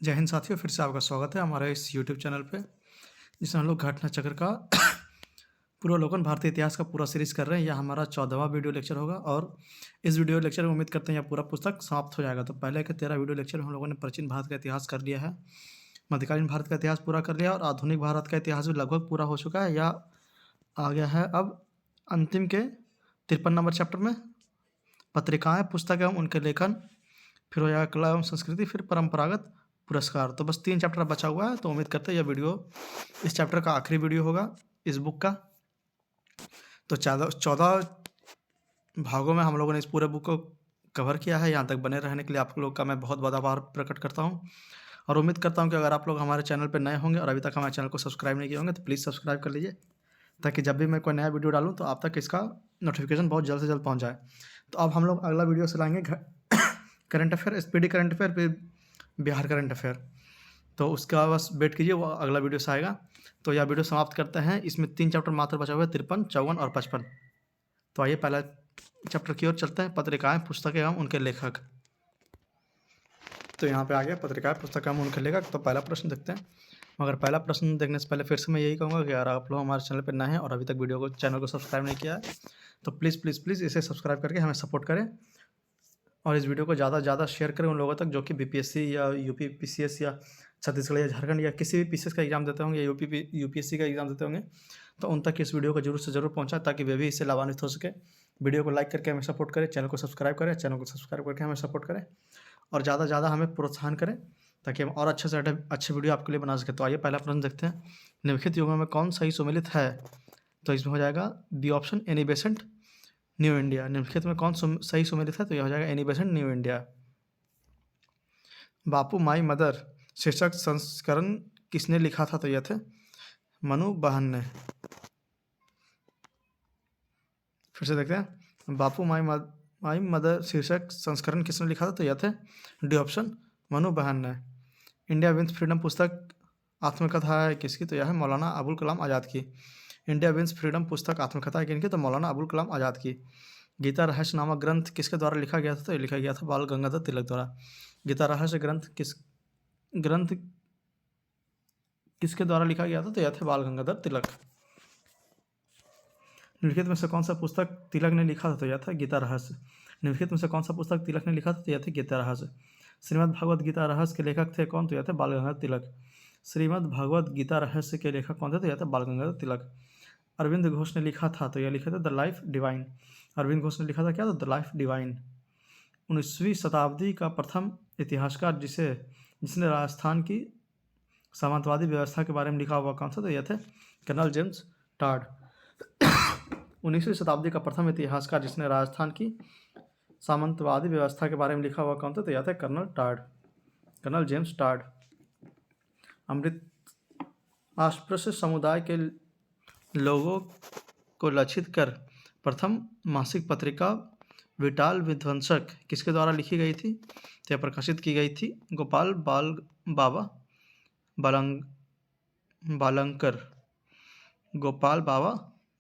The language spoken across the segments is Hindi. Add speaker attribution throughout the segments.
Speaker 1: जय हिंद साथियों, फिर से आपका स्वागत है हमारे इस यूट्यूब चैनल पे, जिसमें हम लोग घटना चक्र का पूर्वावलोकन भारतीय इतिहास का पूरा सीरीज कर रहे हैं। यह हमारा 14वां वीडियो लेक्चर होगा और इस वीडियो लेक्चर में उम्मीद करते हैं यह पूरा पुस्तक समाप्त हो जाएगा। तो पहले के 13 वीडियो लेक्चर में हम लोगों ने प्राचीन भारत का इतिहास कर लिया है, मध्यकालीन भारत का इतिहास पूरा कर लिया और आधुनिक भारत का इतिहास भी लगभग पूरा हो चुका है। यह आ गया है अब अंतिम के 53 नंबर चैप्टर में पत्रिकाएँ, पुस्तक एवं उनके लेखन, फिर हो जाएगा कला एवं संस्कृति, फिर परंपरागत पुरस्कार। तो बस 3 चैप्टर बचा हुआ है। तो उम्मीद करते हैं यह वीडियो इस चैप्टर का आखिरी वीडियो होगा इस बुक का। तो 14 भागों में हम लोगों ने इस पूरे बुक को कवर किया है। यहाँ तक बने रहने के लिए आप लोग का मैं बहुत बहुत आभार प्रकट करता हूँ और उम्मीद करता हूँ कि अगर आप लोग हमारे चैनल पर नए होंगे और अभी तक हमारे चैनल को सब्सक्राइब नहीं किए होंगे तो प्लीज़ सब्सक्राइब कर लीजिए, ताकि जब भी मैं कोई नया वीडियो डालूँ तो आप तक इसका नोटिफिकेशन बहुत जल्द से जल्द पहुँच जाए। तो अब हम लोग अगला वीडियो से लाएंगे current affair, speedy current affair, फिर बिहार करंट अफेयर। तो उसका बस वेट कीजिए, वो अगला वीडियो से आएगा। तो यह वीडियो समाप्त करते हैं। इसमें 3 चैप्टर मात्र बचा हुआ है, 53, 54 और 55। तो आइए पहला चैप्टर की ओर चलते हैं, पत्रिकाएं, पुस्तकें एवं उनके लेखक। तो यहाँ पे आ गया पत्रिकाएं, पुस्तकें एवं उनके लेखक। तो पहला प्रश्न देखते हैं, मगर पहला प्रश्न देखने से पहले फिर से मैं यही कहूँगा कि अगर आप लोग हमारे चैनल पर नए हैं और अभी तक चैनल को सब्सक्राइब नहीं किया है तो प्लीज़ प्लीज़ प्लीज़ इसे सब्सक्राइब करके हमें सपोर्ट करें और इस वीडियो को ज़्यादा से ज़्यादा शेयर करें उन लोगों तक जो कि बीपीएससी या यूपी पीसीएस या छत्तीसगढ़ या झारखंड या किसी भी पीसीएस का एग्ज़ाम देते होंगे या यूपीएससी का एग्ज़ाम देते होंगे, तो उन तक इस वीडियो को जरूर से जरूर पहुंचाएं ताकि वे भी इससे लाभान्वित हो सके। वीडियो को लाइक करके हमें सपोर्ट करें, चैनल को सब्सक्राइब करके हमें सपोर्ट करें और ज़्यादा से ज़्यादा हमें प्रोत्साहन करें ताकि हम और अच्छे से अच्छे वीडियो आपके लिए बना सकें। तो आइए पहला प्रश्न देखते हैं, निम्नलिखित युगों में कौन सही सुमेलित है? तो इसमें हो जाएगा B option, Annie Besant New India. निम्नलिखित में कौन सही सुमेलित है? तो यह हो जाएगा any Besant New India. Bapu my mother शीर्षक संस्करण किसने लिखा था? तो यह थे मनु बहन ने। फिर से देखते हैं, बापू माई मदर शीर्षक संस्करण किसने लिखा था? तो यह थे डी ऑप्शन, मनु बहन ने। इंडिया विंस फ्रीडम पुस्तक आत्मकथा है किसकी? तो यह है मौलाना अबुल कलाम आज़ाद की। इंडिया विंस फ्रीडम पुस्तक आत्मकथा है किनकी? तो मौलाना अबुल कलाम आज़ाद की। गीता रहस्य नामक ग्रंथ किसके द्वारा लिखा गया था? तो ये लिखा गया था बाल गंगाधर तिलक द्वारा। गीता रहस्य ग्रंथ किसके द्वारा लिखा गया था? तो यह थे बाल गंगाधर तिलक। निम्नलिखित में से कौन सा पुस्तक तिलक ने लिखा था? तो यह था गीता रहस्य। निम्नलिखित में से कौन सा पुस्तक तिलक ने लिखा था? तो यह थे गीता रहस्य। श्रीमद् भगवद गीता रहस्य के लेखक थे कौन? तो यह थे बाल गंगाधर तिलक। श्रीमद् भगवद गीता रहस्य के लेखक कौन थे? तो यह थे बाल गंगाधर तिलक। अरविंद घोष ने लिखा था, तो यह लिखा था the life divine. Aurobindo Ghosh ने लिखा था क्या? The life divine. 19वीं शताब्दी का प्रथम इतिहासकार जिसने राजस्थान की सामंतवादी व्यवस्था के बारे में लिखा हुआ कौन सा? तो यह थे कर्नल जेम्स टाड। 19वीं शताब्दी का प्रथम इतिहासकार जिसने राजस्थान की सामंतवादी व्यवस्था के बारे में लिखा हुआ कौन सा? तो यह थे कर्नल जेम्स टाड। अमृत अस्पृश्य समुदाय के लोगों को लक्षित कर प्रथम मासिक पत्रिका विटाल विध्वंसक किसके द्वारा लिखी गई थी? तो यह प्रकाशित की गई थी गोपाल बाबा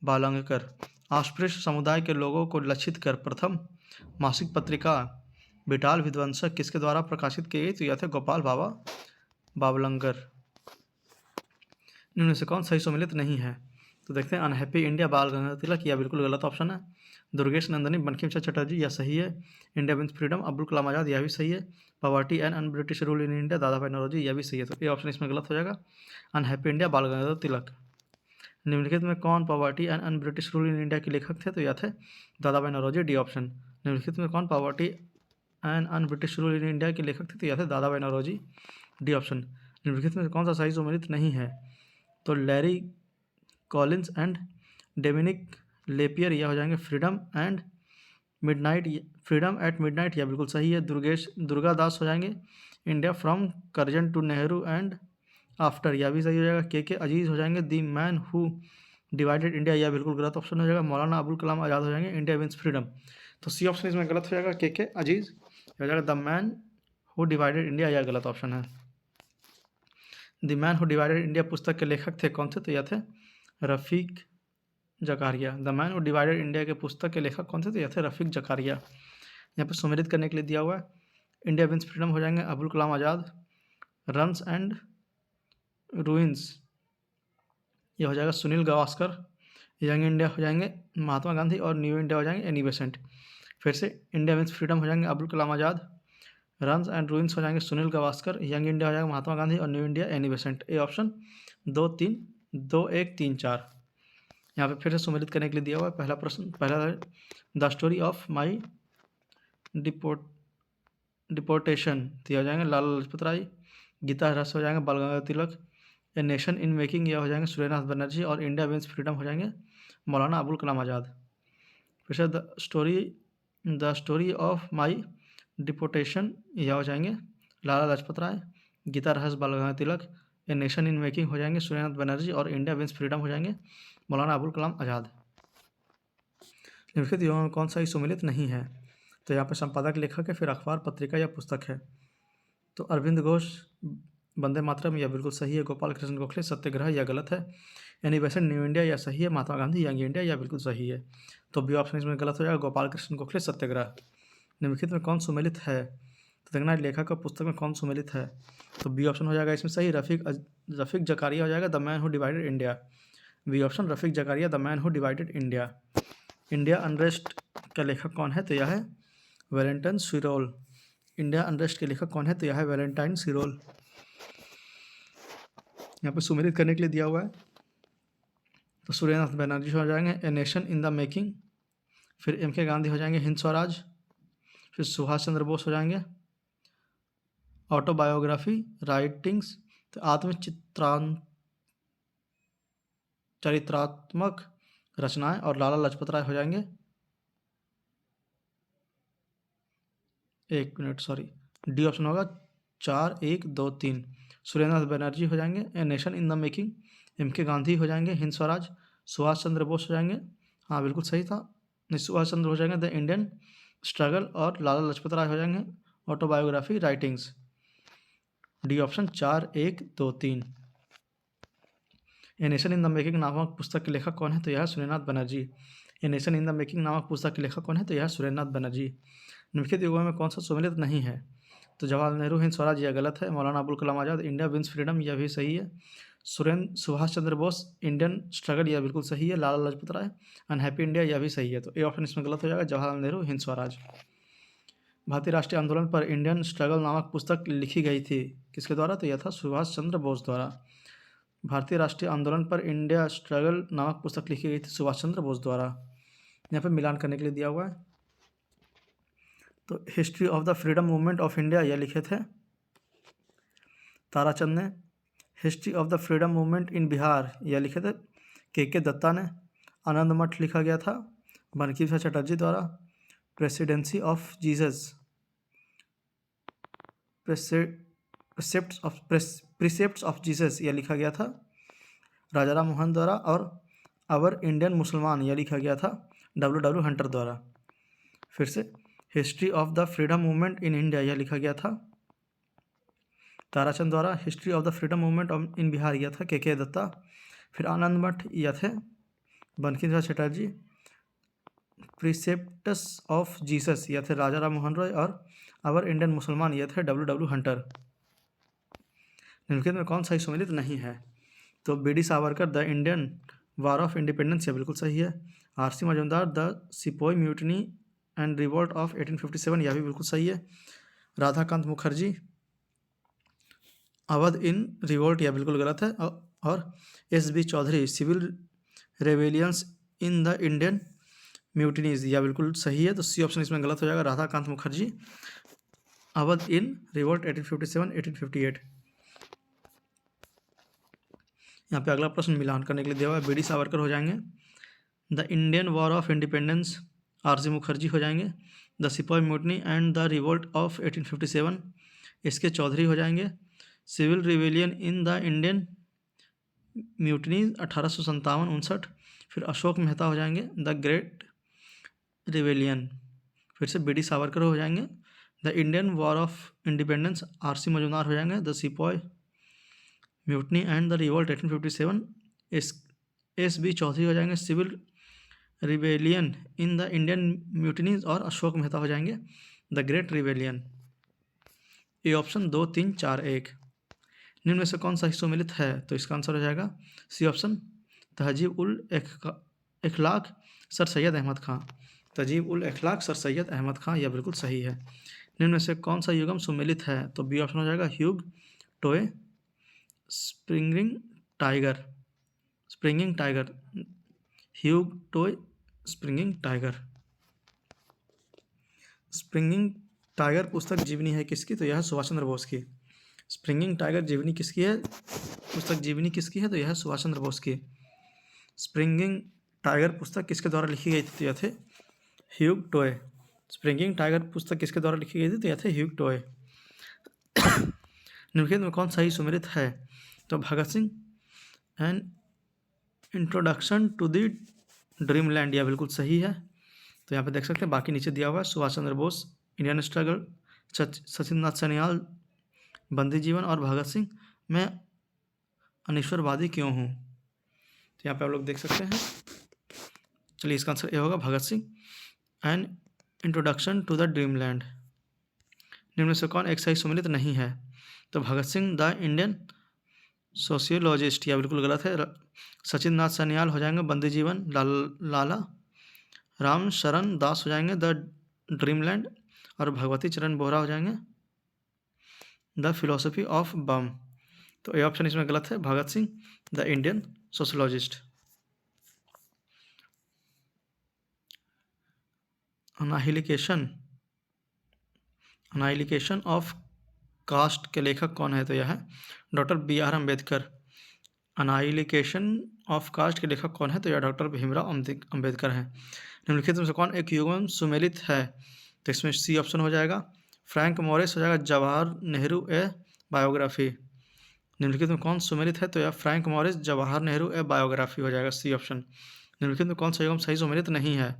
Speaker 1: बालंकर। अस्पृश्य समुदाय के लोगों को लक्षित कर प्रथम मासिक पत्रिका विटाल विध्वंसक किसके द्वारा प्रकाशित की गई? तो यह थे गोपाल बाबा बावलंकर। इनमें से कौन सही सम्मिलित नहीं है? तो देखते हैं, अनहैप्पी इंडिया बाल गंगाधर तिलक, यह बिल्कुल गलत ऑप्शन है। दुर्गेश नंदनी बंकिम चंद्र चटर्जी, यह सही है। India wins freedom Abdul Kalam Azad, यह भी सही है। Poverty and un British rule in India दादा भाई नौरोजी, यह भी सही है। तो ये ऑप्शन इसमें गलत हो जाएगा, अनहैप्पी इंडिया बाल गंगाधर तिलक। निम्नलिखित में कौन poverty and un British rule in India के लेखक थे? तो यह थे दादा भाई नौरोजी, डी ऑप्शन। निम्नलिखित में कौन poverty and un British rule in India के लेखक थे? तो यह थे दादा भाई नौरोजी, डी ऑप्शन। निम्नलिखित में कौन सा सही सम्मिलित नहीं है? तो Larry Collins and Dominique Lapierre, यह हो जाएंगे फ्रीडम एट मिडनाइट, यह बिल्कुल सही है। दुर्गा दास हो जाएंगे India from Curzon to Nehru and after, यह भी सही हो जाएगा। के अजीज़ हो जाएंगे the man who divided India, यह बिल्कुल गलत ऑप्शन हो जाएगा। मौलाना अबुल कलाम आज़ाद हो जाएंगे इंडिया विंस फ्रीडम। तो सी ऑप्शन इसमें गलत हो जाएगा, के अजीज़ हो जाएगा the man who divided India, यह गलत ऑप्शन है। The man who divided India पुस्तक के लेखक थे कौन थे? तो यह थे Rafiq Zakaria. The man who divided India के पुस्तक के लेखक कौन थे? तो यह थे रफ़ीक जकारिया। यहाँ पर सुमेलित करने के लिए दिया हुआ है, इंडिया विंस फ्रीडम हो जाएंगे Abul Kalam Azad, runs and ruins ये हो जाएगा सुनील गावस्कर। यंग इंडिया हो जाएंगे महात्मा गांधी और न्यू इंडिया हो जाएंगे एनी बेसेंट। फिर से इंडिया मीन्स फ्रीडम हो जाएंगे Abdul Kalam Azad. Runs and ruins हो जाएंगे सुनील गावस्कर। यंग इंडिया हो जाएगा महात्मा गांधी और न्यू इंडिया एनी बेसेंट। ए ऑप्शन 2 3 2 1 3 4। यहाँ पे फिर से सम्मिलित करने के लिए दिया हुआ है। पहला प्रश्न, पहला है the story of my deportation तो यह हो जाएंगे लाला लाजपत राय। गीता रस हो जाएंगे बाल गंगाधर तिलक। ए नेशन इन मेकिंग यह हो जाएंगे सूर्यनाथ बनर्जी। और इंडिया मीन्स फ्रीडम हो जाएंगे मौलाना अबुल कलाम आज़ाद। फिर से the story of my deportation यह हो जाएंगे लाला लाजपत राय। गीता रहस्य बाल गंगाधर तिलक। ए नेशन इन मेकिंग हो जाएंगे सूर्यनाथ बनर्जी। और इंडिया मीन्स फ्रीडम हो जाएंगे मौलाना अबुल कलाम आज़ाद। निम्नलिखित युगों में कौन सा ही सुमिलित नहीं है? तो यहाँ पर संपादक लेखक है, फिर अखबार पत्रिका या पुस्तक है। तो अरविंद घोष वंदे मातरम यह बिल्कुल सही है। गोपाल कृष्ण गोखले सत्याग्रह यह गलत है। एनी बेसेंट न्यू इंडिया यह सही है। महात्मा गांधी यंग इंडिया यह बिल्कुल सही है। तो बी ऑप्शन इसमें गलत हो जाएगा, गोपाल कृष्ण गोखले सत्याग्रह। निम्नलिखित में कौन सुमेलित है? तो देखना लेखक और पुस्तक में कौन सुमेलित है। तो बी ऑप्शन हो जाएगा इसमें सही, रफीक जकारिया हो जाएगा the man who divided India. B option Rafiq Zakaria the man who divided India. India unrest का लेखक कौन है? तो यह है वैलेंटाइन सिरोल। इंडिया अनरेस्ट के लेखक कौन है? तो यह है वैलेंटाइन सिरोल। यहाँ पे सुमेलित करने के लिए दिया हुआ है। तो सूर्यनाथ बनर्जी हो जाएंगे a nation in the making. फिर एम के गांधी हो जाएंगे हिंद स्वराज। फिर सुभाष चंद्र बोस हो जाएंगे ऑटोबायोग्राफी राइटिंग्स। तो चरित्रात्मक रचनाएं। और लाला लाजपत राय हो जाएंगे डी ऑप्शन होगा 4 1 2 3। सूर्यनाथ बनर्जी हो जाएंगे a nation in the making. M K Gandhi हो जाएंगे हिंद स्वराज। सुभाष चंद्र बोस हो जाएंगे, हाँ बिल्कुल सही था, नहीं सुभाष चंद्र हो जाएंगे द इंडियन स्ट्रगल। और लाला लाजपत राय हो जाएंगे autobiography writings. D option 4 1 2 3। A nation in the making नामक पुस्तक के लेखक कौन है? तो यह सूर्यनाथ बनर्जी। ए नेशन इन द मेकिंग नामक पुस्तक के लेखक कौन है? तो यह सूर्यनाथ बनर्जी। निम्नलिखित युगों में कौन सा सुमेलित नहीं है? तो जवाहरलाल नेहरू हिंद स्वराज यह गलत है। Maulana Abul Kalam Azad India wins freedom यह भी सही है। सुभाष चंद्र बोस इंडियन स्ट्रगल यह बिल्कुल सही है। लाला लाजपत राय अनहैप्पी इंडिया यह भी सही है। तो ए ऑप्शन इसमें गलत हो जाएगा, जवाहरलाल नेहरू हिंद स्वराज। भारतीय राष्ट्रीय आंदोलन पर इंडियन स्ट्रगल नामक पुस्तक लिखी गई थी, किसके द्वारा? तो यह था सुभाष चंद्र बोस द्वारा। भारतीय राष्ट्रीय आंदोलन पर इंडिया स्ट्रगल नामक पुस्तक लिखी गई थी सुभाष चंद्र बोस द्वारा। यहाँ पर मिलान करने के लिए दिया हुआ है। तो history of the freedom movement of India यह लिखे थे ताराचंद ने। History of the freedom movement in Bihar यह लिखे थे के दत्ता ने। आनंद मठ लिखा गया था बंकिम चंद्र चटर्जी द्वारा। Presidency of Jesus precepts of Jesus यह लिखा गया था राजा राम मोहन द्वारा। और अवर इंडियन मुसलमान यह लिखा गया था W हंटर द्वारा। फिर से history of the freedom movement in India यह लिखा गया था ताराचंद द्वारा। History of the freedom movement in Bihar यह था के दत्ता। फिर आनंद मठ यह थे बंकिम चंद्र चटर्जी। प्रिसेप्ट्स ऑफ जीसस यह थे राजा राम मोहन रॉय। और अवर इंडियन मुसलमान यह थे W हंटर। निम्नलिखित में कौन सा ही सुमेलित नहीं है? तो B.D. Savarkar the Indian war of independence यह बिल्कुल सही है। R.C. Majumdar the sepoy mutiny and revolt of 1857 यह भी बिल्कुल सही है। राधाकांत मुखर्जी अवध इन रिवोल्ट यह बिल्कुल गलत है। और S.B. Chaudhary civil rebellions in the Indian mutinies यह बिल्कुल सही है। तो सी ऑप्शन इसमें गलत हो जाएगा, राधाकांत मुखर्जी अवध इन रिवोल्ट 1857 1858। यहाँ पे अगला प्रश्न मिलान करने के लिए दिया हुआ है। B.D. सावरकर हो जाएंगे the Indian war of independence. R.C. Mukherjee हो जाएंगे द सिपाही mutiny and the revolt of 1857। S.K. Chaudhuri हो जाएंगे civil rebellion in the Indian mutiny 1857-59। फिर अशोक मेहता हो जाएंगे द ग्रेट रिवेलियन। फिर से B.D. सावरकर हो जाएंगे the Indian war of independence. R.C. Majumdar हो जाएंगे द सिपाही mutiny and the revolt 1857। S.B. Chaudhary हो जाएंगे civil rebellion in the Indian mutinies. और अशोक मेहता हो जाएंगे the great rebellion. A option 2 3 4 1। निम्न में से कौन सा ही सुमेलित है? तो इसका आंसर हो जाएगा सी ऑप्शन, तहजीब उल इखलाक सर सैयद अहमद खां। तहजीब उल इखलाक सर सैयद अहमद खां, यह बिल्कुल सही है। निम्न में से कौन सा युग्म सुमेलित है? तो बी ऑप्शन हो जाएगा Hugh Toye springing tiger. Springing tiger, Hugh Toye springing tiger. Springing tiger पुस्तक जीवनी है किसकी? तो यह है सुभाष चंद्र बोस की। स्प्रिंगिंग टाइगर जीवनी किसकी है? पुस्तक जीवनी किसकी है? तो यह है सुभाष चंद्र बोस की। स्प्रिंगिंग टाइगर पुस्तक किसके द्वारा लिखी गई थी? तो यह थे ह्यूग टोय। स्प्रिंगिंग टाइगर पुस्तक किसके द्वारा लिखी गई थी? तो यह थे ह्यूग टोय। निम्नलिखित में कौन सा ही सुमेलित है? तो Bhagat Singh and introduction to the dream land, यह बिल्कुल सही है। तो यहाँ पे देख सकते हैं, बाकी नीचे दिया हुआ है सुभाष चंद्र बोस, इंडियन स्ट्रगल, सचिन नाथ सन्याल, बंदी जीवन और भगत सिंह, मैं अनिश्वरवादी क्यों हूँ। तो यहाँ पे आप लोग देख सकते हैं। चलिए इसका आंसर ये होगा Bhagat Singh and introduction to the dream land. निम्न में से कौन एक सही सुमेलित नहीं है? तो Bhagat Singh the Indian sociologist, यह बिल्कुल गलत है। सचिन नाथ सन्याल हो जाएंगे बंदी जीवन, लाला राम शरण दास हो जाएंगे द ड्रीमलैंड, और भगवती चरण बोहरा हो जाएंगे द फिलोसफी ऑफ बम। तो ये ऑप्शन इसमें गलत है, Bhagat Singh the Indian sociologist. Annihilation of caste के लेखक कौन है? तो यह है doctor B R. Ambedkar. Annihilation of caste के लेखक कौन है? तो यह डॉक्टर भीमराव अम्बेडकर हैं। निम्नलिखित में से कौन एक युग्म सुमेलित है? तो इसमें सी ऑप्शन हो जाएगा फ्रैंक मॉरिस हो जाएगा जवाहर नेहरू ए बायोग्राफी। निम्नलिखित में कौन सुमेलित है? तो यह फ्रैंक मॉरिस जवाहर नेहरू ए बायोग्राफी हो जाएगा, सी ऑप्शन। निम्नलिखित में कौन सा युग्म सही सुमेलित नहीं है?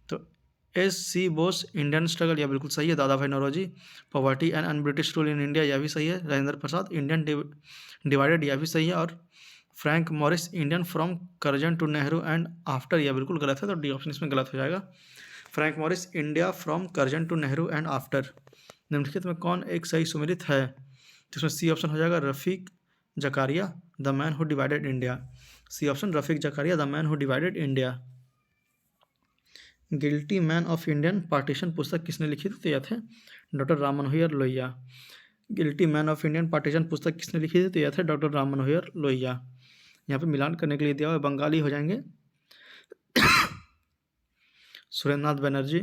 Speaker 1: तो S C Bose Indian struggle, यह बिल्कुल सही है। Dadabhai Naoroji poverty and un British rule in India, यह भी सही है। राजेंद्र प्रसाद इंडियन डिवाइडेड, यह भी सही है। और Frank Moraes Indian from Curzon to Nehru and after, यह बिल्कुल गलत है। तो डी ऑप्शन इसमें गलत हो जाएगा, Frank Moraes India from Curzon to Nehru and after. निम्नलिखित में कौन एक सही सुमेलित है? तो इसमें सी ऑप्शन हो जाएगा Rafiq Zakaria the man who divided India. C option Rafiq Zakaria the man who divided India. Guilty man of Indian partition पुस्तक किसने लिखी थी? तो यह थे doctor Ram Manohar Lohia. Guilty man of Indian partition पुस्तक किसने लिखी थी? तो यह थे डॉक्टर राम मनोहर लोहिया। यहाँ पे मिलान करने के लिए दिया हुआ है, बंगाली हो जाएंगे सुरेंद्रनाथ बनर्जी,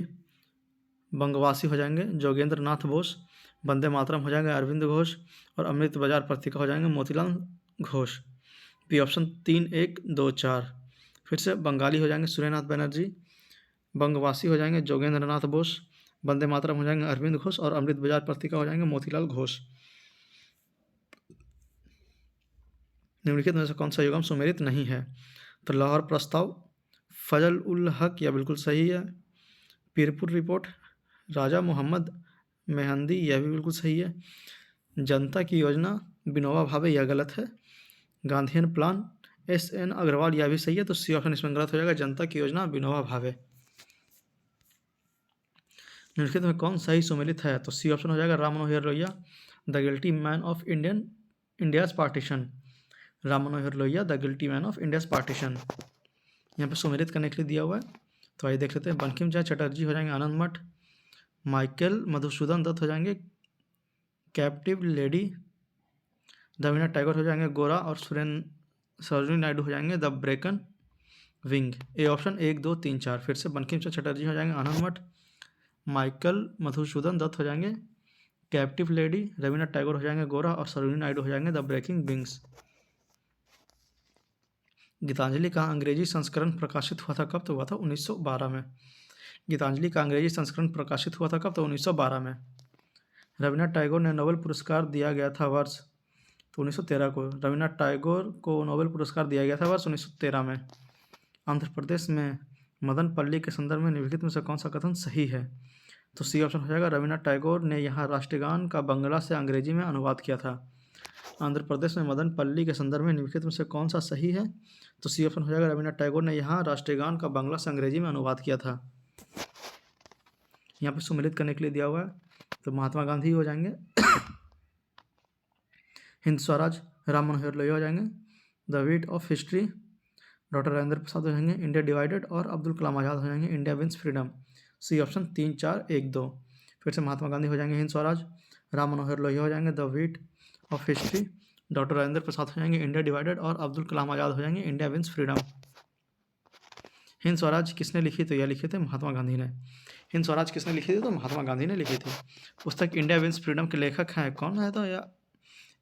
Speaker 1: बंगवासी हो जाएंगे जोगेंद्र नाथ बोस, वंदे मातरम हो जाएंगे अरविंद घोष, और अमृत बाजार पत्रिका हो जाएंगे मोतीलाल घोष। B option 3, 1, 2, 4। फिर से बंगाली हो जाएंगे सुरेंद्रनाथ बनर्जी, बंगवासी हो जाएंगे जोगेंद्र नाथ बोस, वंदे मातरम हो जाएंगे अरविंद घोष, और अमृत बाजार पत्रिका हो जाएंगे मोतीलाल घोष। निम्नलिखित में से कौन सा युग्म सुमेलित नहीं है? तो लाहौर प्रस्ताव, फजल उल हक, यह बिल्कुल सही है। पीरपुर रिपोर्ट, राजा मोहम्मद मेहंदी, यह भी बिल्कुल सही है। जनता की योजना विनोबा भावे, यह गलत है। Gandhian plan S.N. अग्रवाल, यह भी सही है। तो सी ऑप्शन इसमें गलत हो जाएगा, जनता की योजना विनोबा भावे। निम्नलिखित में कौन सही सुमेलित है? तो सी ऑप्शन हो जाएगा Ram Manohar Lohia the guilty man of India's partition. Ram Manohar Lohia the guilty man of India's partition. यहाँ पे सुमेलित करने के लिए दिया हुआ है, तो आइए देख लेते हैं। बंकिम चंद्र चटर्जी हो जाएंगे आनंद मठ, माइकल मधुसूदन दत्त हो जाएंगे कैप्टिव लेडी, रवीन्द्रनाथ टैगोर हो जाएंगे गोरा, और सरोजिनी नायडू हो जाएंगे द ब्रेकन विंग। A option 1, 2, 3, 4। फिर से बंकिम चंद्र चटर्जी हो जाएंगे आनंद मठ, माइकल मधुसूदन दत्त हो जाएंगे कैप्टिव लेडी, रवीन्द्रनाथ टैगोर हो जाएंगे गोरा, और सरोजिनी नायडू हो जाएंगे द ब्रेकिंग विंग्स। गीतांजलि का अंग्रेजी संस्करण प्रकाशित हुआ था कब? तो हुआ था 1912 में। गीतांजलि का अंग्रेजी संस्करण प्रकाशित हुआ था कब? तो 1912 में। रवीन्द्रनाथ टैगोर ने नोबेल पुरस्कार दिया गया था वर्ष? तो 1913 को। रवीन्द्रनाथ टैगोर को नोबेल पुरस्कार दिया गया था वर्ष 1913 में। आंध्र प्रदेश में मदनपल्ली के संदर्भ में निम्नलिखित में से कौन सा कथन सही है? तो सी ऑप्शन हो जाएगा रवीन्द्रनाथ टैगोर ने यहाँ राष्ट्रगान का बंगला से अंग्रेजी में अनुवाद किया था। आंध्र प्रदेश में मदनपल्ली के संदर्भ में निम्नलिखित में से कौन सा सही है? तो सी ऑप्शन हो जाएगा रवीन्द्रनाथ टैगोर ने यहाँ राष्ट्रगान का बांग्ला से अंग्रेजी में अनुवाद किया था। यहाँ पे सुमेलित करने के लिए दिया हुआ है, तो महात्मा गांधी हो जाएंगे हिंद स्वराज राम मनोहर लोहिया हो जाएंगे। The weight of history doctor Rajendra Prasad हो जाएंगे। इंडिया डिवाइडेड और अब्दुल कलाम आज़ाद हो जाएंगे। India wins freedom, C option 3 4 1 2। फिर से महात्मा गांधी हो जाएंगे हिंद स्वराज, राम मनोहर लोहिया हो जाएंगे the weight of history, doctor Rajendra Prasad हो जाएंगे इंडिया डिवाइडेड और अब्दुल कलाम आज़ाद हो जाएंगे India wins freedom. Hind Swaraj किसने लिखी? तो यह लिखे थे महात्मा गांधी ने। हिंद स्वराज किसने लिखी थी? तो महात्मा गांधी ने लिखी थी। पुस्तक इंडिया विंस फ्रीडम के लेखक हैं कौन है? तो या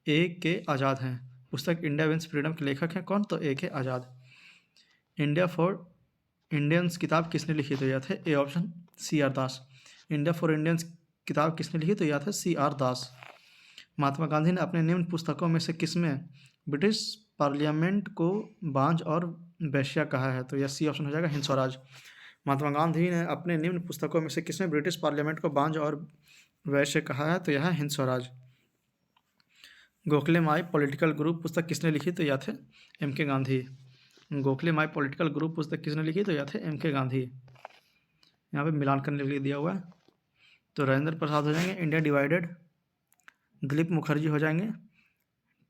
Speaker 1: ए के आज़ाद हैं। पुस्तक इंडिया विंस फ्रीडम के लेखक हैं कौन? तो ए के आज़ाद। इंडिया फॉर इंडियंस किताब किसने लिखी? तो यह थे A option C R Das. India for Indians किताब किसने लिखी? तो यह था सी आर दास। महात्मा गांधी ने अपने निम्न पुस्तकों में से किसमें ब्रिटिश पार्लियामेंट को बांझ और वैश्या कहा है? तो यह सी ऑप्शन हो जाएगा हिंद स्वराज। महात्मा गांधी ने अपने निम्न पुस्तकों में से किसमें ब्रिटिश पार्लियामेंट को बांझ और वैश्य कहा है? तो यह है Hind Swaraj. Gokhale my political group पुस्तक किसने लिखी? तो यह थे M K Gandhi. Gokhale my political group पुस्तक किसने लिखी? तो यह थे एम के गांधी। यहाँ पे मिलान करने के लिए दिया हुआ है। तो राजेंद्र प्रसाद हो जाएंगे इंडिया डिवाइडेड, दिलीप मुखर्जी हो जाएंगे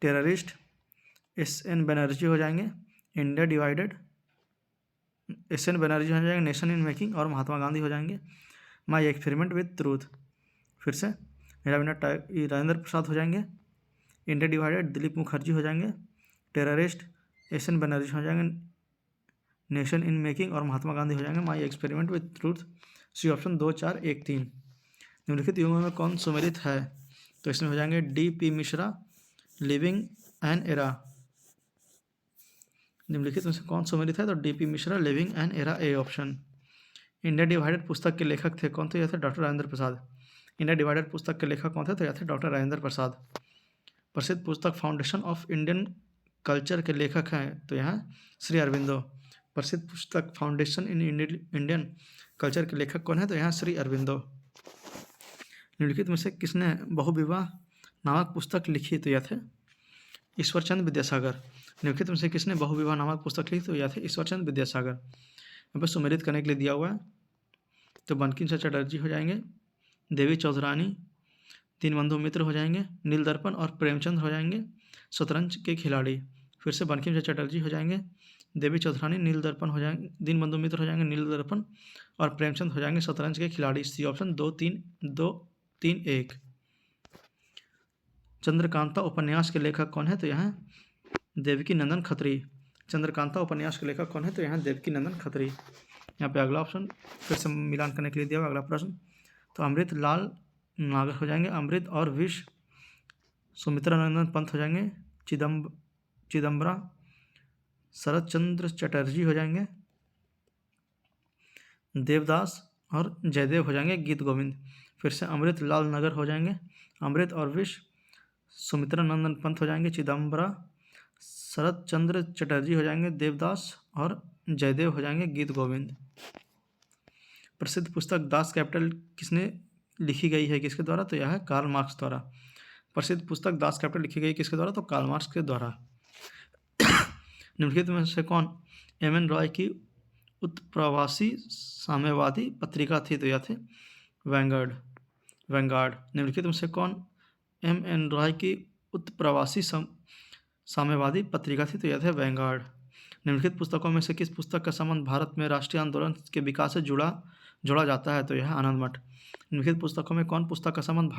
Speaker 1: टेररिस्ट, एस एन बनर्जी हो जाएंगे India divided, S N Banerjee हो जाएंगे नेशन इन मेकिंग, और महात्मा गांधी हो जाएंगे माई एक्सपेरिमेंट विद ट्रूथ। फिर से राजेंद्र प्रसाद हो जाएंगे इंडिया डिवाइडेड, दिलीप मुखर्जी हो जाएंगे टेररिस्ट, एस एन बनर्जी हो जाएंगे नेशन इन मेकिंग, और महात्मा गांधी हो जाएंगे my experiment with truth, C option 2 4 1 3। निम्नलिखित युगों में कौन सुमेलित है? तो इसमें हो जाएंगे D P Mishra, living an era. निम्नलिखित में से कौन सुमेलित है? तो D P Mishra, living an era, A option. India divided पुस्तक के लेखक थे कौन? तो यह थे डॉक्टर राजेंद्र प्रसाद। इंडिया डिवाइडेड पुस्तक के लेखक कौन थे? तो यह थे डॉक्टर राजेंद्र प्रसाद। प्रसिद्ध पुस्तक फाउंडेशन ऑफ इंडियन कल्चर के लेखक हैं तो यहाँ श्री अरविंदो। प्रसिद्ध पुस्तक फाउंडेशन इन इंडियन कल्चर के लेखक कौन है? तो यहाँ श्री अरविंदो। निम्नलिखित में से किसने बहुविवाह नामक पुस्तक लिखी? तो यह थे ईश्वरचंद विद्यासागर। निम्नलिखित में से किसने बहुविवाह नामक पुस्तक लिखी? तो यह थे ईश्वरचंद विद्यासागर। यहाँ पर सुमेलित करने के लिए दिया हुआ है। तो बंकिम चंद्र चटर्जी हो जाएंगे, देवी चौधरानी, दीनबंधु मित्र हो जाएंगे नीलदर्पण, और प्रेमचंद हो जाएंगे शतरंज के खिलाड़ी। फिर से बंकिम चंद्र चटर्जी हो जाएंगे, देवी चौधरानी नीलदर्पण हो जाएंगे, दीनबंधु मित्र हो जाएंगे नीलदर्पण, और प्रेमचंद हो जाएंगे शतरंज के खिलाड़ी, सी ऑप्शन 2 3 1। चंद्रकांता उपन्यास के लेखक कौन है? तो यहाँ देवकी नंदन खत्री। चंद्रकांता उपन्यास के लेखक कौन है? तो यहाँ देवकी नंदन खत्री। यहाँ पे अगला ऑप्शन फिर से मिलान करने के लिए दिया हुआ अगला प्रश्न। तो अमृत लाल नागर हो जाएंगे अमृत और विष, सुमित्रा नंदन पंत हो जाएंगे चिदम्बरा, शरद चंद्र चटर्जी हो जाएंगे देवदास, और जयदेव हो जाएंगे गीत गोविंद। फिर से अमृत लाल नगर हो जाएंगे अमृत और विष, सुमित्रा नंदन पंत हो जाएंगे चिदम्बरा, शरद चंद्र चटर्जी हो जाएंगे देवदास, और जयदेव हो जाएंगे गीत गोविंद। प्रसिद्ध पुस्तक दास कैपिटल किसने लिखी गई है, किसके द्वारा? तो यह है कार्ल मार्क्स द्वारा। प्रसिद्ध पुस्तक दास कैपिटल लिखी गई किसके द्वारा? तो कार्ल मार्क्स के द्वारा। निम्नलिखित में से कौन एम एन रॉय की उत्प्रवासी साम्यवादी पत्रिका थी? तो यह थे वैंगार्ड। निम्नलिखित में से कौन एम एन रॉय की उत्प्रवासी साम्यवादी पत्रिका थी? तो यह थे वैंगार्ड। निम्नलिखित पुस्तकों में से किस पुस्तक का संबंध भारत में राष्ट्रीय आंदोलन के विकास से जोड़ा जाता है? तो यह आनंद मठ। निम्नलिखित पुस्तकों में कौन पुस्तक का संबंध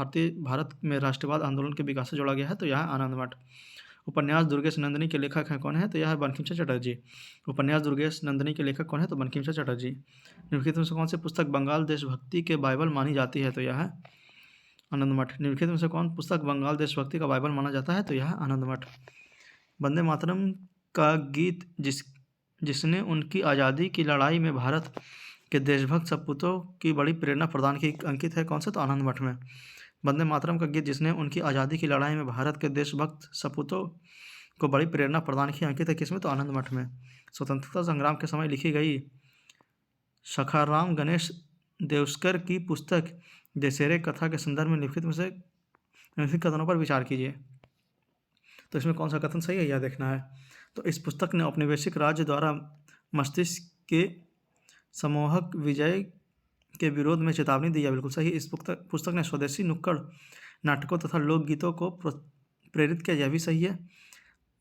Speaker 1: भारत में राष्ट्रवाद आंदोलन के विकास से जोड़ा गया है? तो यह आनंद मठ। उपन्यास दुर्गेश नंदिनी के लेखक हैं कौन है? तो यह है बंकिम चंद्र चटर्जी। उपन्यास दुर्गेश नंदिनी के लेखक कौन है? तो बंकिम चंद्र चटर्जी। निम्नलिखित में से कौन सी पुस्तक बंगाल देशभक्ति के बाइबल मानी जाती है? तो यह है आनंद मठ। निम्नलिखित में से कौन पुस्तक बंगाल देशभक्ति का बाइबल माना जाता है? तो यह आनंद मठ। वंदे मातरम का गीत जिसने उनकी आज़ादी की लड़ाई में भारत के देशभक्त सपूतों की बड़ी प्रेरणा प्रदान की अंकित है कौन सा? तो आनंद मठ में। वंदे मातरम का गीत जिसने उनकी आज़ादी की लड़ाई में भारत के देशभक्त सपूतों को बड़ी प्रेरणा प्रदान की अंकित है किसमें? तो आनंद मठ में। स्वतंत्रता संग्राम के समय लिखी गई सखाराम गणेश देवस्कर की पुस्तक दशहरे कथा के संदर्भ में निम्नलिखित में से निम्नलिखित कथनों पर विचार कीजिए। तो इसमें कौन सा कथन सही है यह देखना है। तो इस पुस्तक ने औपनिवेशिक राज्य द्वारा मस्तिष्क के सम्मोहक विजय के विरोध में चेतावनी दी है, बिल्कुल सही। इस पुस्तक ने स्वदेशी नुक्कड़ नाटकों तथा लोकगीतों को प्रेरित किया, यह भी सही है।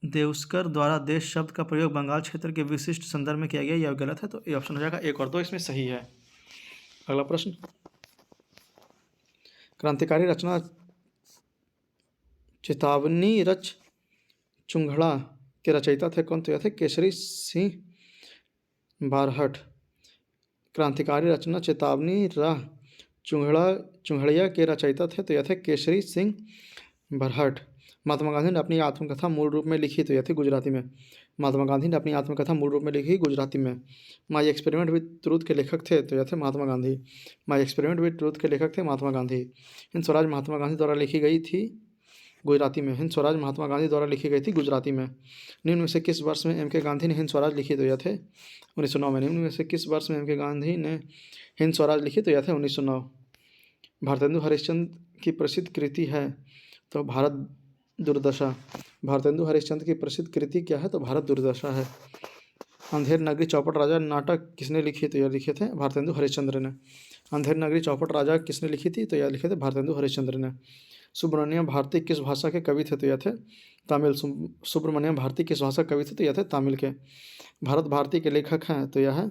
Speaker 1: देवस्कर द्वारा देश शब्द का प्रयोग बंगाल क्षेत्र के विशिष्ट संदर्भ में किया गया, यह गलत है। तो ये ऑप्शन हो जाएगा 1 और 2 इसमें सही है। अगला प्रश्न, क्रांतिकारी रचना चेतावनी रच चुंघड़ा के रचयिता थे कौन? तो यह थे केसरी सिंह बारहट। क्रांतिकारी रचना चेतावनी राह चुंघड़िया के रचयिता थे तो यह थे केसरी सिंह बरहट। महात्मा गांधी ने अपनी आत्मकथा मूल रूप में लिखी, तो यह थी गुजराती में। महात्मा गांधी ने अपनी आत्मकथा मूल रूप में लिखी गुजराती में। माई एक्सपेरिमेंट विद ट्रूथ के लेखक थे तो यह थे Mahatma Gandhi. My experiment with truth के लेखक थे महात्मा गांधी। हिंद स्वराज महात्मा गांधी द्वारा लिखी गई थी गुजराती में। हिंद स्वराज महात्मा गांधी द्वारा लिखी गई थी गुजराती में। निम्न में से किस वर्ष में एम के गांधी ने हिंद स्वराज लिखी? तो यह थे 1909 में। निम्न में से किस वर्ष में एम के गांधी ने हिंद स्वराज लिखी? तो यह थे 1909। भारतेंदु हरिश्चंद्र की प्रसिद्ध कृति है तो भारत दुर्दशा। भारतेंदु हरिश्चंद्र की प्रसिद्ध कृति क्या है? तो भारत दुर्दशा है। अंधेर नगरी चौपट राजा नाटक किसने लिखी? तो यह लिखे थे भारतेंदु हरिश्चंद्र ने। अंधेर नगरी चौपट राजा किसने लिखी थी? तो यह लिखे थे भारतेंदु हरिश्चंद्र ने। सुब्रमण्यम भारती किस भाषा के कवि थे? तो यह थे तमिल। सुब्रमण्यम भारती किस भाषा के कवि थे? तो यह थे तमिल के। भारत भारती के लेखक हैं तो यह है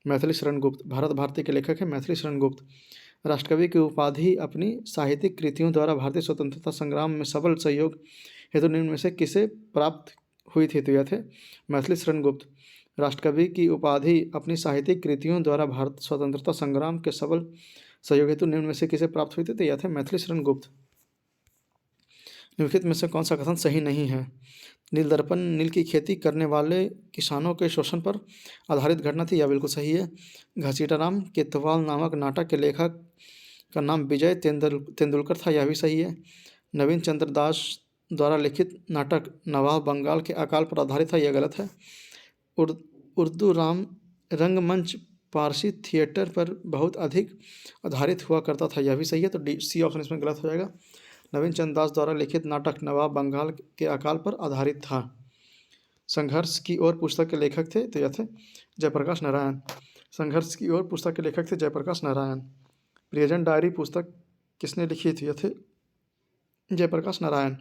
Speaker 1: मैथिली शरण गुप्त। भारत भारती के लेखक हैं मैथिली शरण गुप्त। राष्ट्रकवि की उपाधि अपनी साहित्यिक कृतियों द्वारा भारतीय स्वतंत्रता संग्राम में सबल सहयोग हेतु निम्न में से किसे प्राप्त हुई थी? तो यह थे मैथिली शरण गुप्त। राष्ट्रकवि की उपाधि अपनी साहित्यिक कृतियों द्वारा भारत स्वतंत्रता संग्राम के सबल सहयोग हेतु निम्न में से किसे प्राप्त हुई थी? तो यह थे मैथिली शरण गुप्त। निम्नलिखित में से कौन सा कथन सही नहीं है? नील दर्पण नील की खेती करने वाले किसानों के शोषण पर आधारित घटना थी, यह बिल्कुल सही है। घसीटाराम केतवाल नामक नाटक के लेखक का नाम विजय तेंदुलकर था, यह भी सही है। नवीन चंद्र दास द्वारा लिखित नाटक नवाब बंगाल के अकाल पर आधारित था, यह गलत है। उर्दू राम रंगमंच पारसी थिएटर पर बहुत अधिक आधारित हुआ करता था, यह भी सही है। तो डी सी ऑप्शन इसमें गलत हो जाएगा। नवीन चंद्र दास द्वारा लिखित नाटक नवाब बंगाल के अकाल पर आधारित था। संघर्ष की ओर पुस्तक के लेखक थे तो यह थे जयप्रकाश नारायण। संघर्ष की ओर पुस्तक के लेखक थे जयप्रकाश नारायण। प्रियजन डायरी पुस्तक किसने लिखी थी? यह थे जयप्रकाश नारायण।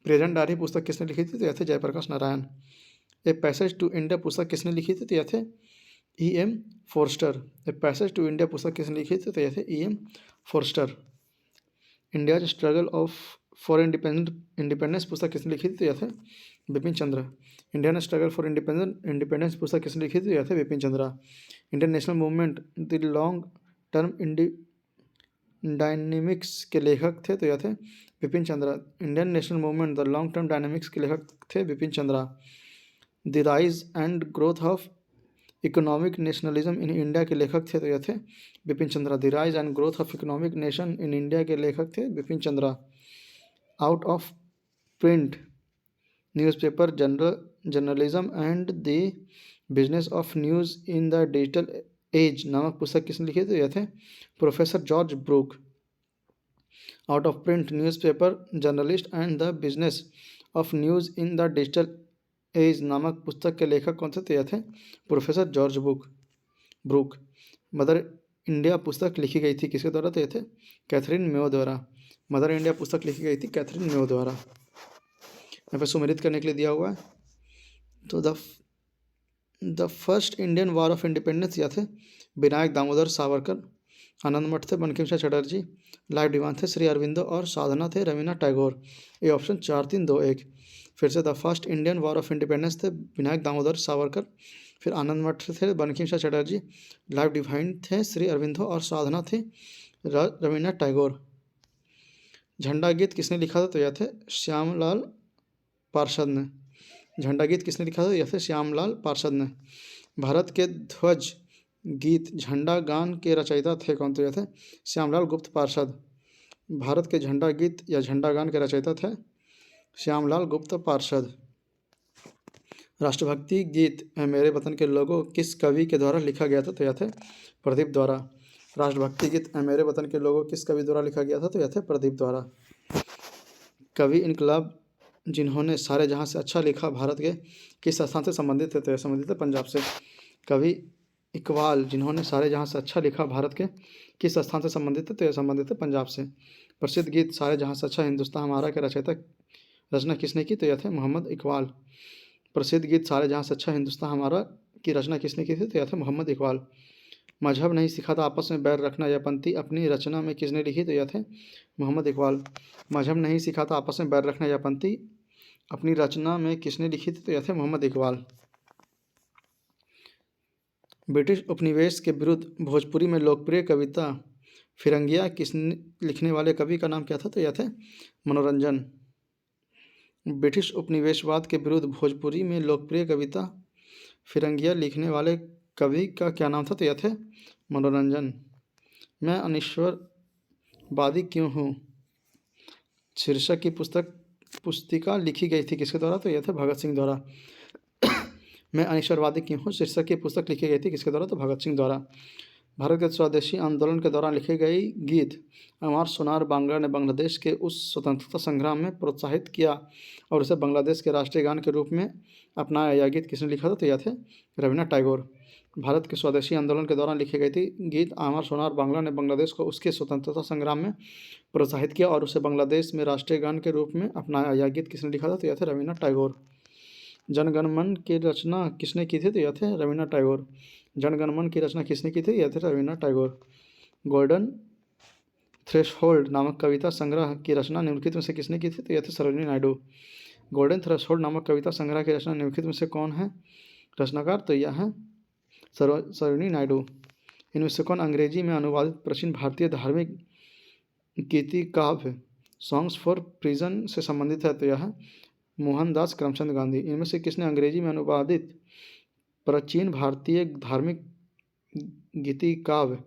Speaker 1: प्रियजन डायरी पुस्तक किसने लिखी थी? तो यह थे Jayaprakash Narayan. A passage to India पुस्तक किसने लिखी थी? तो यह थे E.M. Forster. A passage to India पुस्तक किसने लिखी थी? तो यह थे E.M. Forster. India's struggle of for independence पुस्तक किसने लिखी थी? तो यह थे Bipin Chandra. Indian struggle for independence पुस्तक किसने लिखी थी? तो यह थे Bipin Chandra. Indian national movement the long term dynamics के लेखक थे तो यह थे Bipin Chandra. Indian national movement the long term dynamics के लेखक थे Bipin Chandra. The rise and growth of economic nationalism in India के लेखक थे तो यह थे Bipin Chandra. The rise and growth of economic nation in India के लेखक थे Bipin Chandra. Out of print newspaper journalism and the business of news in the digital age नामक पुस्तक किसने लिखी? तो यह थे professor George Brooke. Out of print newspaper journalist and the business of news in the digital age नामक पुस्तक के लेखक कौन थे? तो यह थे professor George Brooke. Mother India पुस्तक लिखी गई थी किसके द्वारा? तो यह थे कैथरीन मेयो द्वारा। मदर इंडिया पुस्तक लिखी गई थी कैथरीन मेयो द्वारा। यहाँ पे सुमेलित करने के लिए दिया हुआ है। तो the first Indian war of independence यह थे विनायक दामोदर सावरकर। आनंद मठ थे बंकिम चंद्र चटर्जी। लाइव डिवान थे श्री अरविंदो और साधना थे रवीन्द्रनाथ टैगोर। ये ऑप्शन 4 3 2 1। फिर से the first Indian war of independence थे विनायक दामोदर सावरकर। फिर आनंद मठ थे बंकिम चंद्र चटर्जी। लाइव डिवाइन थे श्री अरविंदो और साधना थे रवीन्द्रनाथ टैगोर। झंडा गीत किसने लिखा था? तो यह थे श्यामलाल पार्षद ने। झंडा गीत किसने लिखा था? यह थे श्यामलाल पार्षद ने। भारत के ध्वज गीत झंडा गान के रचयिता थे कौन? तो यह थे श्यामलाल गुप्त पार्षद। भारत के झंडा गीत या झंडा गान के रचयिता थे श्यामलाल गुप्त पार्षद। राष्ट्रभक्ति गीत मेरे वतन के लोगों किस कवि के द्वारा लिखा गया था? तो यह थे प्रदीप द्वारा। राष्ट्रभक्ति गीत मेरे वतन के लोगों किस कवि द्वारा लिखा गया था? तो यह थे प्रदीप द्वारा। कवि इनकलाब जिन्होंने सारे जहां से अच्छा लिखा भारत के किस स्थान से संबंधित थे? तो यह संबंधित है पंजाब से। कवि इकबाल जिन्होंने सारे जहां से अच्छा लिखा भारत के किस स्थान से संबंधित थे? तो यह संबंधित है पंजाब से। प्रसिद्ध गीत सारे जहां से अच्छा हिंदुस्तान हमारा के रचयिता रचना किसने की? तो यह थे मोहम्मद इकबाल। प्रसिद्ध गीत सारे जहाँ से अच्छा हिंदुस्तान हमारा की रचना किसने की थी? तो यह थे मोहम्मद इकबाल। मजहब नहीं सिखाता आपस में बैर रखना, यह पंक्ति अपनी रचना में किसने लिखी? तो यह थे मोहम्मद इकबाल। मजहब नहीं सिखाता आपस में बैर रखना, यह पंक्ति अपनी रचना में किसने लिखी थी? तो यह थे मोहम्मद इकबाल। ब्रिटिश उपनिवेश के विरुद्ध भोजपुरी में लोकप्रिय कविता फिरंगिया किसने लिखने वाले कवि का नाम क्या था? तो यह थे मनोरंजन। ब्रिटिश उपनिवेशवाद के विरुद्ध भोजपुरी में लोकप्रिय कविता फिरंगिया लिखने वाले कवि का क्या नाम था? तो यह थे मनोरंजन। मैं अनिश्वरवादी क्यों हूँ शीर्षक की पुस्तिका लिखी गई थी किसके द्वारा? तो यह थे भगत सिंह द्वारा। मैं अनिश्वरवादी क्यों हूँ शीर्षक की पुस्तक लिखी गई थी किसके द्वारा? तो भगत सिंह द्वारा। भारत के स्वदेशी आंदोलन के दौरान लिखी गई गीत अमर सोनार बांग्ला ने बांग्लादेश के उस स्वतंत्रता संग्राम में प्रोत्साहित किया और उसे बांग्लादेश के राष्ट्रीय गान के रूप में अपनाया। यह गीत किसने लिखा था? तो यह थे रवीन्द्रनाथ टैगोर। भारत के स्वदेशी आंदोलन के दौरान लिखी गई थी गीत अमर सोनार बांग्ला ने बांग्लादेश को उसके स्वतंत्रता संग्राम में प्रोत्साहित किया और उसे बांग्लादेश में राष्ट्रीय गान के रूप में अपनाया। यह गीत किसने लिखा था? तो यह थे रवीन्द्रनाथ टैगोर। जनगण मन की रचना किसने की थी? तो यह थे रवीन्द्रनाथ टैगोर। जनगण मन की रचना किसने की थी? यह थे रवीन्द्रनाथ टैगोर। गोल्डन थ्रेशहोल्ड नामक कविता संग्रह की रचना निम्नलिखित में से किसने की थी? तो यह थे सरोजिनी नायडू। गोल्डन थ्रेशहोल्ड नामक कविता संग्रह की रचना निम्नलिखित में से कौन है रचनाकार? तो यह है सरोजिनी नायडू। इनमें से कौन अंग्रेजी में अनुवादित प्राचीन भारतीय धार्मिक गीति काव्य सॉन्ग्स फॉर प्रिजन से संबंधित है? तो यह है मोहनदास करमचंद गांधी। इनमें से किसने अंग्रेजी में अनुवादित प्राचीन भारतीय धार्मिक गीति काव्य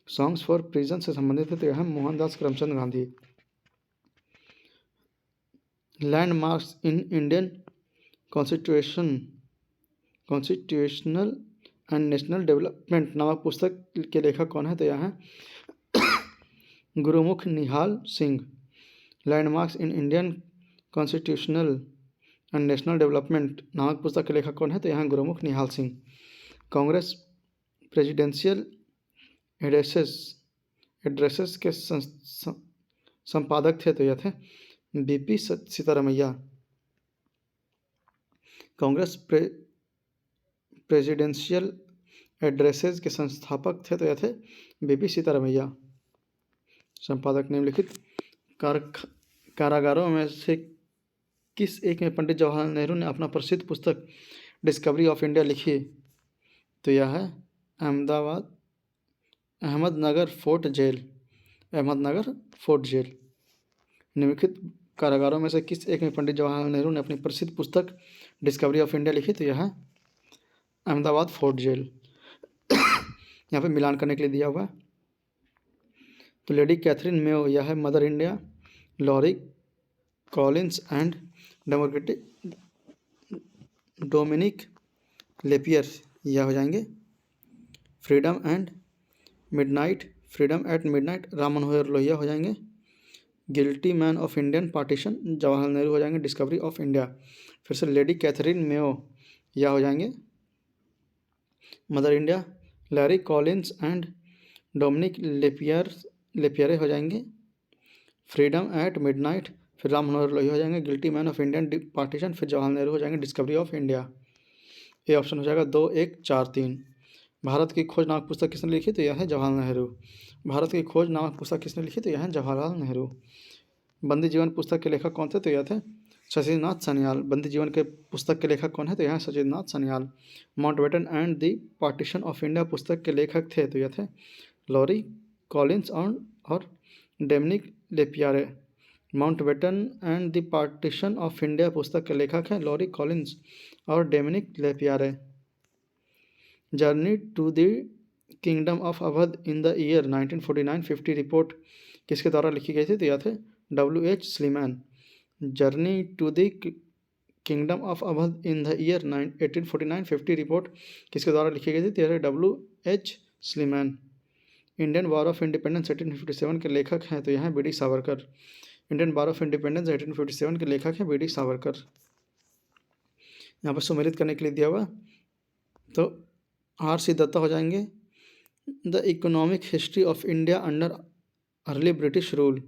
Speaker 1: सॉन्ग्स फॉर प्रिजन से संबंधित है? तो यह है Mohandas Karamchand Gandhi. Landmarks in Indian constitutional and national development नामक पुस्तक के लेखक कौन है? तो यह है Gurmukh Nihal Singh. Landmarks in Indian constitutional and national development नामक पुस्तक के लेखक कौन है? तो यहाँ गुरुमुख निहाल सिंह। कांग्रेस प्रेसिडेंशियल एड्रेसेस के संपादक थे? तो यह थे BP Sitaramayya. Congress presidential addresses के संस्थापक थे? तो यह थे बीपी सीतारमैया। संपादक निम्नलिखित कारागारों में से किस एक में पंडित जवाहरलाल नेहरू ने अपना प्रसिद्ध पुस्तक डिस्कवरी ऑफ इंडिया लिखी? तो यह है Ahmednagar fort jail. Ahmednagar fort jail. निम्नलिखित कारागारों में से किस एक में पंडित जवाहरलाल नेहरू ने अपनी प्रसिद्ध पुस्तक डिस्कवरी ऑफ इंडिया लिखी? तो यह है अहमदाबाद फोर्ट जेल। यहाँ पे मिलान करने के लिए दिया हुआ है। तो लेडी कैथरीन मेयो यह है Mother India. Larry Collins and Dominique Lapierre यह हो जाएंगे freedom at midnight. Ram Manohar Lohia हो जाएंगे guilty man of Indian partition. Jawaharlal Nehru हो जाएंगे डिस्कवरी ऑफ इंडिया। फिर से लेडी कैथरीन मेयो यह हो जाएंगे mother India. Larry Collins and Dominique Lapierre हो जाएंगे फ्रीडम एट मिडनाइट। फिर राम मनोहर लोहिया हो जाएंगे guilty man of Indian partition. फिर जवाहरलाल नेहरू हो जाएंगे डिस्कवरी ऑफ इंडिया। ये ऑप्शन हो जाएगा 2, 1, 4, 3। भारत की खोज नामक पुस्तक किसने लिखी? तो यह है जवाहरलाल नेहरू। भारत की खोज नामक पुस्तक किसने लिखी? तो यह है जवाहरलाल नेहरू। बंदी जीवन पुस्तक के लेखक कौन थे? तो यह थे सचिंद्रनाथ सान्याल। बंदी जीवन के पुस्तक के लेखक कौन है? तो यह है Sachindranath Sanyal. Mountbatten and the partition of India पुस्तक के लेखक थे? तो यह थे लॉरी कॉलिंस और Dominique Lapierre. Mountbatten and the partition of India पुस्तक के लेखक हैं लॉरी कॉलिंस और Dominique Lapierre. Journey to the kingdom of Awadh in the year 1949-50 report किसके द्वारा लिखी गई थी? तो यह थे W.H. Sleeman. Journey to the kingdom of Awadh in the year 1849-50 report किसके द्वारा लिखी गई थी? तो यह W.H. Sleeman. Indian war of independence 1857 के लेखक हैं? तो यह हैं B.D. Savarkar. Indian war of independence 1857 के लेखक हैं B.D. सावरकर। यहाँ पर सम्मिलित करने के लिए दिया हुआ तो R.C. दत्ता हो जाएंगे the economic history of India under early British rule.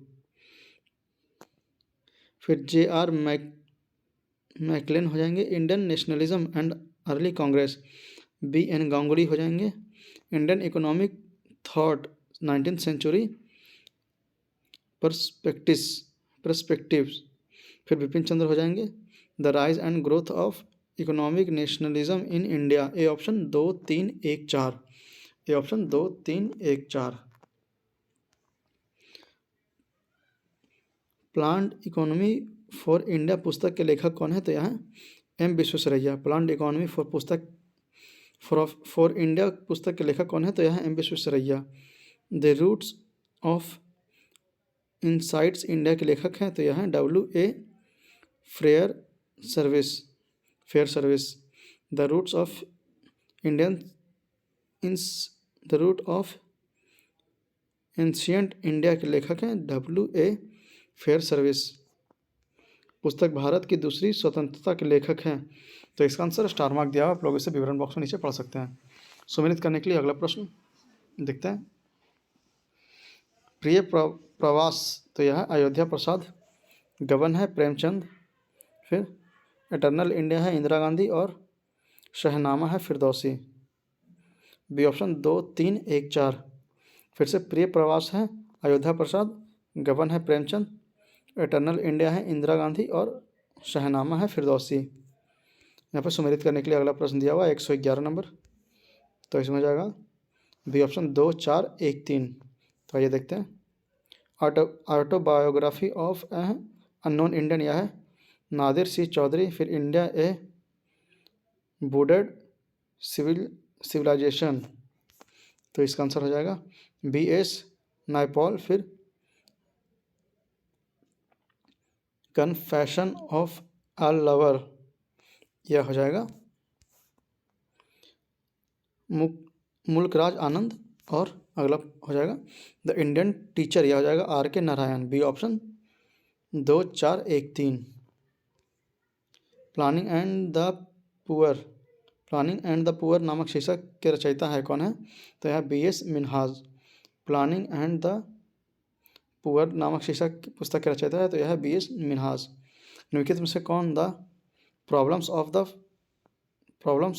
Speaker 1: फिर J.R. मैकलेन हो जाएंगे। Indian nationalism and early Congress, B N Ganguly हो जाएंगे। Indian economic thought 19th century perspectives, फिर बिपिन चंद्र हो जाएंगे। The rise and growth of economic nationalism in India, A option 2 3 1 4, A option 2 3 1 4। Planned economy for India पुस्तक के लेखक कौन है? तो यहाँ M Visvesvaraya. Planned economy for पुस्तक फॉर इंडिया पुस्तक के लेखक कौन है? तो यहाँ M Visvesvaraya. The roots of insights India के लेखक हैं, तो यहाँ W.A. Fairservis. The roots of Indian इंस the root of ancient India के लेखक हैं W.A. Fairservis. पुस्तक भारत की दूसरी स्वतंत्रता के लेखक हैं, तो इसका आंसर स्टार मार्क दिया हुआ, आप लोग इसे विवरण बॉक्स में नीचे पढ़ सकते हैं। सुमेलित करने के लिए अगला प्रश्न देखते हैं। प्रिय प्रवास, तो यह अयोध्या प्रसाद। गबन है प्रेमचंद। फिर इटर्नल इंडिया है इंदिरा गांधी। और शहनामा है फिरदौसी। B option 2 3 1 4। फिर से प्रिय प्रवास है अयोध्या प्रसाद, गबन है प्रेमचंद, इटर्नल इंडिया है इंदिरा गांधी और शहनामा है फिरदौसी। यहाँ पर सुमेलित करने के लिए अगला प्रश्न दिया हुआ 111 नंबर, तो इसमें हो जाएगा बी ऑप्शन 2 4 1 3। तो आइए देखते हैं। ऑटोबायोग्राफी ऑफ अननोन इंडियन, यह है नादिर सी चौधरी। फिर इंडिया ए बूडेड सिविलाइजेशन, तो इसका आंसर हो जाएगा B.S. नायपॉल। फिर कन्फेशन ऑफ अ लवर, यह हो जाएगा मुल्कराज आनंद। और अगला हो जाएगा द इंडियन टीचर, यह हो जाएगा R.K. Narayan. B option 2 4 1 3। Planning and the poor नामक शीर्षक के रचयिता है कौन है? तो यह B.S. Minhaj. Planning and the poor नामक शीर्षक पुस्तक के रचयिता है, तो यह है B.S. मिन्हाज। निम्नलिखित में से कौन the problems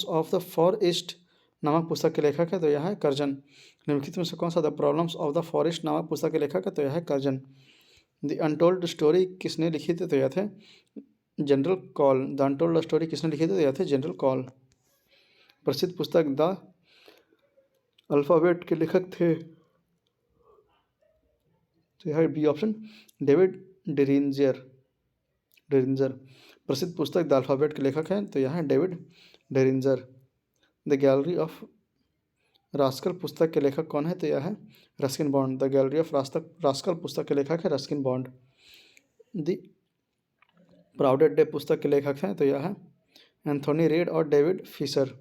Speaker 1: of the for east नामक पुस्तक के लेखक है? तो यह है कर्जन। निम्नलिखित में से कौन सा the problems of the forest नामक पुस्तक के लेखक है? तो यह है कर्जन। द अनटोल्ड स्टोरी किसने लिखी थी? तो यह थे general call. The untold story किसने लिखी थी? तो यह थे जनरल कॉल। प्रसिद्ध पुस्तक द अल्फ़ाबेट के लेखक थे, तो यह बी ऑप्शन डेविड डेरिंजर। प्रसिद्ध पुस्तक द अल्फ़ाबेट के लेखक हैं, तो यह है David Derringer. The gallery of rascal पुस्तक के लेखक कौन है? तो यह है Ruskin Bond. The gallery of rascal पुस्तक के लेखक है Ruskin Bond. The proudest day पुस्तक के लेखक हैं, तो यह है एंथोनी रीड और David Fisher.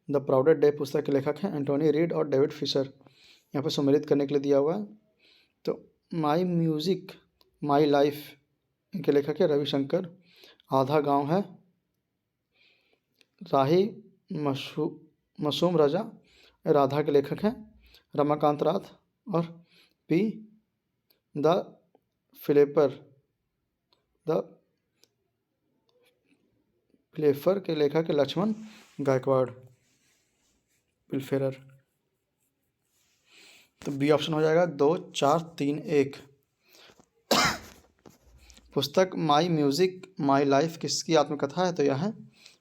Speaker 1: The proudest day पुस्तक के लेखक हैं एंथोनी रीड और डेविड फिशर। यहाँ पर सम्मिलित करने के लिए दिया हुआ है, तो माई म्यूज़िक माई लाइफ इनके लेखक है रविशंकर। आधा गांव है राही मसूम रजा, राधा के लेखक हैं रमाकांत राथ। और पी द फ्लेफर के लेखक है लक्ष्मण गायकवाड़ पिलफेरर। तो बी ऑप्शन हो जाएगा 2 4 3 1। पुस्तक माई म्यूज़िक माई लाइफ किसकी आत्मकथा है? तो यह है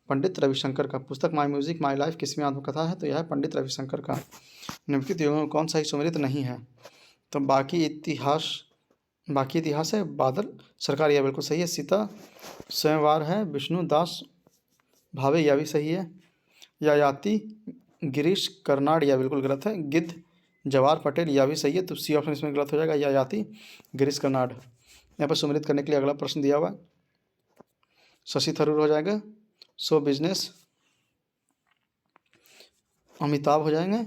Speaker 1: पंडित रविशंकर का। पुस्तक माई म्यूज़िक माई लाइफ किसकी आत्मकथा है? तो यह है पंडित रविशंकर का। निम्नलिखित युगों में कौन सा ही सुमेलित नहीं है? तो बाकी इतिहास है बादल सरकार, यह बिल्कुल सही है। सीता स्वयंवर है विष्णु दास भावे, यह भी सही है। यायाति गिरीश कर्नाड, यह बिल्कुल गलत है। गिद्ध जवाहर पटेल, यह भी सही है। तो सी ऑप्शन इसमें गलत हो जाएगा, यायाति गिरीश कर्नाड। यहाँ पर सुमेलित करने के लिए अगला प्रश्न दिया हुआ शशि थरूर हो जाएगा। शो बिजनेस अमिताभ हो जाएंगे।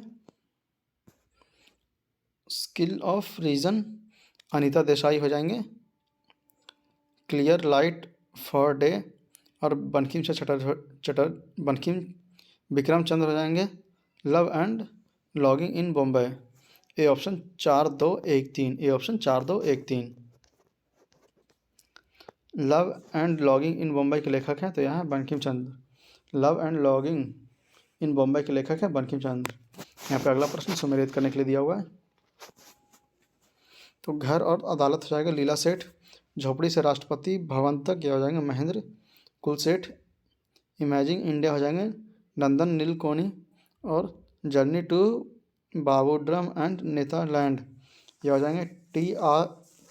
Speaker 1: Skill of reason Anita Desai हो जाएंगे। क्लियर लाइट फॉर डे और बंकिम विक्रम चंद्र हो जाएंगे। Love and longing in Bombay, A option 4 2 1 3, A option 4 2 1 3। Love and longing in Bombay के लेखक हैं तो यह है Bankim Chandra. Love and longing in Bombay के लेखक हैं बंकिम चंद्र। यहाँ पे अगला प्रश्न सुमेलित करने के लिए दिया हुआ है। तो घर और अदालत हो जाएगा लीला सेठ। झोपड़ी से राष्ट्रपति भवन तक यह हो जाएंगे महेंद्र कुल सेठ। इमेजिंग इंडिया हो जाएंगे नंदन नीलकोनी। और जर्नी टू बाबूड्रम एंड नेदरलैंड ये हो जाएंगे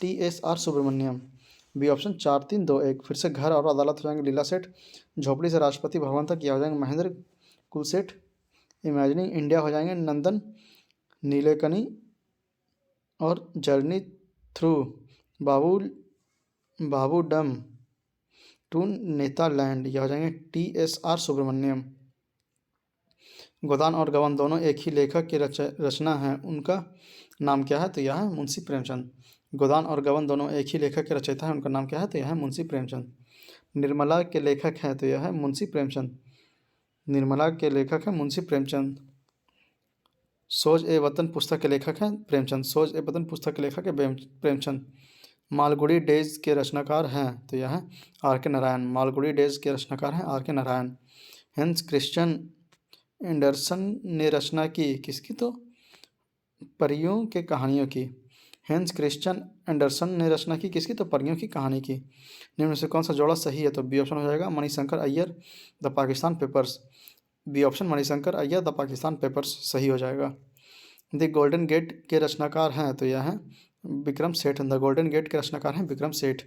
Speaker 1: TSR सुब्रमण्यम। B option 4-3-2-1। फिर से घर और अदालत हो जाएंगे लीला सेठ। झोपड़ी से राष्ट्रपति भवन तक ये हो जाएंगे महेंद्र कुल सेठ। इमेजिनिंग इंडिया हो जाएंगे नंदन नीलेकनी। और जर्नी थ्रू बाबूडम टू नेदरलैंड यह हो जाएंगे TSR सुब्रमण्यम। गोदान और गबन दोनों एक ही लेखक की रचना है, उनका नाम क्या है तो यह है मुंशी प्रेमचंद। गोदान और गबन दोनों एक ही लेखक के रचयिता है, उनका नाम क्या है तो यह है मुंशी प्रेमचंद। निर्मला के लेखक हैं तो यह है मुंशी प्रेमचंद। निर्मला के लेखक हैं मुंशी प्रेमचंद। सोज ए वतन पुस्तक के लेखक हैं प्रेमचंद। सोज ए वतन पुस्तक के लेखक है प्रेमचंद। मालगुडी डेज के रचनाकार हैं तो यह है R.K. नारायण। मालगुडी डेज के रचनाकार हैं R.K. Narayan. Hence Christian Anderson ने रचना की किसकी तो परियों के कहानियों की। हेंस क्रिश्चियन एंडरसन ने रचना की किसकी तो परियों की कहानी की। निम्न में से कौन सा जोड़ा सही है तो बी ऑप्शन हो जाएगा Mani Shankar Aiyar the Pakistan papers. B option Mani Shankar Aiyar the Pakistan papers सही हो जाएगा। द गोल्डन गेट के रचनाकार हैं तो यह है Vikram Seth. The golden gate के रचनाकार हैं विक्रम सेठ।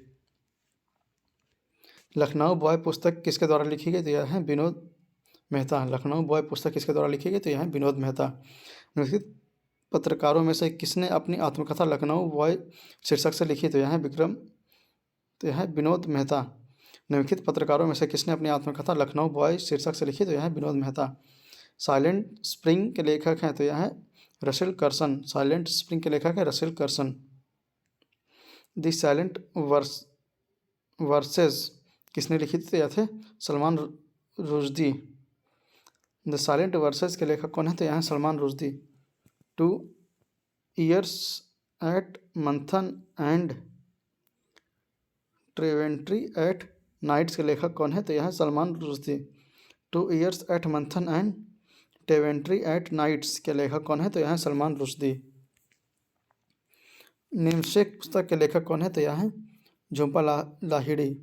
Speaker 1: लखनऊ बॉय पुस्तक किसके द्वारा लिखी गई तो यह है विनोद मेहता। लखनऊ बॉय पुस्तक किसके द्वारा लिखी गई तो यह है विनोद मेहता। निम्नलिखित पत्रकारों में से किसने अपनी आत्मकथा लखनऊ बॉय शीर्षक से लिखी तो यह है विनोद मेहता। निम्नलिखित पत्रकारों में से किसने अपनी आत्मकथा लखनऊ बॉय शीर्षक से लिखी तो यह है विनोद मेहता। साइलेंट स्प्रिंग के लेखक हैं तो यह है रसेल कर्सन। साइलेंट स्प्रिंग के लेखक है Russell Karsan. The silent versus किसने लिखी थी तो यह थे Salman Rushdie. The silent versus के लेखक कौन है तो यह है सलमान रुश्दी। 2 Years at मंथन एंड ट्रेवेंट्री एट नाइट्स के लेखक कौन है तो यह है सलमान रुश्दी। 2 Years at मंथन एंड ट्रेवेंट्री एट नाइट्स के लेखक कौन है तो यह है सलमान रुश्दी। नेमसेक पुस्तक के लेखक कौन है तो यह है झुंपा लाहिड़ी।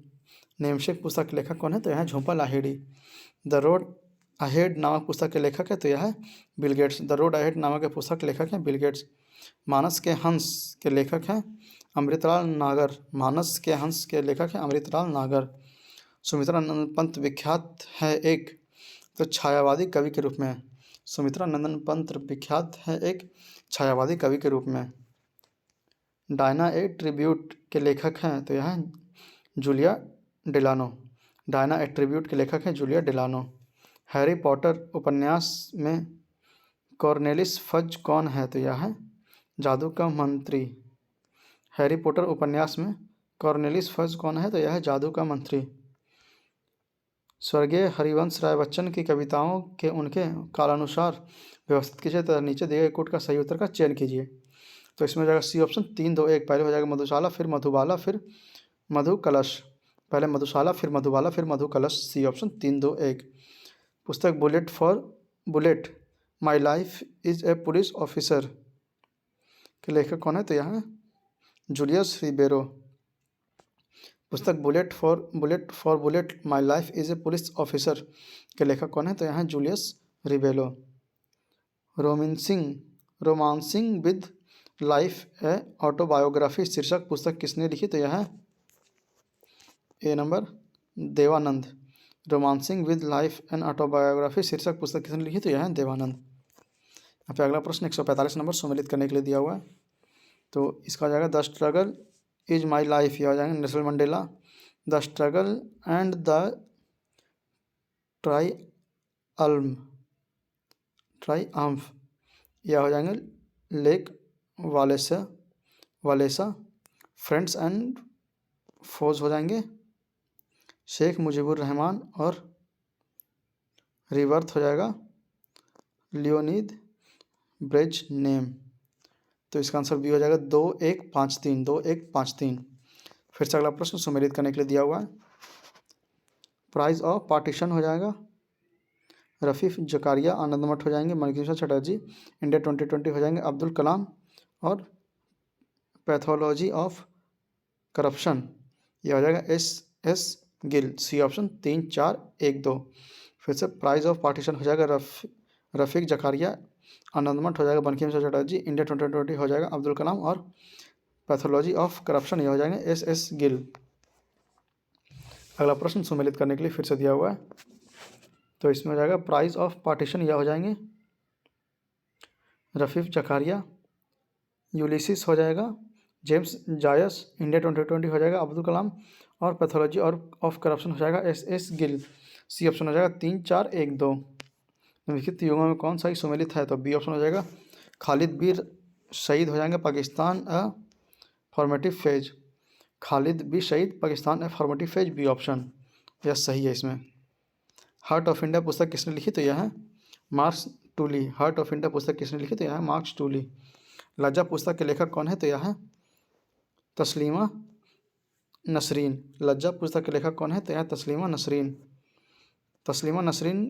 Speaker 1: नेमसेक पुस्तक के लेखक कौन है तो यह है Jhumpa Lahiri. The road ahead नामक पुस्तक के लेखक है तो यह है Bill Gates. The road ahead नामक पुस्तक के लेखक हैं बिल गेट्स। मानस के हंस के लेखक हैं अमृतलाल नागर। मानस के हंस के लेखक हैं अमृतलाल नागर। सुमित्रा नंदन पंत विख्यात है एक तो छायावादी कवि के रूप में। सुमित्रा नंदन पंत विख्यात है एक छायावादी कवि के रूप में। डायना ए ट्रिब्यूट के लेखक हैं तो यह है जूलिया डिलानो। डायना ए ट्रिब्यूट के लेखक हैं जूलिया डिलानो। हैरी पॉटर उपन्यास में कॉर्नेलिस फज कौन है तो यह है जादू का मंत्री। हैरी पॉटर उपन्यास में कॉर्नेलिस फज कौन है तो यह है जादू का मंत्री। स्वर्गीय हरिवंश राय बच्चन की कविताओं के उनके कालानुसार व्यवस्थित कीजिए तथा नीचे दिए गए कोट का सही उत्तर का चयन कीजिए। तो इसमें हो जाएगा सी ऑप्शन 3-2-1। पहले हो जाएगा मधुशाला फिर मधुबाला फिर मधु कलश। पहले मधुशाला फिर मधुबाला फिर मधु कलश। C option 3-2-1। पुस्तक bullet my life is a police officer के लेखक कौन है तो यह जूलियस रिबेरो। पुस्तक bullet my life is a police officer के लेखक कौन है तो यह Julius Ribelo. Romancing with life a autobiography शीर्षक पुस्तक किसने लिखी तो यह है A number Dev Anand. Romancing with life and autobiography शीर्षक पुस्तक किसने लिखी तो यह है देवानंद। यहाँ पे अगला प्रश्न 145 नंबर सम्मिलित करने के लिए दिया हुआ है। तो इसका हो जाएगा the struggle is my life, यह हो जाएगा Nelson Mandela. The struggle and the triumph यह हो जाएंगे Lech Walesa. Friends and foes हो जाएंगे शेख मुजीबुर रहमान। और रिवर्थ हो जाएगा लियोनिद ब्रेजनेव। तो इसका आंसर बी हो जाएगा 2-1-5-3। 2-1-5-3। फिर से अगला प्रश्न सुमेलित करने के लिए दिया हुआ है। प्राइज ऑफ पार्टीशन हो जाएगा रफ़ीफ जकारिया, आनंद मठ हो जाएंगे मणिभूषण चटर्जी, इंडिया 2020 हो जाएंगे अब्दुल कलाम, और पैथोलॉजी ऑफ करप्शन यह हो जाएगा एस गिल। सी ऑप्शन 3 4 1 2। फिर से प्राइज ऑफ पार्टीशन हो जाएगा रफ़ीक जकारिया, आनंद मठ हो जाएगा बंकिम चटर्जी, इंडिया 2020 हो जाएगा अब्दुल कलाम, और पैथोलॉजी ऑफ करप्शन ये हो जाएंगे एस गिल। अगला प्रश्न सुमेलित करने के लिए फिर से दिया हुआ है, तो इसमें हो जाएगा प्राइज ऑफ पार्टीशन यह हो जाएंगे रफ़ीफ जकारिया, यूलिसिस हो जाएगा जेम्स जायस, इंडिया 2020 हो जाएगा अब्दुल कलाम, और पैथोलॉजी और ऑफ करप्शन हो जाएगा एस गिल। सी ऑप्शन हो जाएगा 3 4 1 2। निम्नलिखित युगों में कौन सा ही सुमेलित है, तो बी ऑप्शन हो जाएगा खालिद बिन शहीद हो जाएंगे Pakistan formative phase, Khalid bin Shahid Pakistan formative phase, B option यह सही है इसमें। हार्ट ऑफ इंडिया पुस्तक किसने लिखी, तो यह है मार्क्स टूली। हार्ट ऑफ इंडिया पुस्तक किसने लिखी, तो यह है मार्क्स टूली। लज्जा पुस्तक के लेखक कौन है, तो यह है तस्लीमा नसरीन। लज्जा पुस्तक के लेखक कौन है, तो यह है तस्लीमा नसरीन। तस्लीमा नसरीन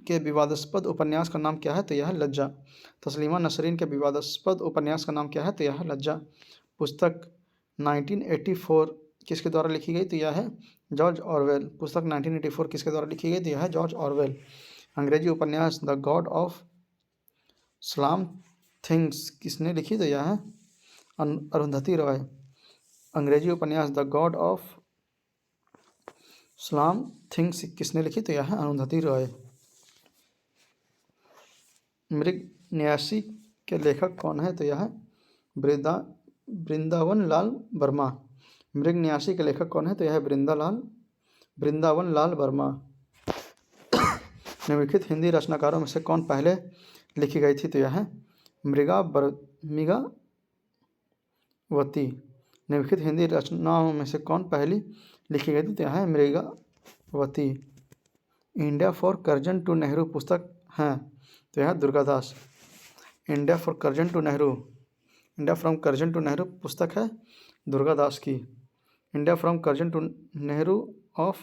Speaker 1: के विवादास्पद उपन्यास का नाम क्या है, तो यह है लज्जा। तस्लीमा नसरीन के विवादास्पद उपन्यास का नाम क्या है, तो यह है लज्जा। पुस्तक 1984 किसके द्वारा लिखी गई, तो यह है जॉर्ज ऑरवेल। पुस्तक 1984 किसके द्वारा लिखी गई, तो यह है जॉर्ज ऑरवेल। अंग्रेजी उपन्यास the God of slam things किसने लिखी, तो यह है अरुंधति रॉय। अंग्रेजी उपन्यास the God of slam things किसने लिखी, तो यह है अरुंधति रॉय। मृग न्यासी के लेखक कौन है, तो यह है वृंदावन लाल वर्मा। मृग न्यासी के लेखक कौन है, तो यह है वृंदावन लाल वर्मा। निम्नलिखित हिंदी रचनाकारों में से कौन पहले लिखी गई थी, तो यह है मृगावती। निम्नलिखित हिंदी रचनाओं में से कौन पहली लिखी गई थी, तो यह है Mrigavati. India for Curzon to Nehru पुस्तक है, तो यह है Durgadas. India from Curzon to Nehru पुस्तक है दुर्गादास की। India from Curzon to Nehru of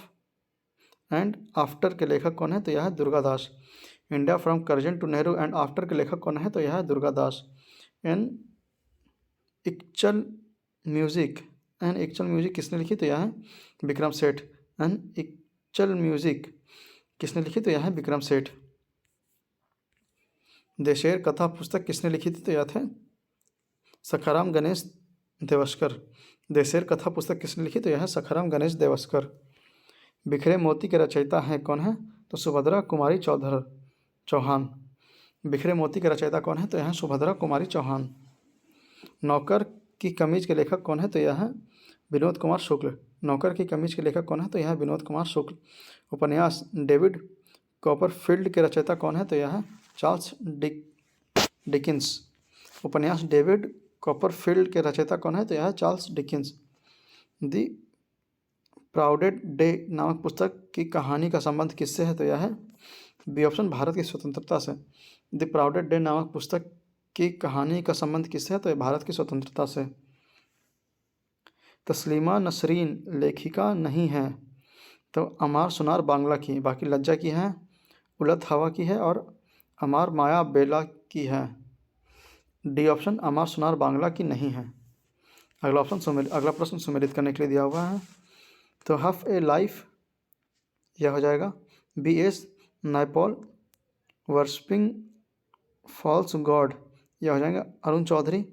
Speaker 1: and after के लेखक कौन है, तो यह है Durgadas. India from Curzon to Nehru and after के लेखक कौन है, तो यह है दुर्गादास। एन इक्चल म्यूजिक किसने लिखी, तो यह है विक्रम सेठ। एन इक्चल म्यूजिक किसने लिखी, तो यह है विक्रम सेठ। देशेर कथा पुस्तक किसने लिखी थी, तो यह थे सखाराम गणेश देवस्कर। देशेर कथा पुस्तक किसने लिखी, तो यह है सखाराम गणेश देवस्कर। बिखरे मोती के रचयिता हैं कौन है, तो सुभद्रा कुमारी चौहान। बिखरे मोती के रचयिता कौन है, तो यह है सुभद्रा कुमारी चौहान। नौकर की कमीज के लेखक कौन है, तो यह है विनोद कुमार शुक्ल। नौकर की कमीज के लेखक कौन है, तो यह है विनोद कुमार शुक्ल। उपन्यास डेविड कॉपरफील्ड के रचयिता कौन है, तो यह है चार्ल्स डिकिंस। उपन्यास डेविड कॉपरफील्ड के रचयिता कौन है, तो यह है Charles Dickens. The proudest day नामक पुस्तक की कहानी का संबंध किससे है, तो यह है बी ऑप्शन भारत की स्वतंत्रता से। द प्राउडेड डे नामक पुस्तक की कहानी का संबंध किससे है, तो यह भारत की स्वतंत्रता से। तस्लीमा नसरीन लेखिका नहीं है, तो अमार सुनार बांग्ला की, बाकी लज्जा की है, उलत हवा की है, और अमार माया बेला की है। डी ऑप्शन अमार सुनार बांग्ला की नहीं है। अगला प्रश्न सुमेलित करने के लिए दिया हुआ है, तो हफ ए लाइफ यह हो जाएगा B S Naipaul. Worshipping false god यह हो जाएगा अरुण चौधरी।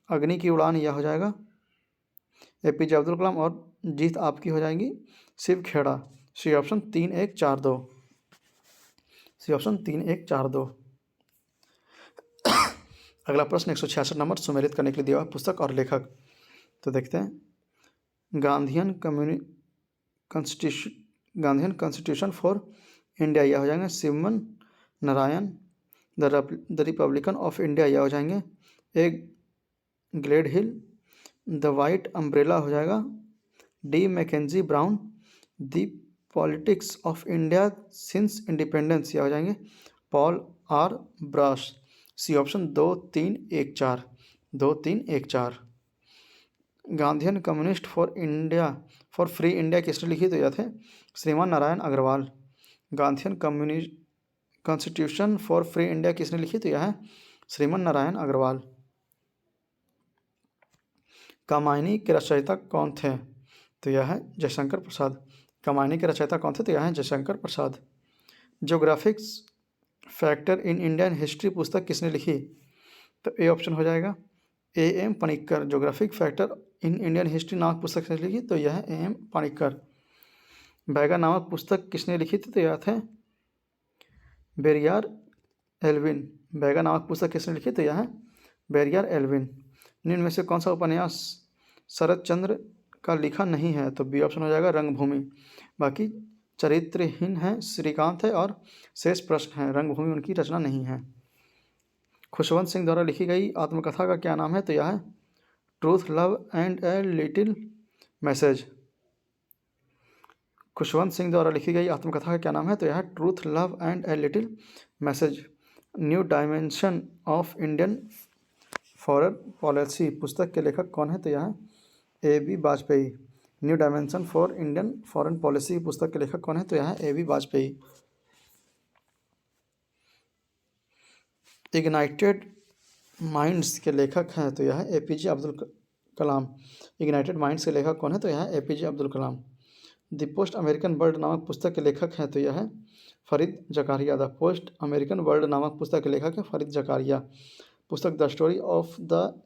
Speaker 1: अग्नि की उड़ान यह हो जाएगा एपीजे अब्दुल कलाम, और जीत आपकी हो जाएगी Shiv Khera. C option 3 1 4 2। C option 3 1 4 2। अगला प्रश्न 166 नंबर सुमेलित करने के लिए दिया हुआ पुस्तक और लेखक, तो देखते हैं। गांधीयन कॉन्स्टिट्यूशन फॉर इंडिया यह हो जाएंगे शिवमन Narayan. The republican of India यह हो जाएंगे A Gledhill. The white umbrella हो जाएगा D Mackenzie Brown. The politics of India since independence यह हो जाएंगे Paul R Brass. C option 2 3 1 4। 2 3 1 4। Gandhian communist for free India किसने लिखी? तो यह थे Shriman Narayan Agarwal. Gandhian communist constitution for free India किसने लिखी? तो यह है श्रीमान नारायण अग्रवाल। कामायनी के रचयिता कौन थे? तो यह है जयशंकर प्रसाद। कामायनी के रचयिता कौन थे? तो यह है Jaishankar Prasad. Geographics factor in Indian history पुस्तक किसने लिखी? तो ए ऑप्शन हो जाएगा A M Panikkar. Geographic factor in Indian history नामक पुस्तक किसने लिखी? तो यह है ए एम पणिक्कर। बैगा नामक पुस्तक किसने लिखी थी? तो यह थे बेरियार एल्विन। बैगा नामक पुस्तक किसने लिखी? तो यह है बेरियार एल्विन। निम्न में से कौन सा उपन्यास शरद चंद्र का लिखा नहीं है? तो बी ऑप्शन हो जाएगा रंगभूमि। बाकी चरित्रहीन है श्रीकांत है और शेष प्रश्न है। रंगभूमि उनकी रचना नहीं है। खुशवंत सिंह द्वारा लिखी गई आत्मकथा का क्या नाम है? तो यह है truth love and a little message. Khushwant Singh द्वारा लिखी गई आत्मकथा का क्या नाम है? तो यह है truth love and a little message. New dimension of Indian foreign policy पुस्तक के लेखक कौन है? तो यह है A B Vajpayee. New dimension for Indian foreign policy पुस्तक के लेखक कौन है? तो यह है A B Vajpayee. Ignited minds के लेखक हैं? तो यह है APJ Abdul Kalam. Ignited minds के लेखक कौन है? तो यह है APJ Abdul Kalam. The post American world नामक पुस्तक के लेखक हैं? तो यह है Fareed Zakaria. The post American world नामक पुस्तक के लेखक है फरीद जकारिया। पुस्तक the story of the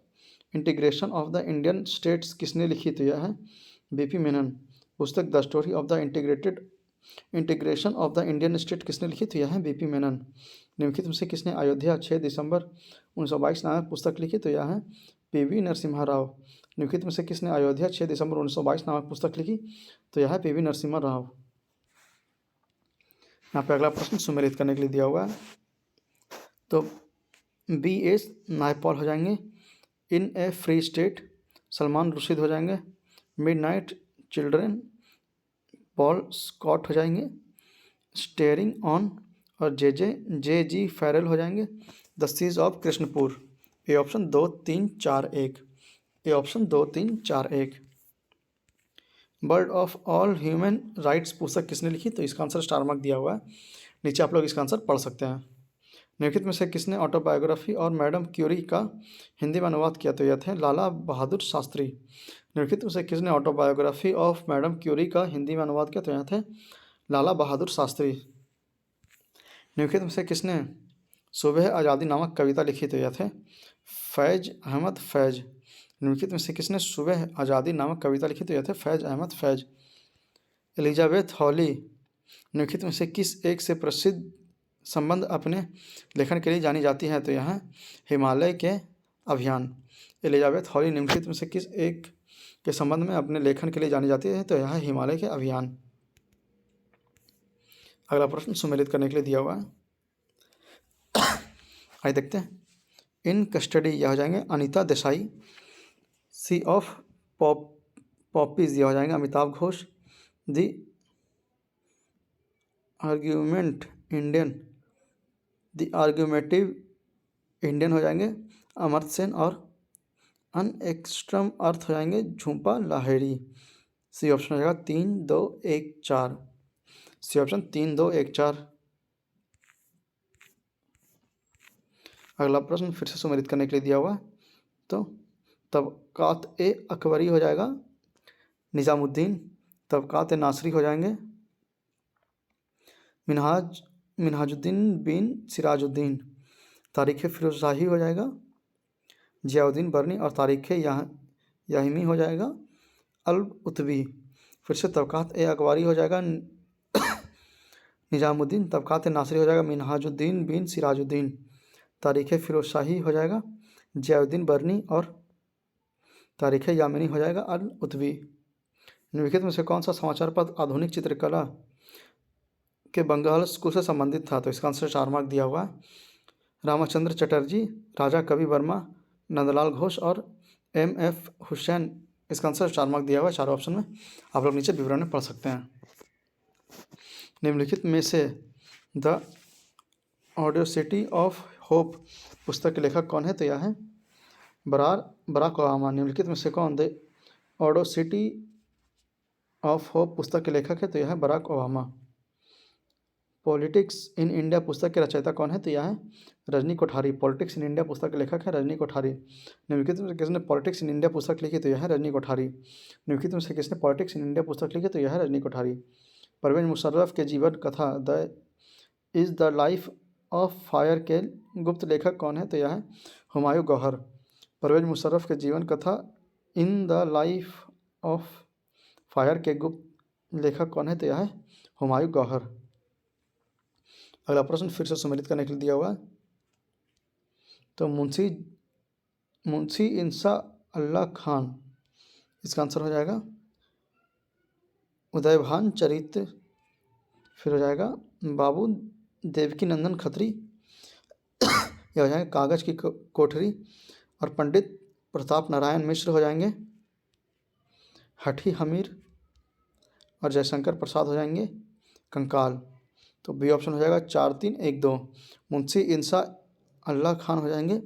Speaker 1: integration of the Indian states किसने लिखी? तो यह है बीपी मेनन। पुस्तक the story of the integration of the Indian state किसने लिखी? तो यह है बीपी मेनन। निम्नलिखित में से किसने अयोध्या 6 दिसंबर 1922 नामक पुस्तक लिखी? तो यह है पीवी नरसिम्हा राव। निम्नलिखित में से किसने अयोध्या 6 दिसंबर 1922 नामक पुस्तक लिखी? तो यह है पीवी नरसिम्हा राव। यहाँ पे अगला प्रश्न सुमेलित करने के लिए दिया हुआ है। तो बी एस नायपॉल हो जाएंगे। इन ए फ्री स्टेट सलमान रुशीद हो जाएंगे। मिडनाइट चिल्ड्रन पॉल स्कॉट हो जाएंगे। स्टेयरिंग ऑन और जे जी फैरल हो जाएंगे। The siege of Krishnapur. A option 2 3 4 1। A option 2 3 4 1। Bird of all human rights पुस्तक किसने लिखी? तो इसका आंसर स्टार मार्क दिया हुआ है, नीचे आप लोग इसका आंसर पढ़ सकते हैं। निम्नलिखित में से किसने ऑटोबायोग्राफी और मैडम क्यूरी का हिंदी में अनुवाद किया? तो यह थे लाला बहादुर शास्त्री। निम्नलिखित में से किसने ऑटोबायोग्राफी ऑफ मैडम क्यूरी का हिंदी में अनुवाद किया? तो यह थे लाला बहादुर शास्त्री। निम्नलिखित में से किसने सुबह आज़ादी नामक कविता लिखी? तो यह थे फैज अहमद फैज। निम्नलिखित में से किसने सुबह आज़ादी नामक कविता लिखी? तो यह थे फैज अहमद फैज। एलिजाबेथ हॉली निम्नलिखित में से किस एक से प्रसिद्ध संबंध अपने लेखन के लिए जानी जाती है? तो यह हिमालय के अभियान। एलिजाबेथ हॉली निम्नलिखित में से किस एक के संबंध में अपने लेखन के लिए जानी जाती है? तो यह हिमालय के अभियान। अगला प्रश्न सुमेलित करने के लिए दिया हुआ है, आइए देखते हैं। इन कस्टडी यह हो जाएंगे Anita Desai. Sea of poppies यह हो जाएंगे Amitabh Ghosh. The argument Indian the argumentative Indian हो जाएंगे अमर्त्य सेन। और अन एक्सट्रम अर्थ हो जाएंगे झूंपा लाहिड़ी। सी ऑप्शन हो जाएगा 3 2 1 4। C option 3 2 1 4। अगला प्रश्न फिर से सुमेलित करने के लिए दिया हुआ है। तो तबकात ए अकबरी हो जाएगा निज़ामुद्दीन। तबकात ए नासरी हो जाएंगे मिनहाजुद्दीन बिन सिराजुद्दीन। तारीख़ फिरोज़शाही हो जाएगा जियाउद्दीन बरनी। और तारीख़ याहिमी हो जाएगा अल उतबी। फिर से तबकात ए अकबरी हो जाएगा निज़ामुद्दीन। तबकात ए नासरी हो जाएगा मिनहाजुद्दीन बिन सिराजुद्दीन। तारीख़ फिरोज़शाही हो जाएगा जियाउद्दीन बरनी। और तारीख़ यामिनी हो जाएगा अल उतबी। निम्नलिखित में से कौन सा समाचार पत्र आधुनिक चित्रकला के बंगाल स्कूल से संबंधित था? तो इसका आंसर 4 मार्क दिया हुआ है। रामचंद्र चटर्जी, राजा कवि वर्मा, नंदलाल घोष और एम.एफ. हुसैन। इसका आंसर 4 मार्क दिया हुआ है चारों ऑप्शन में, आप लोग नीचे विवरण में पढ़ सकते हैं। निम्नलिखित में से द ऑडियोसिटी ऑफ होप पुस्तक के लेखक कौन है? तो यह है बराक ओबामा। निम्नलिखित में से कौन द ऑडोसिटी ऑफ होप पुस्तक के लेखक है तो यह है Barack Obama. Politics in India पुस्तक के रचयिता कौन है तो यह है Rajni Kothari. Politics in India पुस्तक के लेखक है रजनी कोठारी। निम्नलिखित में से किसने पॉलिटिक्स इन इंडिया पुस्तक लिखी तो यह है रजनी कोठारी। निम्नलिखित में से किसने पॉलिटिक्स इन इंडिया पुस्तक लिखी तो यह है रजनी कोठारी। परवेज मुशर्रफ के जीवन कथा द लाइफ ऑफ फायर के गुप्त लेखक कौन है तो यह है हुमायूं गौहर। परवेज मुशर्रफ के जीवन कथा in the life of fire के गुप्त लेखक कौन है तो यह है हुमायूं गौहर। अगला प्रश्न फिर से सम्मिलित करने के लिए दिया हुआ है। तो मुंशी इंसा अल्लाह खान, इसका आंसर हो जाएगा उदयभान चरित्र, फिर हो जाएगा बाबू देवकी नंदन खत्री, यह हो जाएंगे कागज की कोठरी, और पंडित प्रताप नारायण मिश्र हो जाएंगे हठी हमीर, और जयशंकर प्रसाद हो जाएंगे कंकाल। तो बी ऑप्शन हो जाएगा 4 3 1 2। मुंशी इंसा अल्लाह खान हो जाएंगे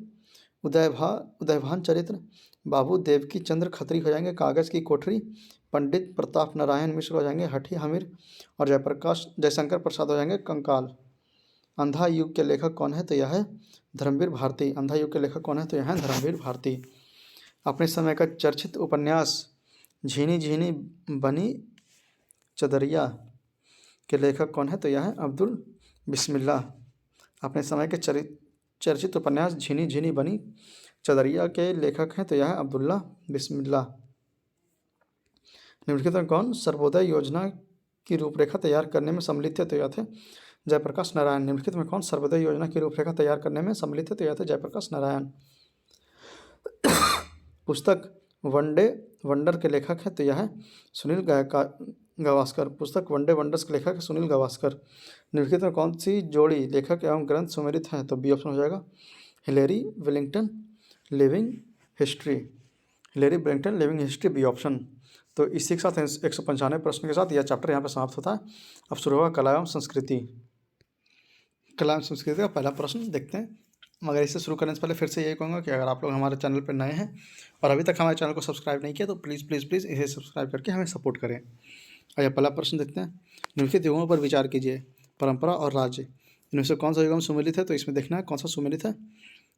Speaker 1: उदयभान चरित्र, बाबू देवकी चंद्र खत्री हो जाएंगे कागज की कोठरी, पंडित प्रताप नारायण मिश्र हो जाएंगे हठी हमीर, और जयशंकर प्रसाद हो जाएंगे कंकाल। अंधा युग के लेखक कौन है तो यह है धर्मवीर भारती। अंधा युग के लेखक कौन है तो यह है धर्मवीर भारती। अपने समय का चर्चित उपन्यास झीनी झीनी बनी चदरिया के लेखक कौन है तो यह है अब्दुल बिस्मिल्लाह। अपने समय के चर्चित उपन्यास झीनी झीनी बनी चदरिया के लेखक हैं तो यह है अब्दुल्ला बिस्मिल्लाह। निम्नलिखित में कौन सर्वोदय योजना की रूपरेखा तैयार करने में सम्मिलित थे तो यह थे जयप्रकाश नारायण। निम्नलिखित में कौन सर्वोदय योजना की रूपरेखा तैयार करने में सम्मिलित थे तो यह थे जयप्रकाश नारायण। पुस्तक वंडर के लेखक है तो यह है सुनील गावस्कर। पुस्तक वंडर्स के लेखक है सुनील गावस्कर। निम्नलिखित में कौन सी जोड़ी लेखक एवं ग्रंथ सुमेलित हैं तो बी ऑप्शन हो जाएगा Hillary Wellington living history. Hillary Wellington living history B option. तो इसी के साथ 195 प्रश्न के साथ यह चैप्टर यहाँ पर समाप्त होता है। अब शुरू होगा कला एवं संस्कृति। कला एवं संस्कृति का पहला प्रश्न देखते हैं, मगर इसे शुरू करने से पहले फिर से यही कहूँगा कि अगर आप लोग हमारे चैनल पर नए हैं और अभी तक हमारे चैनल को सब्सक्राइब नहीं किया तो प्लीज़ प्लीज़ प्लीज़ इसे सब्सक्राइब करके हमें सपोर्ट करें। आइए पहला प्रश्न देखते हैं। निम्नलिखित युगों पर विचार कीजिए, परंपरा और राज्य। इनमें से कौन सा युग में सुमेलित है तो इसमें देखना है कौन सा सुमेलित है।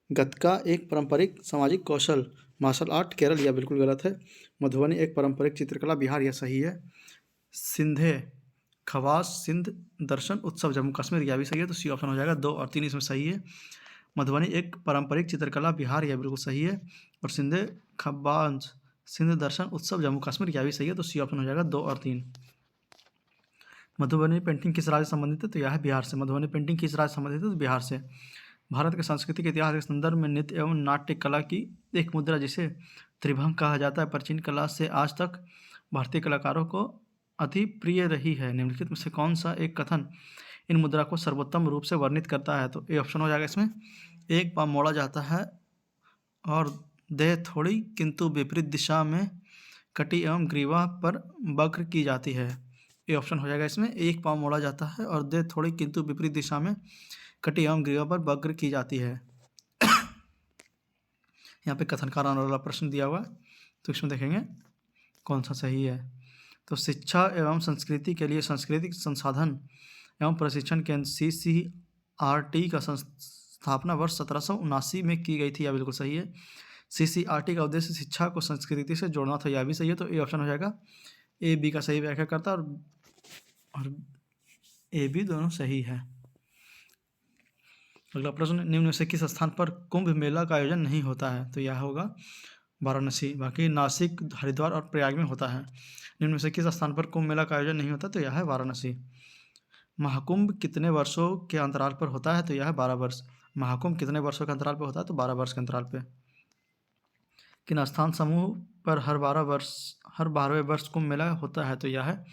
Speaker 1: गतका एक पारंपरिक सामाजिक कौशल मार्शल आर्ट केरल, यह बिल्कुल गलत है। मधुबनी एक पारंपरिक चित्रकला बिहार, यह सही है। सिंधे खवास सिंध दर्शन उत्सव जम्मू कश्मीर, यह भी सही है। तो सी ऑप्शन हो जाएगा 2 और 3 इसमें सही है। मधुबनी एक पारंपरिक चित्रकला बिहार, यह बिल्कुल सही है। और सिंधे खवास सिंध दर्शन उत्सव जम्मू कश्मीर, यह भी सही है। तो सी ऑप्शन हो जाएगा 2 और 3। मधुबनी पेंटिंग किस राज्य से संबंधित है तो यह है बिहार से। मधुबनी पेंटिंग किस राज्य से संबंधित है तो बिहार से। भारत के सांस्कृतिक इतिहास के संदर्भ में नृत्य एवं नाट्य कला की एक मुद्रा जिसे त्रिभंग कहा जाता है प्राचीन कला से आज तक भारतीय कलाकारों को अति प्रिय रही है। निम्नलिखित में से कौन सा एक कथन इन मुद्रा को सर्वोत्तम रूप से वर्णित करता है तो ए ऑप्शन हो जाएगा इसमें। एक पाँव मोड़ा जाता है और देह थोड़ी किंतु विपरीत दिशा में कटी एवं ग्रीवा पर वक्र की जाती है। ये ऑप्शन हो जाएगा इसमें। एक पाँव मोड़ा जाता है और देह थोड़ी किंतु विपरीत दिशा में कटी एवं ग्रीवा पर वक्र की जाती है। यहाँ पे कथनकार वाला प्रश्न दिया हुआ है तो इसमें देखेंगे कौन सा सही है। तो शिक्षा एवं संस्कृति के लिए सांस्कृतिक संसाधन एवं प्रशिक्षण केंद्र CCRT का स्थापना वर्ष 1779 में की गई थी, यह बिल्कुल सही है। CCRT का उद्देश्य शिक्षा को संस्कृति से जोड़ना था, यह भी सही है। तो ए ऑप्शन हो जाएगा। ए बी का सही व्याख्या करता और ए बी दोनों सही है। अगला प्रश्न, निम्न में से किस स्थान पर कुंभ मेला का आयोजन नहीं होता है तो यह होगा वाराणसी। बाकी नासिक हरिद्वार और प्रयाग में होता है। निम्न में से किस स्थान पर कुंभ मेला का आयोजन नहीं होता तो यह है वाराणसी। महाकुंभ कितने वर्षों के अंतराल पर होता है तो यह है 12 वर्ष। महाकुंभ कितने वर्षों के अंतराल पर होता है तो 12 वर्ष के अंतराल पर। किन स्थान समूह पर हर 12वें वर्ष कुंभ मेला होता है तो यह है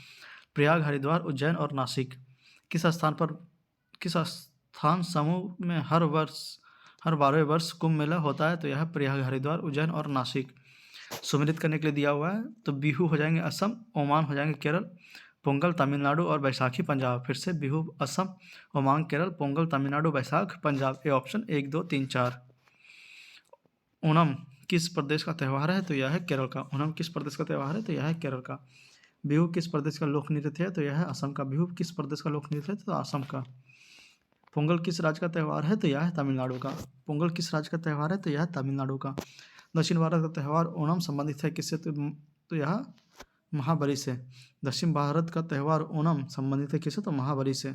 Speaker 1: प्रयाग हरिद्वार उज्जैन और नासिक। किस स्थान समूह में हर 12वें वर्ष कुंभ मेला होता है तो यह प्रयाग हरिद्वार उज्जैन और नासिक। सुमेलित करने के लिए दिया हुआ है तो बिहू हो जाएंगे असम, ओमान हो जाएंगे केरल, पोंगल तमिलनाडु और बैसाखी पंजाब। फिर से Bihu Assam, Oman Kerala, Pongal Tamil Nadu, Baisakh Punjab. A option 1 2 3 4। Onam किस प्रदेश का त्यौहार है? तो यह है केरल का। ओणम किस प्रदेश का त्यौहार है? तो यह है केरल का। बिहू किस प्रदेश का लोक नृत्य है? तो यह है असम का। बिहू किस प्रदेश का लोक नृत्य है? तो असम का। पोंगल किस राज्य का त्यौहार है? तो यह है तमिलनाडु का। पोंगल किस राज्य का त्यौहार है? तो यह है तमिलनाडु का। दक्षिण भारत का त्यौहार ओणम संबंधित है किससे? तो यह महाबली से। दक्षिण भारत का त्यौहार ओणम संबंधित है किससे? तो महाबली से।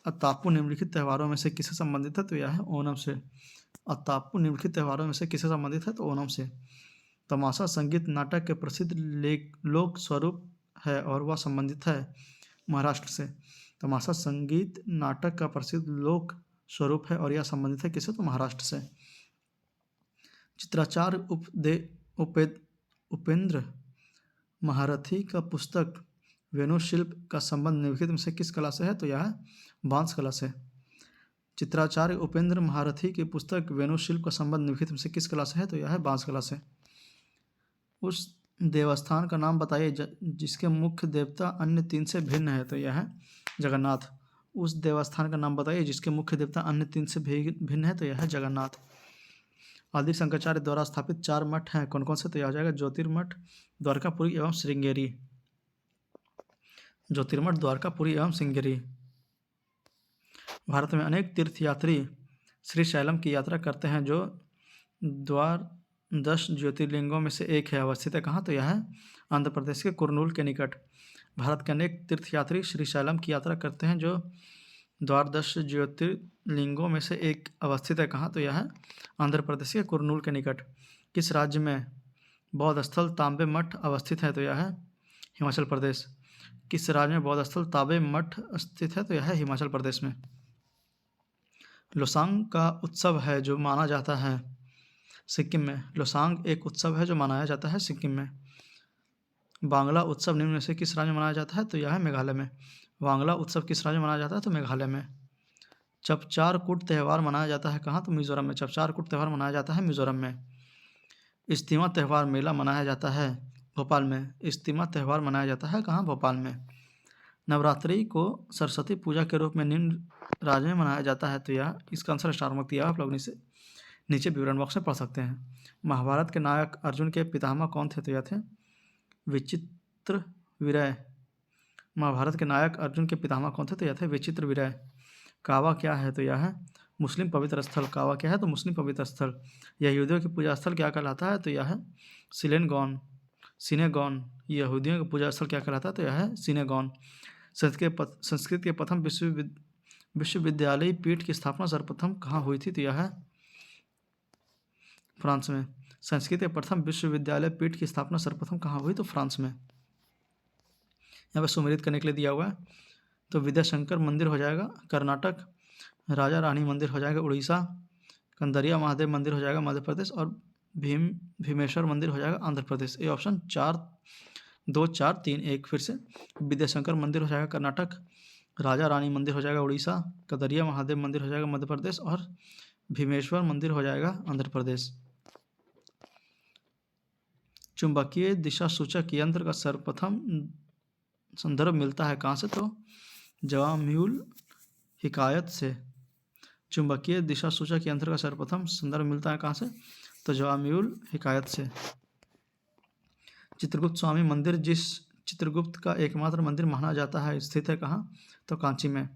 Speaker 1: अतापू निम्नलिखित त्योहारों में से किससे संबंधित है? तो यह है ओणम से। अतापू निम्नलिखित त्योहारों में से किससे संबंधित है? तो ओणम से। तमाशा संगीत नाटक के प्रसिद्ध लोक स्वरूप है और वह संबंधित है महाराष्ट्र से। तमाशा संगीत नाटक का प्रसिद्ध लोक स्वरूप है और यह संबंधित है किससे? तो महाराष्ट्र से। चित्राचार्य उपेंद्र महारथी का पुस्तक वेणुशिल्प का संबंध निम्नलिखित में से किस कला से है? तो यह है बांस कला से। चित्राचार्य उपेंद्र महारथी की पुस्तक वेणुशिल्प का संबंध निम्नलिखित में से किस कला से है? तो यह है बांस कला से। उस देवस्थान का नाम बताइए जिसके मुख्य देवता अन्य तीन से भिन्न है। तो यह है जगन्नाथ। उस देवस्थान का नाम बताइए जिसके मुख्य देवता अन्य तीन से भिन्न है। तो यह है जगन्नाथ। आदि शंकराचार्य द्वारा स्थापित 4 मठ हैं, कौन कौन से? तो यह हो जाएगा ज्योतिर्मठ, द्वारकापुरी एवं श्रृंगेरी। ज्योतिर्मठ, द्वारकापुरी एवं श्रृंगेरी। भारत में अनेक तीर्थयात्री श्रीशैलम की यात्रा करते हैं जो 10 ज्योतिर्लिंगों में से एक है। अवस्थित है कहाँ? तो यह है आंध्र प्रदेश के कुरनूल के निकट। भारत के अनेक तीर्थयात्री श्रीशैलम की यात्रा करते हैं जो 10 ज्योतिर्लिंगों में से एक अवस्थित है कहाँ? तो यह है आंध्र प्रदेश के कुरनूल के निकट। किस राज्य में बौद्ध स्थल तांबे मठ अवस्थित है? तो यह है हिमाचल प्रदेश। किस राज्य में बौद्ध स्थल तांबे मठ स्थित है? तो यह है हिमाचल प्रदेश में। लोसांग का उत्सव है जो माना जाता है सिक्किम में। लोसांग एक उत्सव है जो मनाया जाता है सिक्किम में। बांग्ला उत्सव निम्न में से किस राज्य में मनाया जाता है? तो यह है मेघालय में। बांग्ला उत्सव किस राज्य में मनाया जाता है? तो मेघालय में। चपचारकूट त्यौहार मनाया जाता है कहाँ? तो मिजोरम में। चपचारकूट त्यौहार मनाया जाता है मिजोरम में। इज्तिमा त्यौहार मेला मनाया जाता है भोपाल में। इज्तिमा त्यौहार मनाया जाता है कहाँ? भोपाल में। नवरात्रि को सरस्वती पूजा के रूप में निम्न राज्य में मनाया जाता है। तो यह इसका आंसर स्टार मार्क दिया आप लोग नीचे विवरण बॉक्स में पढ़ सकते हैं। महाभारत के नायक अर्जुन के पितामह कौन थे? तो यह थे विचित्रवीर्य। महाभारत के नायक अर्जुन के पितामह कौन थे? तो यह थे विचित्रवीर्य। कावा क्या है? तो यह है मुस्लिम पवित्र स्थल। कावा क्या है? तो मुस्लिम पवित्र स्थल। यहूदियों की पूजा स्थल क्या कहलाता है? तो यह है सिनेगॉन। यहूदियों का पूजा स्थल क्या कहलाता है? तो यह है सिनेगॉन। संस्कृत के प्रथम विश्वविद्यालय पीठ की स्थापना सर्वप्रथम कहाँ हुई थी? तो यह है फ्रांस में। संस्कृत के प्रथम विश्वविद्यालय पीठ की स्थापना सर्वप्रथम कहाँ हुई? तो फ्रांस में। यहाँ पर सुमेलित करने के लिए दिया हुआ है। तो विद्याशंकर मंदिर हो जाएगा कर्नाटक, राजा रानी मंदिर हो जाएगा उड़ीसा, कंदरिया महादेव मंदिर हो जाएगा मध्य प्रदेश और भीमेश्वर मंदिर हो जाएगा आंध्र प्रदेश। ये ऑप्शन 4 2 4 3 1 फिर से। विद्याशंकर मंदिर हो जाएगा कर्नाटक, राजा रानी मंदिर हो जाएगा उड़ीसा, कंदरिया महादेव मंदिर हो जाएगा मध्य प्रदेश और भीमेश्वर मंदिर हो जाएगा आंध्र प्रदेश। चुंबकीय दिशा सूचक यंत्र का सर्वप्रथम संदर्भ मिलता है कहाँ से? तो जवाम्यूल हिकायत से। चुंबकीय दिशा सूचक यंत्र का सर्वप्रथम संदर्भ मिलता है कहाँ से? तो जवाम्यूल हिकायत से। चित्रगुप्त स्वामी मंदिर जिस चित्रगुप्त का एकमात्र मंदिर माना जाता है स्थित है कहाँ? तो कांची में।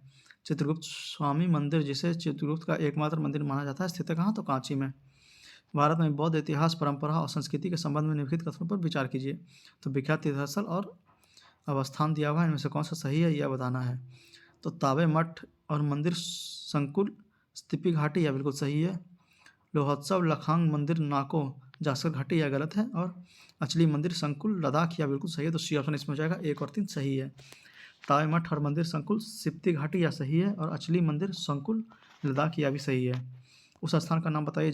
Speaker 1: चित्रगुप्त स्वामी मंदिर जिसे चित्रगुप्त का एकमात्र मंदिर माना जाता है स्थित है कहाँ? तो कांची में। भारत में बौद्ध इतिहास, परंपरा और संस्कृति के संबंध में निम्नलिखित कथनों पर विचार कीजिए। तो विख्यात तीर्थस्थल और अवस्थान दिया हुआ है, इनमें से कौन सा सही है यह बताना है। तो ताबे मठ और मंदिर संकुल स्तिपी घाटी यह बिल्कुल सही है। लोहोत्सव लखांग मंदिर नाको जासर घाटी यह गलत है और अचली मंदिर संकुल लद्दाख यह बिल्कुल सही है। तो सी ऑप्शन इसमें हो जाएगा 1 और 3 सही है। ताबे मठ और मंदिर संकुल सिप्ती घाटी यह सही है और अचली मंदिर संकुल लद्दाख यह भी सही है। उस स्थान का नाम बताइए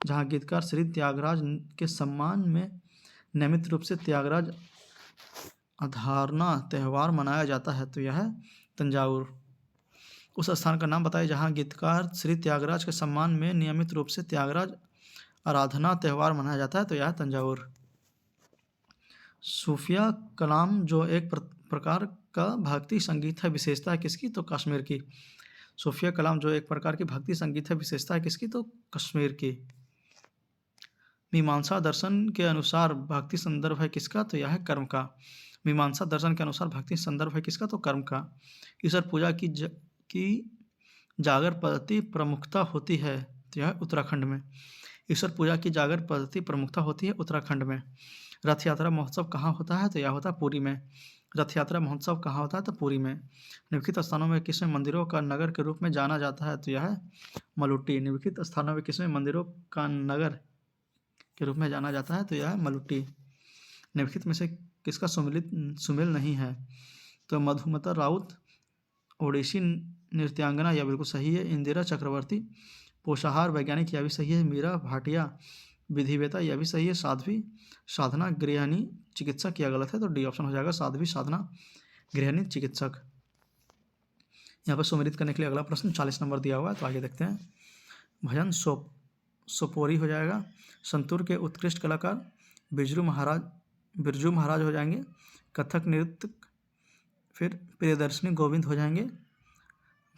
Speaker 1: जहाँ गीतकार श्री त्यागराज के सम्मान में नियमित रूप से त्यागराज अधारना त्यौहार मनाया जाता है। तो यह है तंजावुर। उस स्थान का नाम बताइए जहाँ गीतकार श्री त्यागराज के सम्मान में नियमित रूप से त्यागराज आराधना त्यौहार मनाया जाता है। तो यह है तंजावुर। सूफिया कलाम जो एक प्रकार का भक्ति संगीत है विशेषता है किसकी? तो कश्मीर की। सूफिया कलाम जो एक प्रकार की भक्ति संगीत है विशेषता है किसकी? तो कश्मीर की। मीमांसा दर्शन के अनुसार भक्ति संदर्भ है किसका? तो यह है कर्म का। मीमांसा दर्शन के अनुसार भक्ति संदर्भ है किसका? तो कर्म का। ईश्वर पूजा की जागर पद्धति प्रमुखता होती है तो यह है उत्तराखंड में। ईश्वर पूजा की जागर पद्धति प्रमुखता होती है उत्तराखंड में। रथ यात्रा महोत्सव कहाँ होता है? तो यह होता है पुरी में। रथ यात्रा महोत्सव कहाँ होता है? तो पुरी में। निम्नलिखित स्थानों में किसमें मंदिरों का नगर के रूप में जाना जाता है? तो यह है मलुट्टी। निम्नलिखित स्थानों में किसमें मंदिरों का नगर के रूप में जाना जाता है? तो यह है मलुट्टी। निम्नलिखित में से किसका सुमेल नहीं है? तो मधुमता राउत ओडिसी नृत्यांगना, यह बिल्कुल सही है। इंदिरा चक्रवर्ती पोषाहार वैज्ञानिक, यह भी सही है। मीरा भाटिया विधिवेता, यह भी सही है। साध्वी साधना गृहिणी चिकित्सक, यह गलत है तो डी ऑप्शन हो जाएगा। साध्वी साधना गृहिणी चिकित्सक। यहाँ पर सुमेलित करने के लिए अगला प्रश्न 40 नंबर दिया हुआ है, तो आगे देखते हैं। भजन सोपोरी हो जाएगा। संतूर के उत्कृष्ट कलाकार बिरजू महाराज हो जाएंगे। कथक नृत्य फिर प्रियदर्शनी गोविंद हो जाएंगे।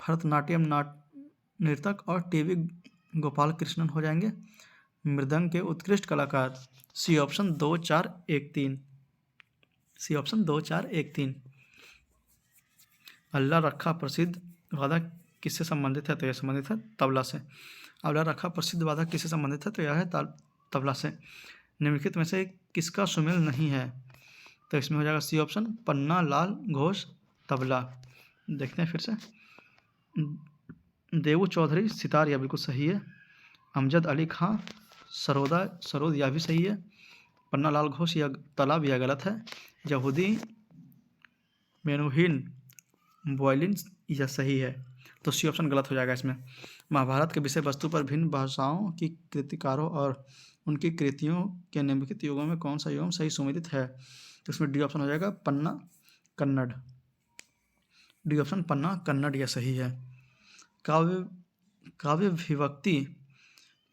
Speaker 1: भरतनाट्यम नर्तक और टीवी गोपाल कृष्णन हो जाएंगे। मृदंग के उत्कृष्ट कलाकार सी ऑप्शन 2 4 1 3। सी ऑप्शन 2 4 1 3। अल्लाह रखा प्रसिद्ध वादक किससे संबंधित है? तो यह संबंधित है तबला से। अल्लाह रखा प्रसिद्ध वादक किससे संबंधित है? तो यह है तबला से। निम्नलिखित में से किसका सुमेल नहीं है? तो इसमें हो जाएगा सी ऑप्शन पन्ना लाल घोष तबला। देखते हैं फिर से। देवू चौधरी सितार, यह बिल्कुल सही है। अमजद अली खां सरोद, यह भी सही है। पन्ना लाल घोष यह तालाब, यह गलत है। यहूदी मेनुहिन वायलिन, यह सही है तो सी ऑप्शन गलत हो जाएगा इसमें। महाभारत के विषय वस्तु पर भिन्न भाषाओं की कृतिकारों और उनकी कृतियों के निम्नलिखित युगों में कौन सा युग सही सुमेलित है? तो इसमें डी ऑप्शन हो जाएगा पन्ना कन्नड़। डी ऑप्शन पन्ना कन्नड़, यह सही है। काव्य विभक्ति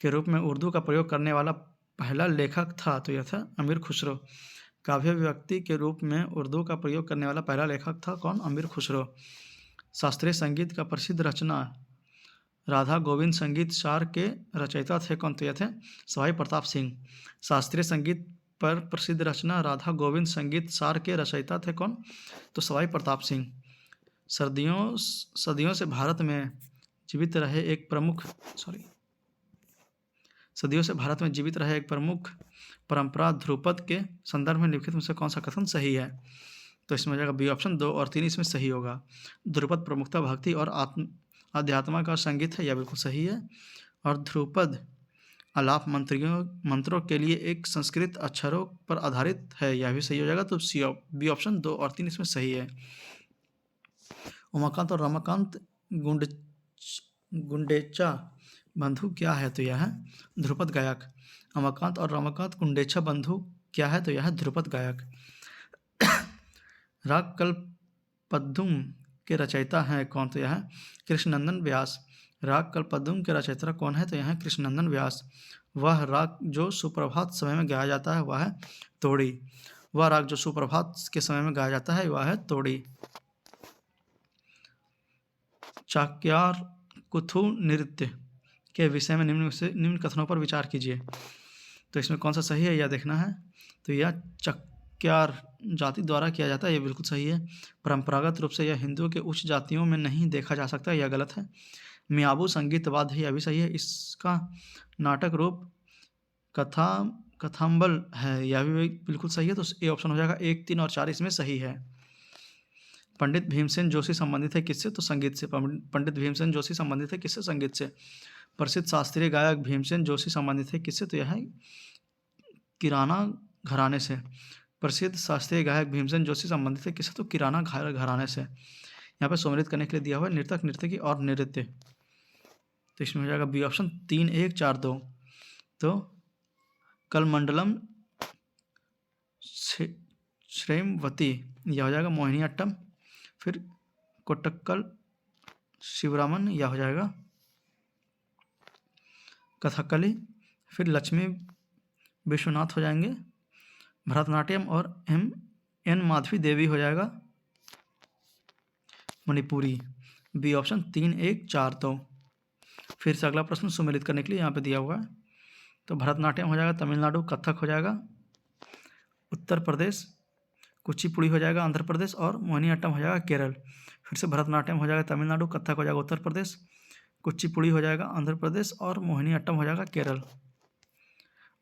Speaker 1: के रूप में उर्दू का प्रयोग करने वाला पहला लेखक था तो यह था अमीर खुसरो। काव्य विभक्ति के रूप में उर्दू का प्रयोग करने वाला पहला लेखक था कौन? अमीर खुसरो। शास्त्रीय संगीत का प्रसिद्ध रचना राधा गोविंद संगीत सार के रचयिता थे कौन? तो यह थे सवाई प्रताप सिंह। शास्त्रीय संगीत पर प्रसिद्ध रचना राधा गोविंद संगीत सार के रचयिता थे कौन? तो सवाई प्रताप सिंह। सदियों से भारत में जीवित रहे एक प्रमुख परंपरा ध्रुपद के संदर्भ में निम्नलिखित में से कौन सा कथन सही है? तो इसमें हो जाएगा बी ऑप्शन 2 और 3 इसमें सही होगा। ध्रुपद प्रमुखता भक्ति और अध्यात्म का संगीत है, यह बिल्कुल सही है। और ध्रुपद आलाप मंत्रों के लिए एक संस्कृत अक्षरों पर आधारित है, यह भी सही हो जाएगा। तो बी ऑप्शन 2 और 3 इसमें सही है। उमाकांत और रमाकांत गुंडेचा बंधु क्या है? तो यह है ध्रुपद गायक। उमाकांत और रमाकांत गुंडेचा बंधु क्या है? तो यह है ध्रुपद गायक। राग कल्पद्रुम के रचयिता हैं कौन? तो यह है कृष्णनंदन व्यास। राग कल्पद्रुम के रचयिता कौन है? तो यह है कृष्णनंदन व्यास। वह राग जो सुप्रभात समय में गाया जाता है वह है तोड़ी। वह राग जो सुप्रभात के समय में गाया जाता है वह है तोड़ी। चाक्यार कुथु नृत्य के विषय में निम्न कथनों पर विचार कीजिए। तो इसमें कौन सा सही है यह देखना है। तो यह चक्यार जाति द्वारा किया जाता है, यह बिल्कुल सही है। परंपरागत रूप से यह हिंदुओं के उच्च जातियों में नहीं देखा जा सकता, यह गलत है। मियाबू संगीत वाद्य है, यह भी सही है। इसका नाटक रूप कथाम्बल है, यह भी बिल्कुल सही है। तो ए ऑप्शन हो जाएगा 1 3 और 4 इसमें सही है। पंडित भीमसेन जोशी संबंधित है किससे? तो संगीत से। पंडित भीमसेन जोशी संबंधित है किससे? संगीत से। प्रसिद्ध शास्त्रीय गायक भीमसेन जोशी संबंधित है किससे? तो यह है किराना घराने से। प्रसिद्ध शास्त्रीय गायक भीमसेन जोशी संबंधित है किससे? तो किराना घराने से। यहाँ पर सम्मिलित करने के लिए दिया हुआ है नृतक नृत्यकी और नृत्य। तो इसमें हो जाएगा बी ऑप्शन 3 1 4 2। तो कलमंडलम श्रेमवती, यह हो जाएगा मोहिनीअट्टम। फिर कोट्टक्कल शिवरामन, यह हो जाएगा कथकली। फिर लक्ष्मी विश्वनाथ हो जाएंगे भरतनाट्यम। और एन माधवी देवी हो जाएगा मणिपुरी। B option 3 1 4 2। फिर से अगला प्रश्न सुमेलित करने के लिए यहाँ पे दिया हुआ है। तो भरतनाट्यम हो जाएगा तमिलनाडु, कथक हो जाएगा उत्तर प्रदेश, कुचिपुड़ी हो जाएगा आंध्र प्रदेश और मोहिनीअट्टम हो जाएगा केरल। फिर से भरतनाट्यम हो जाएगा तमिलनाडु, कथक हो जाएगा उत्तर प्रदेश, कुचिपुड़ी हो जाएगा आंध्र प्रदेश और मोहिनीअट्टम हो जाएगा केरल।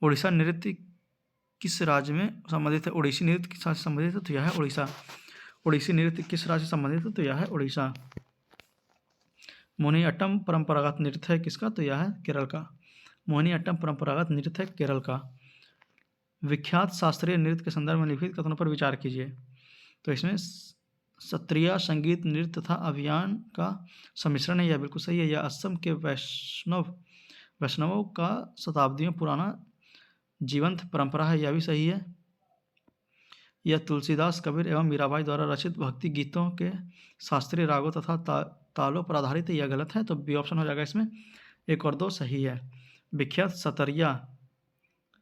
Speaker 1: उड़ीसा नृत्य किस राज्य में संबंधित है? ओडिसी नृत्य किस राज्य से संबंधित है? तो यह है उड़ीसा। ओडिसी नृत्य किस राज्य से संबंधित है? तो यह है उड़ीसा। मोहिनीअट्टम परंपरागत नृत्य है किसका? तो यह है केरल का। मोहिनीअट्टम परंपरागत नृत्य है केरल का। विख्यात शास्त्रीय नृत्य के संदर्भ में लिखित कथनों पर विचार कीजिए। तो इसमें सत्रिया संगीत नृत्य तथा अभियान का सम्मिश्रण है, यह बिल्कुल सही है। यह असम के वैष्णवों का शताब्दियों पुराना जीवंत परंपरा है, यह भी सही है। यह तुलसीदास, कबीर एवं मीराबाई द्वारा रचित भक्ति गीतों के शास्त्रीय रागों तथा तालों पर आधारित है, यह गलत है। तो बी ऑप्शन हो जाएगा इसमें। 1 और 2 सही है। विख्यात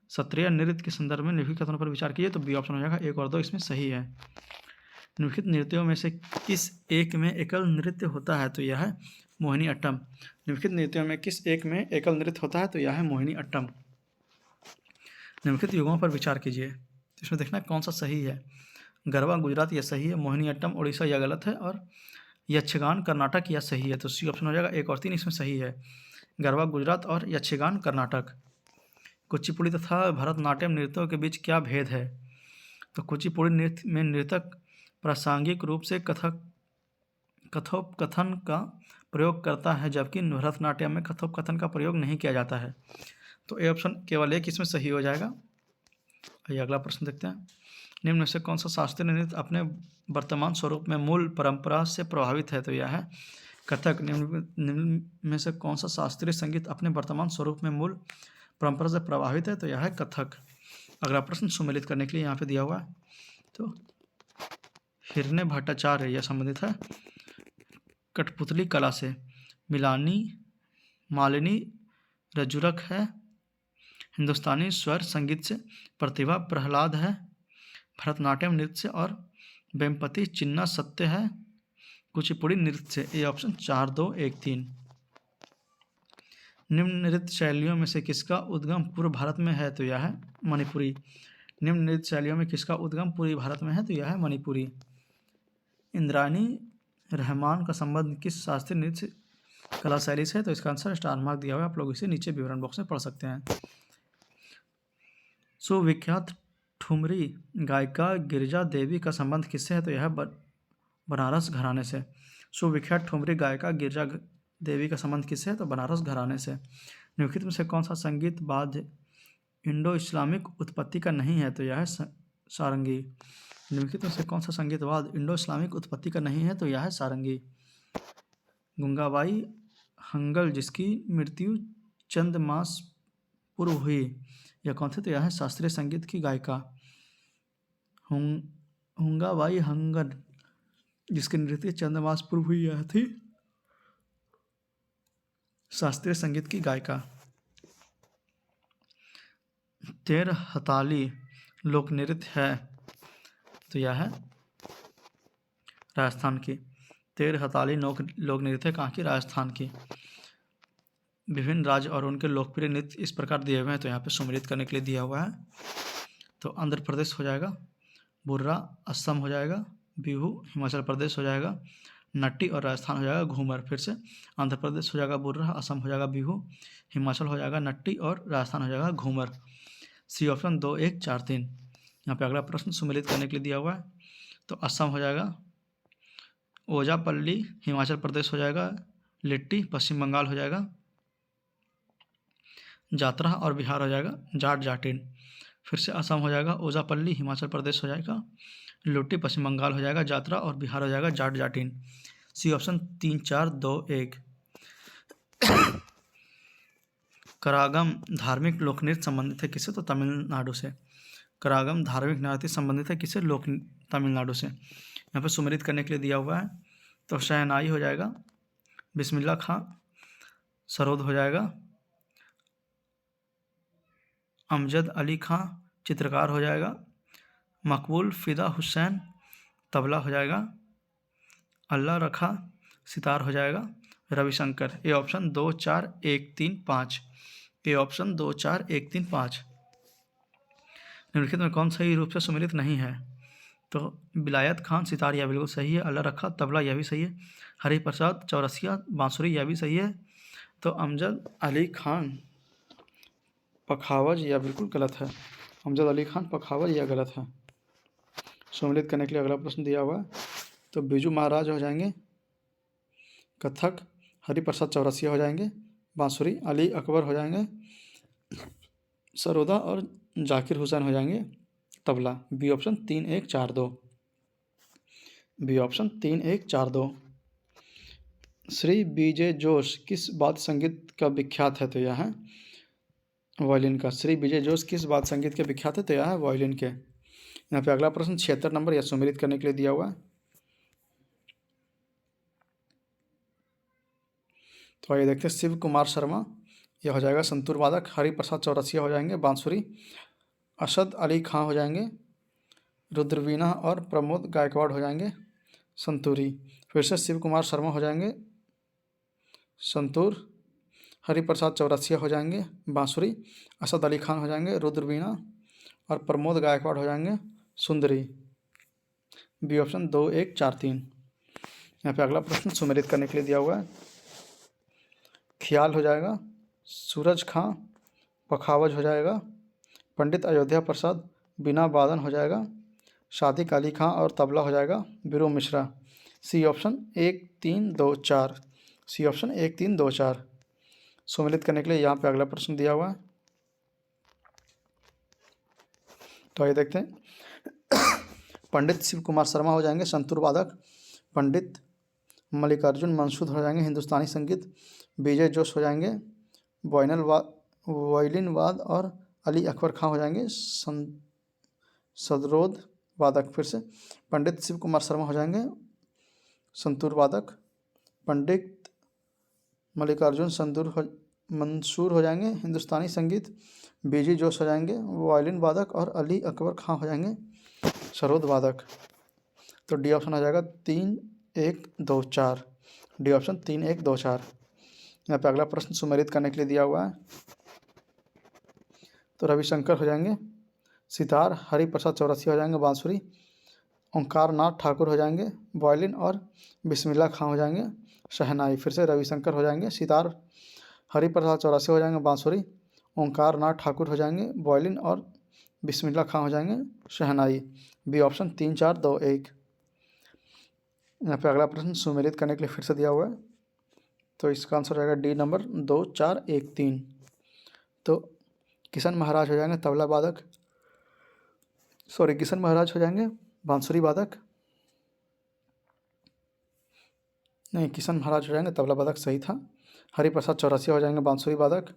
Speaker 1: सत्रिया नृत्य के संदर्भ में निम्नलिखित कथनों पर विचार कीजिए। तो बी ऑप्शन हो जाएगा। 1 और 2 इसमें सही है। निम्नलिखित नृत्यों में से किस एक में एकल नृत्य होता है? तो यह है मोहिनीअट्टम। निम्नलिखित नृत्यों में किस एक में एकल नृत्य होता है? तो यह है मोहिनीअट्टम। निम्नलिखित युगों पर विचार कीजिए। तो इसमें देखना कौन सा सही है। गरबा गुजरात यह सही है, मोहिनीअट्टम उड़ीसा यह गलत है और यक्षगान कर्नाटक यह सही है। तो सी ऑप्शन हो जाएगा। 1 और 3 इसमें सही है। गरबा गुजरात और यक्षगान कर्नाटक। कुचिपुड़ी तथा भरतनाट्यम नृत्यों के बीच क्या भेद है? तो कुचिपुड़ी नृत्य में नर्तक प्रासंगिक रूप से कथोपकथन का प्रयोग करता है, जबकि भरतनाट्यम में कथोपकथन का प्रयोग नहीं किया जाता है। तो ए ऑप्शन केवल एक इसमें सही हो जाएगा। आइए अगला प्रश्न देखते हैं। निम्न में से कौन सा शास्त्रीय नृत्य अपने वर्तमान स्वरूप में मूल परंपरा से प्रभावित है? तो यह है कथक। निम्न में से कौन सा शास्त्रीय संगीत अपने वर्तमान स्वरूप में मूल परंपरा से प्रभावित है? तो यह है कथक। अगला प्रश्न सुमेलित करने के लिए यहाँ पे दिया हुआ है। तो हिरण्य भट्टाचार्य यह संबंधित है कठपुतली कला से। मालिनी रजुरक है हिंदुस्तानी स्वर संगीत से। प्रतिभा प्रहलाद है भरतनाट्यम नृत्य से और वेम्पति चिन्ना सत्य है कुचिपुड़ी नृत्य से। ये ऑप्शन 4, 2, 1, 3। निम्न नृत्य शैलियों में से किसका उद्गम पूर्व भारत में है? तो यह है मणिपुरी। निम्न नृत्य शैलियों में किसका उद्गम पूर्वी भारत में है? तो यह है मणिपुरी। इंद्रानी रहमान का संबंध किस शास्त्रीय नृत्य कला शैली से है? तो इसका आंसर स्टार मार्क दिया हुआ है, आप लोग इसे नीचे विवरण बॉक्स में पढ़ सकते हैं। सुविख्यात ठुमरी गायिका गिरिजा देवी का संबंध किससे है? तो यह बनारस घराने से। सुविख्यात ठुमरी गायिका गिरिजा देवी का संबंध किससे है? तो बनारस घराने से। निम्नलिखित में से कौन सा संगीत वाद्य इंडो इस्लामिक उत्पत्ति का नहीं है? तो यह है सारंगी। निम्नलिखित में से कौन सा संगीत वाद्य इंडो इस्लामिक उत्पत्ति का नहीं है? तो यह है सारंगी। गंगाबाई हंगल जिसकी मृत्यु चंद मास पूर्व हुई, यह कौन थे? तो यह है शास्त्रीय संगीत की गायिका हुंगाबाई हंगल जिसकी मृत्यु चंद मास पूर्व हुई, यह थी शास्त्रीय संगीत की गायिका। तेर हताली लोक नृत्य है, तो यह है राजस्थान की। तेर हताली लोक नृत्य कहाँ की? राजस्थान की। विभिन्न राज्य और उनके लोकप्रिय नृत्य इस प्रकार दिए हुए हैं, तो यहाँ पे सम्मिलित करने के लिए दिया हुआ है। तो आंध्र प्रदेश हो जाएगा बुर्रा, असम हो जाएगा बिहू, हिमाचल प्रदेश हो जाएगा नट्टी और राजस्थान हो जाएगा घूमर। फिर से आंध्र प्रदेश हो जाएगा बुर्रा, असम हो जाएगा बिहू, हिमाचल हो जाएगा नट्टी और राजस्थान हो जाएगा घूमर। सी ऑप्शन 2, 1, 4, 3। यहाँ पे अगला प्रश्न सम्मिलित करने के लिए दिया हुआ है। तो असम हो जाएगा ओजापल्ली, हिमाचल प्रदेश हो जाएगा लिट्टी, पश्चिम बंगाल हो जाएगा जात्रा और बिहार हो जाएगा जाट जाटिन। फिर से असम हो जाएगा ओजापल्ली, हिमाचल प्रदेश हो जाएगा लुट्टी, पश्चिम बंगाल हो जाएगा जात्रा और बिहार हो जाएगा जाट जाटिन। सी ऑप्शन 3, 4, 2, 1। करागम धार्मिक लोक नृत्य संबंधित है किससे? तो तमिलनाडु से। करागम धार्मिक नृत्य संबंधित है किससे? तमिलनाडु से। यहाँ पर सुमेलित करने के लिए दिया हुआ है। तो शहनाई हो जाएगा बिस्मिल्लाह खां, सरोद हो जाएगा अमजद अली खां, चित्रकार हो जाएगा मकबूल फ़िदा हुसैन, तबला हो जाएगा अल्लाह रखा, सितार हो जाएगा रविशंकर। ये ऑप्शन 2, 4, 1, 3, 5 ए ऑप्शन 2 4 1 3 5। निम्नलिखित में कौन सही रूप से सुमेलित नहीं है? तो विलायत खान सितार, यह बिल्कुल सही है। अल्लाह रखा तबला, यह भी सही है। हरिप्रसाद चौरसिया बांसुरी, यह भी सही है। तो अमजद अली खान पखावज, यह बिल्कुल गलत है। अमजद अली खान पखावज, यह गलत है। सम्मिलित करने के लिए अगला प्रश्न दिया हुआ है। तो बिरजू महाराज हो जाएंगे कथक, हरिप्रसाद चौरसिया हो जाएंगे बांसुरी, अली अकबर हो जाएंगे सरोदा और जाकिर हुसैन हो जाएंगे tabla. B option 3 1 4 2। B option 3 1 4 2। Shri Vijay Josh किस वाद्य संगीत का विख्यात है? तो यह है वायलिन का। श्री विजय जोश किस वाद्य संगीत के विख्यात है? तो यह है वायलिन के। यहाँ पे अगला प्रश्न 76 नंबर, यह सम्मिलित करने के लिए दिया हुआ है। तो आइए देखते हैं। शिव कुमार शर्मा, यह हो जाएगा संतूर वादक। हरिप्रसाद चौरसिया हो जाएंगे बांसुरी। असद अली खां हो जाएंगे रुद्रवीणा और प्रमोद गायकवाड़ हो जाएंगे संतूरी। फिर से शिव कुमार शर्मा हो जाएंगे संतूर, हरिप्रसाद चौरसिया हो जाएंगे बांसुरी, असद अली खान हो जाएंगे रुद्रवीणा और प्रमोद गायकवाड़ हो जाएंगे सुंदरी। B option 2 1 4 3। यहाँ पे अगला प्रश्न सुमेलित करने के लिए दिया हुआ है। ख्याल हो जाएगा सूरज खां पखावज हो जाएगा। पंडित अयोध्या प्रसाद बिना वादन हो जाएगा। सादिक अली खां और तबला हो जाएगा Biru Mishra. C option 1 3 2 4। C option 1 3 2 4। सम्मिलित करने के लिए यहाँ पे अगला प्रश्न दिया हुआ है। तो आइए देखते हैं। पंडित शिव कुमार शर्मा हो जाएंगे संतूर वादक। पंडित मल्लिकार्जुन मनसूद हो जाएंगे हिंदुस्तानी संगीत। विजय जोश हो जाएंगे वायलिन वाद और अली अकबर खां हो जाएंगे सदरोद वादक। फिर से पंडित शिव कुमार शर्मा हो जाएंगे संतूर वादक। पंडित मल्लिकार्जुन मंसूर हो जाएंगे हिंदुस्तानी संगीत। विजय जोश हो जाएंगे वायलिन वादक और अली अकबर खां हो जाएंगे सरोद वादक। तो डी ऑप्शन हो जाएगा 3 1 2 4। D option 3 1 2 4। यहाँ पे अगला प्रश्न सुमेलित करने के लिए दिया हुआ है। तो रविशंकर हो जाएंगे सितार, हरिप्रसाद चौरसिया हो जाएंगे बांसुरी, ओंकार नाथ ठाकुर हो जाएंगे वायलिन और बिस्मिल्लाह खां हो जाएंगे शहनाई। फिर से रविशंकर हो जाएंगे सितार, हरिप्रसाद चौरसिया हो जाएंगे बांसुरी, ओंकार नाथ ठाकुर हो जाएंगे वायलिन और बिस्मिल्लाह खां हो जाएंगे शहनाई। B option 3 4 2 1। यहाँ पे अगला प्रश्न सुमेलित करने के लिए फिर से दिया हुआ है। तो इसका आंसर रहेगा डी नंबर 2 4 1 3। तो किशन महाराज हो जाएंगे तबला वादक, किशन महाराज हो जाएंगे बांसुरी वादक। नहीं, किशन महाराज हो जाएंगे तबला वादक, सही था। हरिप्रसाद चौरसिया हो जाएंगे बांसुरी वादक।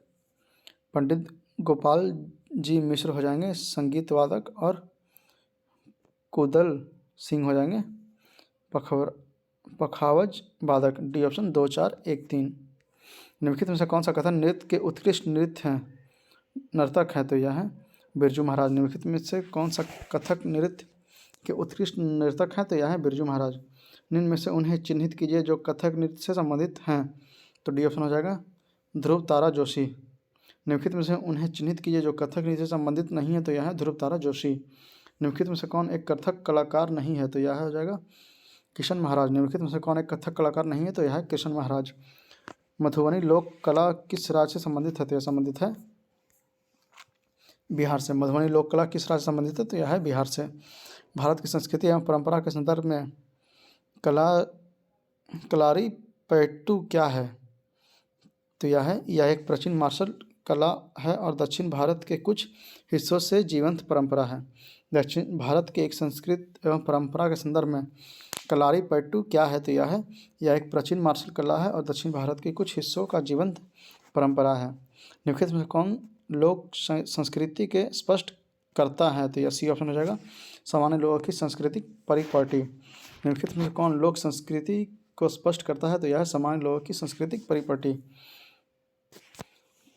Speaker 1: पंडित गोपाल जी मिश्र हो जाएंगे संगीत वादक और कुदल सिंह हो जाएंगे पखावज वादक। D option 2 4 1 3। निम्नलिखित में से कौन सा कथन नृत्य के उत्कृष्ट नर्तक है? तो यह है बिरजू महाराज। निम्नलिखित में से कौन सा कथक नृत्य के उत्कृष्ट नर्तक हैं? तो यह है बिरजू महाराज। निम्न में से उन्हें चिन्हित कीजिए जो कथक नृत्य से संबंधित हैं। तो डी ऑप्शन हो जाएगा ध्रुव तारा जोशी। निम्नलिखित में से उन्हें चिन्हित कीजिए जो कथक नृत्य से संबंधित नहीं है। तो यह है ध्रुव तारा जोशी। निम्नलिखित में से कौन एक कथक कलाकार नहीं है? तो यह हो जाएगा किशन महाराज। निम्नलिखित में से कौन एक कथक कलाकार नहीं है? तो यह है किशन महाराज। मधुबनी लोक कला किस राज्य से संबंधित है? तो यह संबंधित है बिहार से। मधुबनी लोक कला किस राज्य से संबंधित है? तो यह है बिहार से। भारत की संस्कृति एवं परंपरा के संदर्भ में कलारी पैट्टू क्या है? तो यह एक प्राचीन मार्शल कला है और दक्षिण भारत के कुछ हिस्सों से जीवंत परंपरा है। दक्षिण भारत के एक संस्कृति एवं परंपरा के संदर्भ में कलारी पैट्टू क्या है? तो यह एक प्राचीन मार्शल कला है और दक्षिण भारत के कुछ हिस्सों का जीवंत परंपरा है। निम्नलिखित में कौन लोक संस्कृति के स्पष्ट करता है? तो यह सी ऑप्शन हो जाएगा सामान्य लोगों की सांस्कृतिक परिपाटी। निम्नलिखित में कौन लोक संस्कृति को स्पष्ट करता है? तो यह सामान्य लोगों की सांस्कृतिक परिपाटी।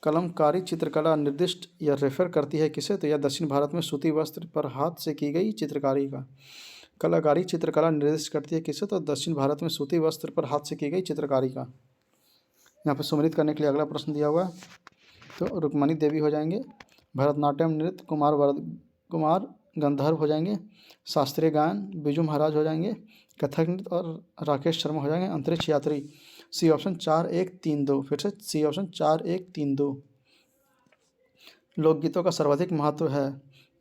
Speaker 1: कलमकारी चित्रकला निर्दिष्ट या रेफर करती है किसे? तो यह दक्षिण भारत में सूती वस्त्र पर हाथ से की गई चित्रकारी का। कलाकारी चित्रकला निर्दिष्ट करती है किसे? तो दक्षिण भारत में सूती वस्त्र पर हाथ से की गई चित्रकारी का। यहाँ पर सम्मिलित करने के लिए अगला प्रश्न दिया हुआ है। तो रुक्मणी देवी हो जाएंगे। भरतनाट्यम नृत्य कुमार गंधर्व हो जाएंगे। शास्त्रीय गायन बिजू महाराज हो जाएंगे। कथक नृत्य और राकेश शर्मा हो जाएंगे। अंतरिक्ष यात्री सी ऑप्शन 4-1-3-2, फिर से सी ऑप्शन 4-1-3-2। लोकगीतों का सर्वाधिक महत्व है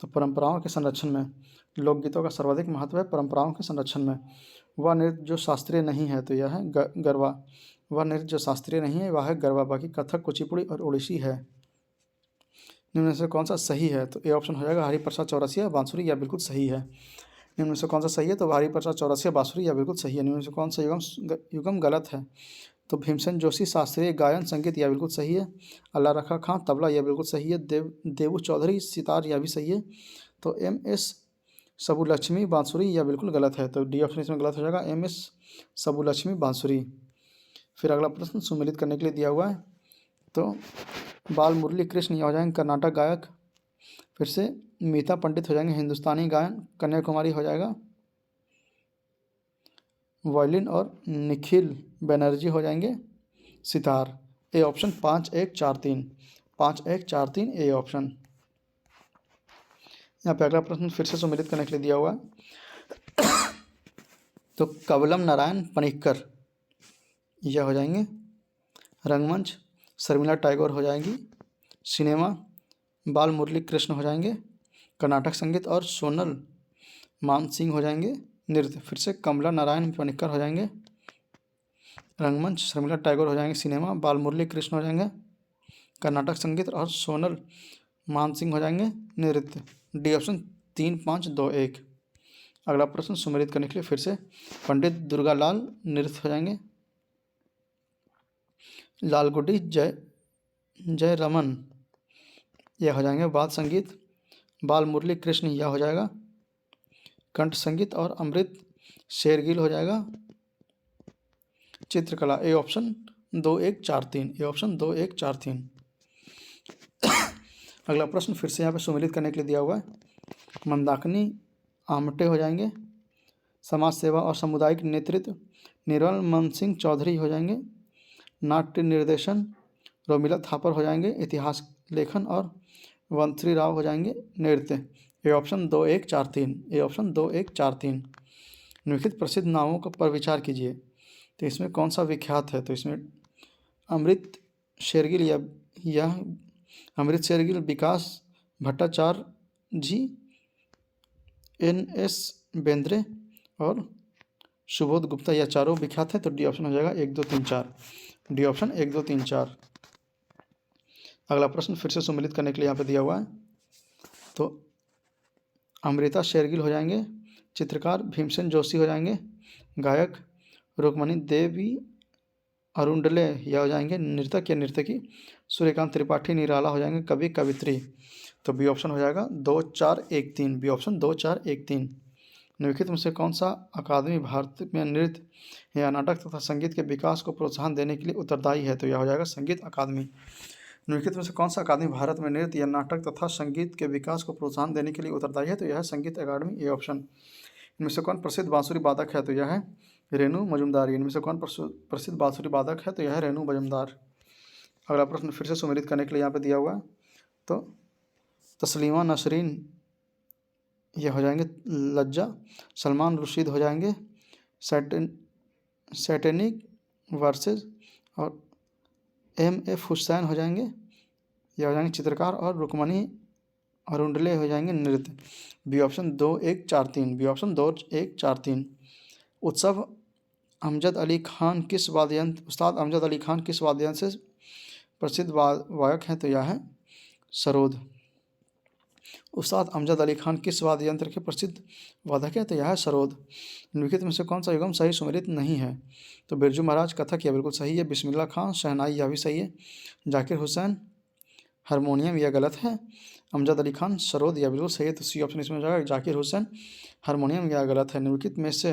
Speaker 1: तो परंपराओं के संरक्षण में। लोकगीतों का सर्वाधिक महत्व है परंपराओं के संरक्षण में। वह नृत्य जो शास्त्रीय नहीं है तो यह है गरबा। वह नृत्य जो शास्त्रीय नहीं है वह है गरबा। बाकी कथक, कुचिपुड़ी और ओडिसी है। निम्न में से कौन सा सही है तो ए ऑप्शन हो जाएगा हरिप्रसाद चौरसिया बांसुरी, या बिल्कुल सही है। निम्न में से कौन सा सही है तो हरिप्रसाद चौरसिया बांसुरी, या बिल्कुल सही है। निम्न में से कौन सा युगम गलत है तो भीमसेन जोशी शास्त्रीय गायन संगीत, यह बिल्कुल सही है। अल्लाह रखा खां तबला, यह बिल्कुल सही है। देवू चौधरी सितार, यह भी सही है। तो MS सबुलक्ष्मी बांसुरी, यह बिल्कुल गलत है। तो डी ऑप्शन इसमें गलत हो जाएगा, MS सबुलक्ष्मी बांसुरी। फिर अगला प्रश्न सुमेलित करने के लिए दिया हुआ है तो बाल मुरली कृष्ण यह हो जाएंगे कर्नाटक गायक। फिर से मीता पंडित हो जाएंगे हिंदुस्तानी गायन। कन्याकुमारी हो जाएगा वायलिन और निखिल बनर्जी हो जाएंगे sitar. A option 5-1-4-3, 5-1-4-3 A option. यहाँ पे अगला प्रश्न फिर से सुमेलित करने के लिए दिया हुआ है तो कवलम नारायण पनिक्कर यह हो जाएंगे रंगमंच। शर्मिला टैगोर हो जाएंगी सिनेमा। बाल मुरली कृष्ण हो जाएंगे कर्नाटक संगीत। और सोनल मानसिंह हो जाएंगे नृत्य। फिर से कमला नारायण पनिक्कर हो जाएंगे रंगमंच। शर्मिला टैगोर हो जाएंगे सिनेमा। बाल मुरली कृष्ण हो जाएंगे कर्नाटक संगीत। और सोनल मानसिंह हो जाएंगे नृत्य। D option 3-5-2-1। अगला प्रश्न सुमेलित करने के लिए फिर से पंडित दुर्गालाल नृत्य हो जाएंगे। लालगुडी जय रमन यह हो जाएंगे वाद्य संगीत। बाल मुरली कृष्ण यह हो जाएगा कंठ संगीत। और अमृत शेरगिल हो जाएगा चित्रकला। A option 2-1-4-3, A option 2-1-4-3। अगला प्रश्न फिर से यहाँ पे सुमेलित करने के लिए दिया हुआ है मंदाकिनी आमटे हो जाएंगे समाज सेवा और सामुदायिक नेतृत्व। निर्मल मन सिंह चौधरी हो जाएंगे नाट्य निर्देशन। रोमिला थापर हो जाएंगे इतिहास लेखन। और वंथरी राव हो जाएंगे नृत्य। A option 2-1-4-3, A option 2-1-4-3। निम्नलिखित प्रसिद्ध नामों पर विचार कीजिए तो इसमें कौन सा विख्यात है तो इसमें अमृत शेरगिल यह अमृत शेरगिल, विकास भट्टाचार्य जी, NS बेंद्रे और सुबोध गुप्ता, यह चारों विख्यात है। तो डी ऑप्शन हो जाएगा 1-2-3-4, डी ऑप्शन 1-2-3-4। अगला प्रश्न फिर से सुमेलित करने के लिए यहाँ पे दिया हुआ है तो अमृता शेरगिल हो जाएंगे चित्रकार। भीमसेन जोशी हो जाएंगे गायक। रुक्मणी देवी अरुंडले यह हो जाएंगे नर्तक या नर्तकी। सूर्यकांत त्रिपाठी निराला हो जाएंगे कवि कवित्री। तो बी ऑप्शन हो जाएगा 2-4-1-3, बी ऑप्शन 2-4-1-3। निम्नलिखित में से कौन सा अकादमी भारत में नृत्य या नाटक तथा संगीत के विकास को प्रोत्साहन देने के लिए उत्तरदायी है तो यह हो जाएगा संगीत अकादमी। निम्नलिखित में से कौन सा अकादमी भारत में नृत्य या नाटक तथा संगीत के विकास को प्रोत्साहन देने के लिए उत्तरदायी है तो यह है संगीत अकादमी। A option. इनमें से कौन प्रसिद्ध बांसुरी वादक है तो यह है रेणु मजुमदार। इनमें से कौन प्रसिद्ध बांसुरी वादक है तो यह है रेणु मजुमदार। अगला प्रश्न फिर से सुमेलित करने के लिए यहाँ पे दिया हुआ है तो तस्लीमा नसरीन यह हो जाएंगे लज्जा। सलमान रुशीद हो जाएंगे सैटेनिक वर्सेस। और MF हुसैन हो जाएंगे यह हो जाएंगे चित्रकार। और रुक्मणी अरुंडले हो जाएंगे नृत्य। B option 2-1-4-3, B option 2-1-4-3। उत्सव अमजद अली खान किस वाद्ययंत्र उस्ताद अमजद अली खान किस वाद्ययंत्र से प्रसिद्ध वायक हैं तो यह है सरोद। उस्ताद अमजद अली खान किस वाद्य यंत्र के प्रसिद्ध वादक है तो यह है सरोद। निम्नलिखित में से कौन सा युगम सही सुमेलित नहीं है तो बिरजू महाराज कथक यह बिल्कुल सही है। बिस्मिल्लाह खान शहनाई यह भी सही है। जाकिर हुसैन हारमोनियम यह गलत है। अमजद अली खान सरोद यह बिल्कुल सही है। तो सी ऑप्शन इसमें हो जाएगा जाकिर हुसैन हारमोनियम यह गलत है। निम्नलिखित में से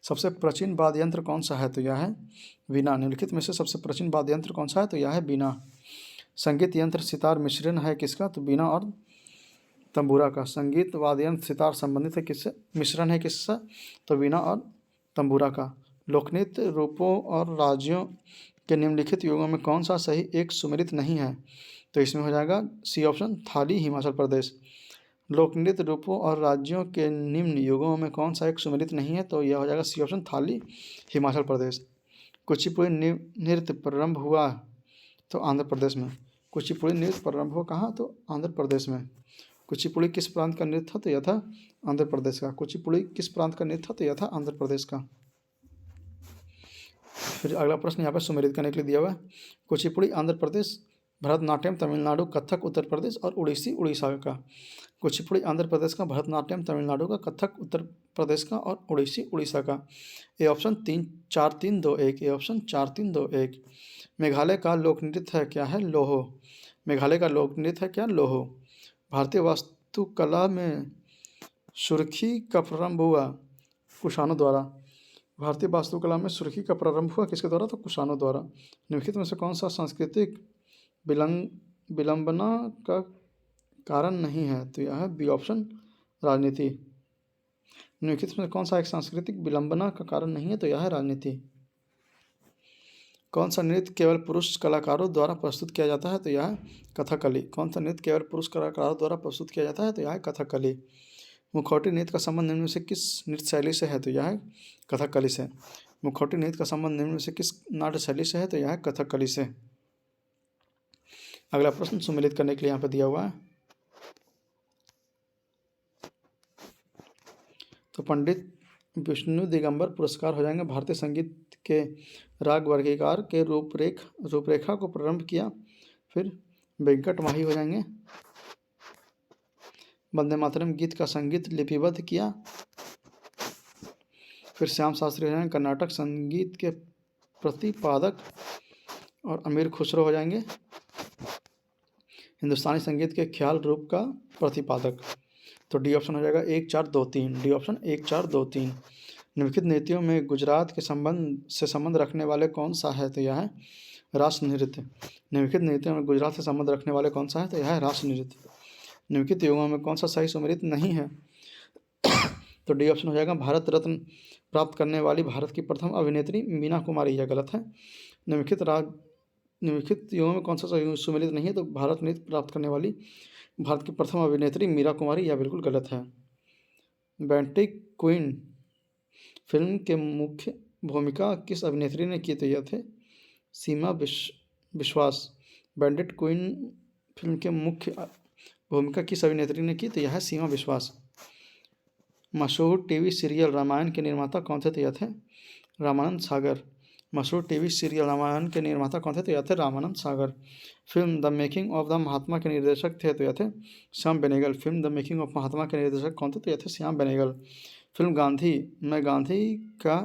Speaker 1: सबसे प्राचीन वाद्य यंत्र कौन सा है तो यह है बीना। निम्नलिखित में से सबसे प्राचीन वाद्य यंत्र कौन सा है तो यह है बीना। संगीत यंत्र सितार मिश्रण है किसका तो बीना और तंबूरा का। संगीत वाद्य यंत्र सितार संबंधित है किससे मिश्रण है किससे तो बीना और तंबूरा का। लोकनृत्य रूपों और राज्यों के निम्नलिखित युगों में कौन सा सही एक सुमेलित नहीं है तो इसमें हो जाएगा सी ऑप्शन थाली, हिमाचल प्रदेश। लोक नृत्य रूपों और राज्यों के निम्न युगों में कौन सा एक सुमेलित नहीं है, तो यह हो जाएगा सी ऑप्शन थाली, हिमाचल प्रदेश। कुचिपुड़ी नृत्य प्रारंभ हुआ तो आंध्र प्रदेश में। कुचिपुड़ी नृत्य प्रारंभ हुआ कहाँ, तो आंध्र प्रदेश में। कुचिपुड़ी किस प्रांत का नृत्य था, तो यह था आंध्र प्रदेश का। कुचिपुड़ी किस प्रांत का नृत्य था, तो यह था आंध्र प्रदेश का। फिर अगला प्रश्न यहाँ पर सुमेलित करने के लिए दिया हुआ है। कुचिपुड़ी आंध्र प्रदेश, भरतनाट्यम तमिलनाडु, कथक उत्तर प्रदेश और उड़ीसी उड़ीसा का। कुचिपुड़ी आंध्र प्रदेश का, भरतनाट्यम तमिलनाडु का, कथक उत्तर प्रदेश का और उड़ीसी उड़ीसा का। A option 4-3-2-1, A option 4-3-2-1। Meghalaya का लोक नृत्य है क्या, है लोहो। मेघालय का लोक नृत्य है क्या, लोहो। भारतीय वास्तुकला में सुर्खी का प्रारंभ हुआ कुषाणों द्वारा। भारतीय वास्तुकला में सुर्खी का प्रारंभ हुआ किसके द्वारा, तो कुषाणों द्वारा। निम्नलिखित में से कौन सा सांस्कृतिक विलंबना का कारण नहीं है, तो यह है बी ऑप्शन राजनीति। निम्नलिखित में कौन सा एक सांस्कृतिक विलंबना का कारण नहीं है, तो यह है राजनीति। कौन सा नृत्य केवल पुरुष कलाकारों द्वारा प्रस्तुत किया जाता है, तो यह है कथकली। कौन सा नृत्य केवल पुरुष कलाकारों द्वारा प्रस्तुत किया जाता है, तो यह है कथकली। मुखौटी नृत्य का संबंध निम्न में से किस नृत्य शैली से है, तो यह है कथकली से। मुखौटी नृत्य का संबंध निम्न में से किस नाट्य शैली से है, तो यह है कथकली से। अगला प्रश्न सुमेलित करने के लिए यहाँ पर दिया हुआ है। तो पंडित विष्णु दिगंबर पुरस्कार हो जाएंगे भारतीय संगीत के राग वर्गीकार के रूपरेखा को प्रारंभ किया। फिर वेंकट माही हो जाएंगे। वंदे मातरम गीत का संगीत लिपिबद्ध किया। फिर श्याम शास्त्री हो जाएंगे कर्नाटक संगीत के प्रतिपादक। और अमीर खुसरो हो जाएंगे हिंदुस्तानी संगीत के ख्याल रूप का प्रतिपादक। तो डी ऑप्शन हो जाएगा 1-4-2-3, डी ऑप्शन 1-4-2-3। निम्नलिखित नृत्यों में गुजरात के संबंध रखने वाले कौन सा है, तो यह है राष्ट्र नृत्य। निम्नलिखित नृत्यों में गुजरात से संबंध रखने वाले कौन सा है, तो यह है राष्ट्र नृत्य। निम्नलिखित युगों में कौन सा सही सुमेलित नहीं है, तो डी ऑप्शन हो जाएगा भारत रत्न प्राप्त करने वाली भारत की प्रथम अभिनेत्री मीना कुमारी, यह गलत है। निम्नलिखित युगों में कौन सा सही सुमेलित नहीं है, तो भारत नृत्य प्राप्त करने वाली भारत की प्रथम अभिनेत्री मीरा कुमारी, यह बिल्कुल गलत है। बैंटिक क्वीन फिल्म के मुख्य भूमिका किस अभिनेत्री ने की, तो यह थे सीमा विश्वास। बैंडिट क्वीन फिल्म के मुख्य भूमिका किस अभिनेत्री ने की, तो यह है सीमा विश्वास। मशहूर टीवी सीरियल रामायण के निर्माता कौन थे, तो यह थे रामानंद सागर। मशहूर टीवी सीरियल रामायण के निर्माता कौन थे, तो यह थे Ramanand Sagar. Film the making of the Mahatma के निर्देशक थे, तो यह थे Shyam Benegal. Film the making of Mahatma के निर्देशक कौन थे, तो यह थे श्याम बेनेगल। फिल्म गांधी में गांधी का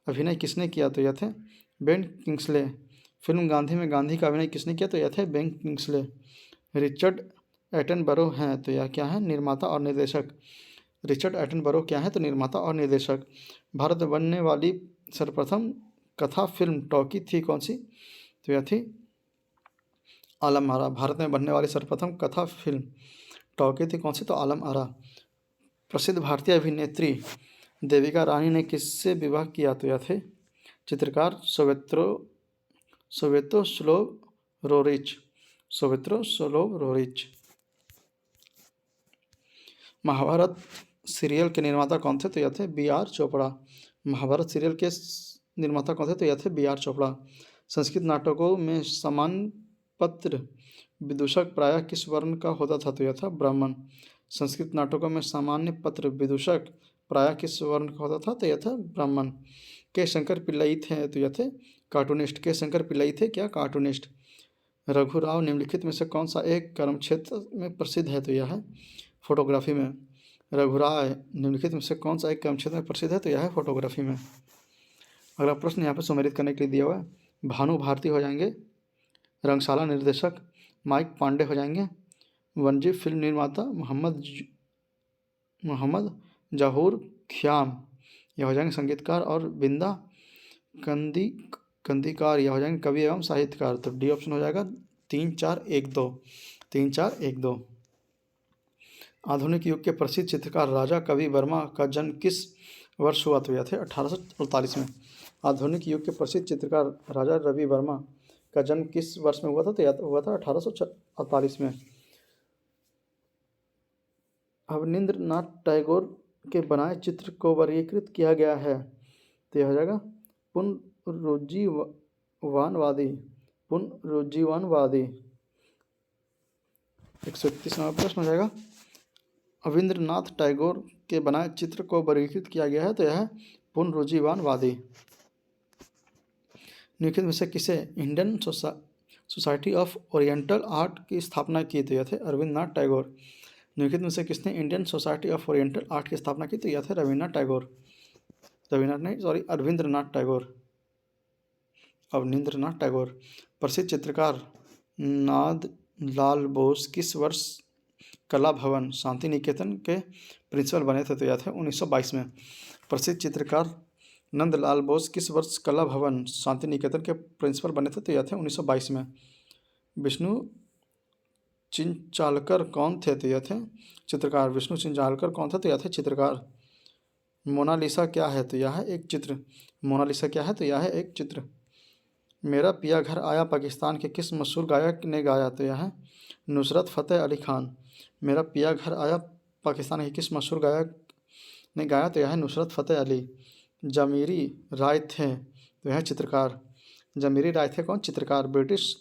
Speaker 1: अभिनय किसने किया, तो यह थे बेन किंग्सले। फिल्म गांधी में गांधी का अभिनय किसने किया, तो यह थे बेन किंग्सले। रिचर्ड एटनबरो हैं, तो यह क्या है, निर्माता और निर्देशक। रिचर्ड एटनबरो क्या है, तो निर्माता और निर्देशक। भारत में बनने वाली सर्वप्रथम कथा फिल्म टॉकी थी कौन सी, तो यह थी आलम आरा। भारत में बनने वाली सर्वप्रथम कथा फिल्म टॉकी थी कौन सी, तो आलम आरा। प्रसिद्ध भारतीय अभिनेत्री देविका रानी ने किससे विवाह किया, तो यह थे चित्रकार सोवेतो स्लोव रोरिच। महाभारत सीरियल के निर्माता कौन थे, तो यह थे B.R. चोपड़ा। महाभारत सीरियल के निर्माता कौन थे, तो यह थे B.R. चोपड़ा। संस्कृत नाटकों में सामान्य पत्र विदूषक प्रायः किस वर्ण का होता था, तो यह था ब्राह्मण। संस्कृत नाटकों में सामान्य पत्र विदूषक प्रायः किस वर्ण का होता था, तो यह था ब्राह्मण। के शंकर पिल्लई थे, तो यह थे कार्टूनिस्ट। के शंकर पिल्लई थे क्या, कार्टूनिस्ट। रघुराव निम्नलिखित में से कौन सा एक कर्म क्षेत्र में प्रसिद्ध है, तो यह है फोटोग्राफी में। रघुराव निम्नलिखित में से कौन सा एक कर्म क्षेत्र में प्रसिद्ध है, तो यह है फोटोग्राफी में। अगला प्रश्न यहाँ पर सुमेलित करने के लिए दिया हुआ है। भानु भारती हो जाएंगे रंगशाला निर्देशक। माइक पांडे हो जाएंगे वनजीव फिल्म निर्माता। मोहम्मद जहूर ख्याम यह हो जाएंगे संगीतकार। और बिंदा कंदीकार यह हो जाएंगे कवि एवं साहित्यकार। तो डी ऑप्शन हो जाएगा 3-4-1-2, 3-4-1-2। आधुनिक युग के प्रसिद्ध चित्रकार राजा कवि वर्मा का जन्म किस वर्ष हुआ, तो यह थे 1848 में। आधुनिक युग के प्रसिद्ध चित्रकार राजा रवि वर्मा का जन्म किस वर्ष में हुआ था? तो हुआ था 1848 में। अवनींद्रनाथ टैगोर के बनाए चित्र को वर्गीकृत किया गया है, तो यह हो जाएगा पुनरुज्जीवनवादी। पुनरुज्जीवनवादी। 131 नंबर प्रश्न हो जाएगा, अविंद्रनाथ टैगोर के बनाए चित्र को वर्गीकृत किया गया है, तो यह है पुनरुज्जीवनवादी। निम्नलिखित में से किसे Indian society of oriental art की स्थापना की? तो यह थे अरविंद्रनाथ टैगोर। निम्नलिखित में से किसने Indian society of oriental art की स्थापना की? तो यह थे रविन्द्रनाथ टैगोर। अरविंद्रनाथ टैगोर। अवनींद्रनाथ टैगोर। प्रसिद्ध चित्रकार नादलाल बोस किस वर्ष कला भवन शांति निकेतन के प्रिंसिपल बने थे? तो यह थे 1922 में। प्रसिद्ध चित्रकार नंदलाल बोस किस वर्ष कला भवन शांति निकेतन के प्रिंसिपल बने थे? तो यह थे 1922 में। विष्णु चिंचालकर कौन थे? तो यह थे चित्रकार। विष्णु चिंचालकर कौन थे? तो यह थे चित्रकार। मोनालिसा क्या है? तो यह है एक चित्र। मोनालिसा क्या है? तो यह है एक चित्र। मेरा पिया घर आया पाकिस्तान के किस मशहूर गायक ने गाया? तो यह है नुसरत फ़तेह अली खान। मेरा पिया घर आया पाकिस्तान के किस मशहूर गायक ने गाया? तो यह है नुसरत फ़तेह अली। जमीरी राय थे, तो यह चित्रकार। जमीरी राय थे कौन? चित्रकार। ब्रिटिश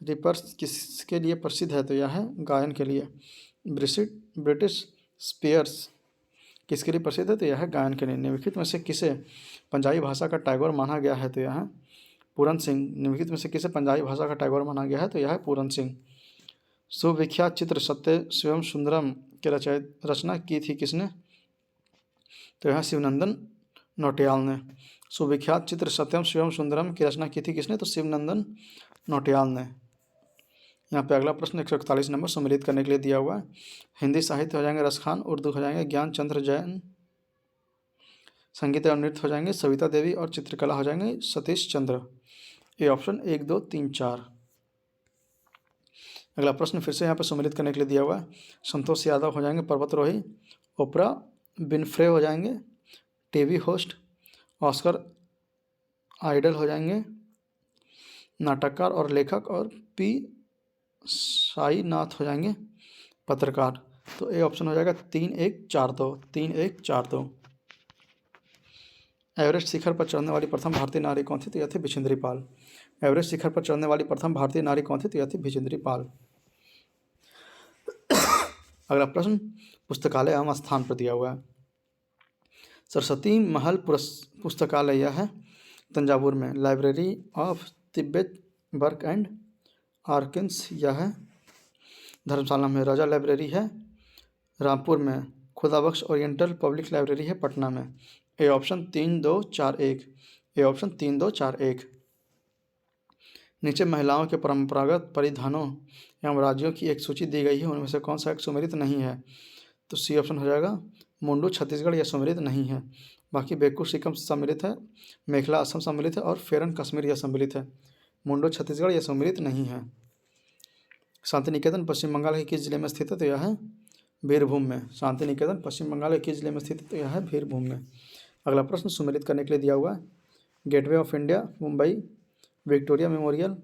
Speaker 1: रिपर्स किसके लिए प्रसिद्ध है? तो यह है गायन के लिए। ब्रिटिश स्पीयर्स किसके लिए प्रसिद्ध है? तो यह है गायन के लिए। निम्नलिखित में से किसे पंजाबी भाषा का टैगोर माना गया है? तो यह है पूरन सिंह। निम्नलिखित में से किसे पंजाबी भाषा का टैगोर माना गया है? तो यह है पूरन सिंह। सुविख्यात चित्र सत्य शिवम सुंदरम की रचना की थी किसने? तो यह शिवनंदन नौटियाल ने। सुविख्यात चित्र सत्यम शिवम सुंदरम की रचना की थी किसने? तो शिवनंदन नौटियाल ने। यहाँ पे अगला प्रश्न 141 नंबर सम्मिलित करने के लिए दिया हुआ है। हिंदी साहित्य हो जाएंगे रसखान, उर्दू हो जाएंगे ज्ञान चंद्र जैन, संगीत और नृत्य हो जाएंगे सविता देवी, और चित्रकला हो जाएंगे सतीश चंद्र। ये ऑप्शन 1, 2, 3, 4। अगला प्रश्न फिर से यहाँ पर सम्मिलित करने के लिए दिया हुआ है। संतोष यादव हो जाएंगे पर्वतरोही, ओपरा विनफ्रे हो जाएंगे टीवी होस्ट, ऑस्कर आइडल हो जाएंगे नाटककार और लेखक, और पी साईनाथ हो जाएंगे पत्रकार। तो ए ऑप्शन हो जाएगा 3, 1, 4, 2। 3, 1, 4, 2। एवरेस्ट शिखर पर चढ़ने वाली प्रथम भारतीय नारी कौन थी? तो यह थी विजेंद्री पाल। एवरेस्ट शिखर पर चढ़ने वाली प्रथम भारतीय नारी कौन थी? तो यह थी विजेंद्री पाल। अगला प्रश्न पुस्तकालय एवं स्थान पर दिया हुआ है। सरस्वती महल पुस्तकालय यह है तंजावुर में। Library of Tibet works and archives यह है धर्मशाला में। राजा लाइब्रेरी है रामपुर में। खुदाबख्श ओरिएंटल पब्लिक लाइब्रेरी है पटना में। A option 3, 2, 4, 1। A option 3, 2, 4, 1। नीचे महिलाओं के परंपरागत परिधानों एवं राज्यों की एक सूची दी गई है, उनमें से कौन सा एक सुमेलित नहीं है? तो सी ऑप्शन हो जाएगा मुंडू छत्तीसगढ़ यह सम्मिलित नहीं है। बाकी बेकू सिक्किम सम्मिलित है, मेखला असम सम्मिलित है, और फेरन कश्मीर यह सम्मिलित है। मुंडू छत्तीसगढ़ यह सम्मिलित नहीं है। शांति निकेतन पश्चिम बंगाल के किस जिले में स्थित है? तो यह है बीरभूम में। शांति निकेतन पश्चिम बंगाल के किस जिले में स्थित है? तो यह है बीरभूम में। अगला प्रश्न सम्मिलित करने के लिए दिया हुआ है। Gateway of India Mumbai, Victoria memorial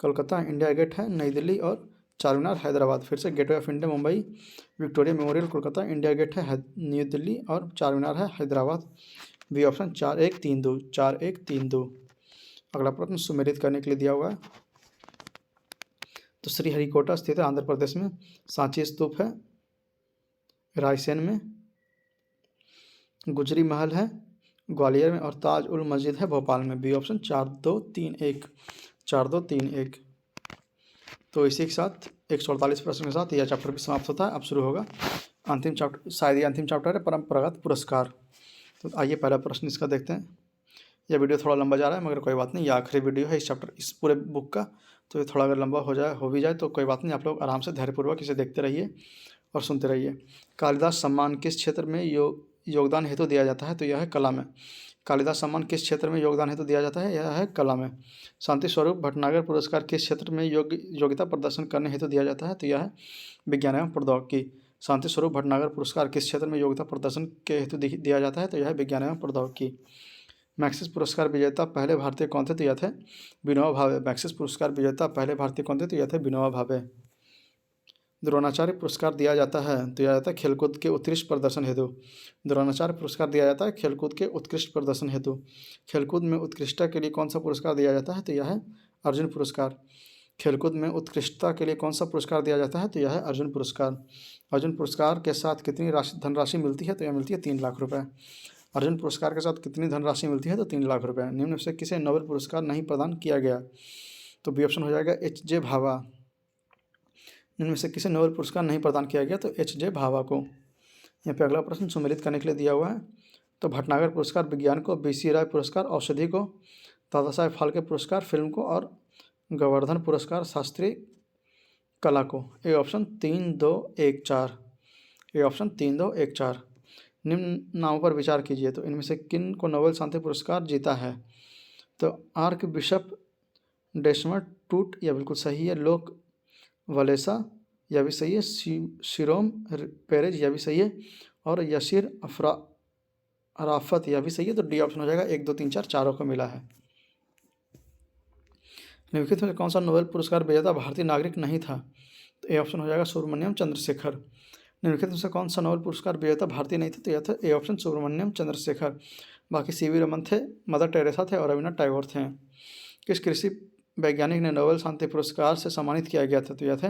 Speaker 1: Kolkata, India gate है नई दिल्ली, और चारमीनार हैदराबाद। फिर से gateway of India Mumbai, Victoria memorial Kolkata, India gate है न्यू दिल्ली, और चारमीनार है हैदराबाद। B option 4, 1, 3, 2। 4, 1, 3, 2। अगला प्रश्न सम्मिलित करने के लिए दिया हुआ है। तो श्रीहरिकोटा स्थित है आंध्र प्रदेश में। सांची स्तूप है रायसेन में। गुजरी महल है ग्वालियर में, और ताज उल मस्जिद है भोपाल में। B option 4, 2, 3, 1। 4, 2, 3, 1। तो इसी के साथ 148 प्रश्न के साथ यह चैप्टर भी समाप्त होता है। अब शुरू होगा अंतिम चैप्टर, शायद ये अंतिम चैप्टर है परंपरागत पुरस्कार। तो आइए पहला प्रश्न इसका देखते हैं। यह वीडियो थोड़ा लंबा जा रहा है मगर कोई बात नहीं, ये आखिरी वीडियो है इस चैप्टर इस पूरे बुक का, तो ये थोड़ा अगर लंबा हो भी जाए तो कोई बात नहीं, आप लोग आराम से धैर्यपूर्वक इसे देखते रहिए और सुनते रहिए। कालिदास सम्मान किस क्षेत्र में योगदान हेतु दिया जाता है? तो यह है कला में। कालिदास सम्मान किस क्षेत्र में योगदान हेतु दिया जाता है? यह है कला में। शांति स्वरूप भटनागर पुरस्कार किस क्षेत्र में योग्यता प्रदर्शन करने हेतु दिया जाता है? तो यह है विज्ञान एवं प्रौद्योगिकी। शांति स्वरूप भटनागर पुरस्कार किस क्षेत्र में योग्यता प्रदर्शन के हेतु दिया जाता है? तो यह है विज्ञान एवं प्रौद्योगिकी। मैक्सिस पुरस्कार विजेता पहले भारतीय कौन थे? तो यह थे विनोबा भावे। मैक्सिस पुरस्कार विजेता पहले भारतीय कौन थे? तो यह थे विनोबा भावे। द्रोणाचार्य पुरस्कार दिया जाता है तो यह जाता है खेलकूद के उत्कृष्ट प्रदर्शन हेतु। द्रोणाचार्य पुरस्कार दिया जाता है खेलकूद के उत्कृष्ट प्रदर्शन हेतु। खेलकूद में उत्कृष्टता के लिए कौन सा पुरस्कार दिया जाता है? तो यह है अर्जुन पुरस्कार। खेलकूद में उत्कृष्टता के लिए कौन सा पुरस्कार दिया जाता है? तो यह है अर्जुन पुरस्कार। अर्जुन पुरस्कार के साथ कितनी धनराशि मिलती है? तो यह मिलती है 3 लाख रुपये। अर्जुन पुरस्कार के साथ कितनी धनराशि मिलती है? तो 3 लाख रुपये। निम्न में से किसे नोबेल पुरस्कार नहीं प्रदान किया गया? तो बी ऑप्शन हो जाएगा H.J. भाभा। निम्न में से किसे नोबेल पुरस्कार नहीं प्रदान किया गया? तो H.J. भाभा को। यहाँ पे अगला प्रश्न सुमेलित करने के लिए दिया हुआ है। तो भटनागर पुरस्कार विज्ञान को, B.C. राय पुरस्कार औषधि को, दादा साहेब फाल्के पुरस्कार फिल्म को और गोवर्धन पुरस्कार शास्त्रीय कला को। A option 3, 2, 1, 4। A option 3, 2, 1, 4। निम्न नामों पर विचार कीजिए। तो इनमें से किन को नोबेल शांति पुरस्कार जीता है? तो आर्क बिशप डेसमंड टूट, यह बिल्कुल सही है। लोक वलेसा, यह भी सही है। शिरोम पेरेज, यह भी सही है। और यशीर अराफत, यह भी सही है। तो डी ऑप्शन हो जाएगा। 1, 2, 3, 4 चारों को मिला है। निम्नलिखित में कौन सा नोबेल पुरस्कार विजेता भारतीय नागरिक नहीं था? तो ए ऑप्शन हो जाएगा सुब्रमण्यम चंद्रशेखर। निम्नलिखित में से कौन सा नोबेल पुरस्कार विजेता भारतीय नहीं थे? तो यह था ए ऑप्शन सुब्रमण्यम चंद्रशेखर। बाकी C.V. रमन थे, मदर टेरेसा थे और रविन्द्रनाथ टैगोर थे। किस कृषि वैज्ञानिक ने नोबेल शांति पुरस्कार से सम्मानित किया गया था? तो यह थे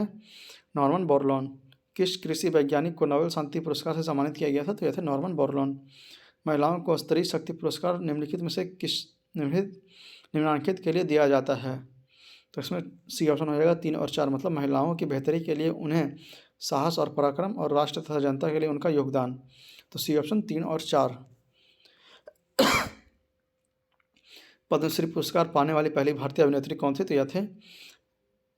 Speaker 1: नॉर्मन बोरलॉन। किस कृषि वैज्ञानिक को नोबेल शांति पुरस्कार से सम्मानित किया गया था? तो यह थे नॉर्मन बोरलॉन। महिलाओं को स्त्री शक्ति पुरस्कार निम्नलिखित में से किस निम्नलिखित के लिए दिया जाता है? तो इसमें सी ऑप्शन हो जाएगा 3 और 4, मतलब महिलाओं की बेहतरी के लिए उन्हें साहस और पराक्रम और राष्ट्र तथा जनता के लिए उनका योगदान। तो सी ऑप्शन 3 और 4। पद्मश्री पुरस्कार पाने वाली पहली भारतीय अभिनेत्री कौन थी? तो यह थे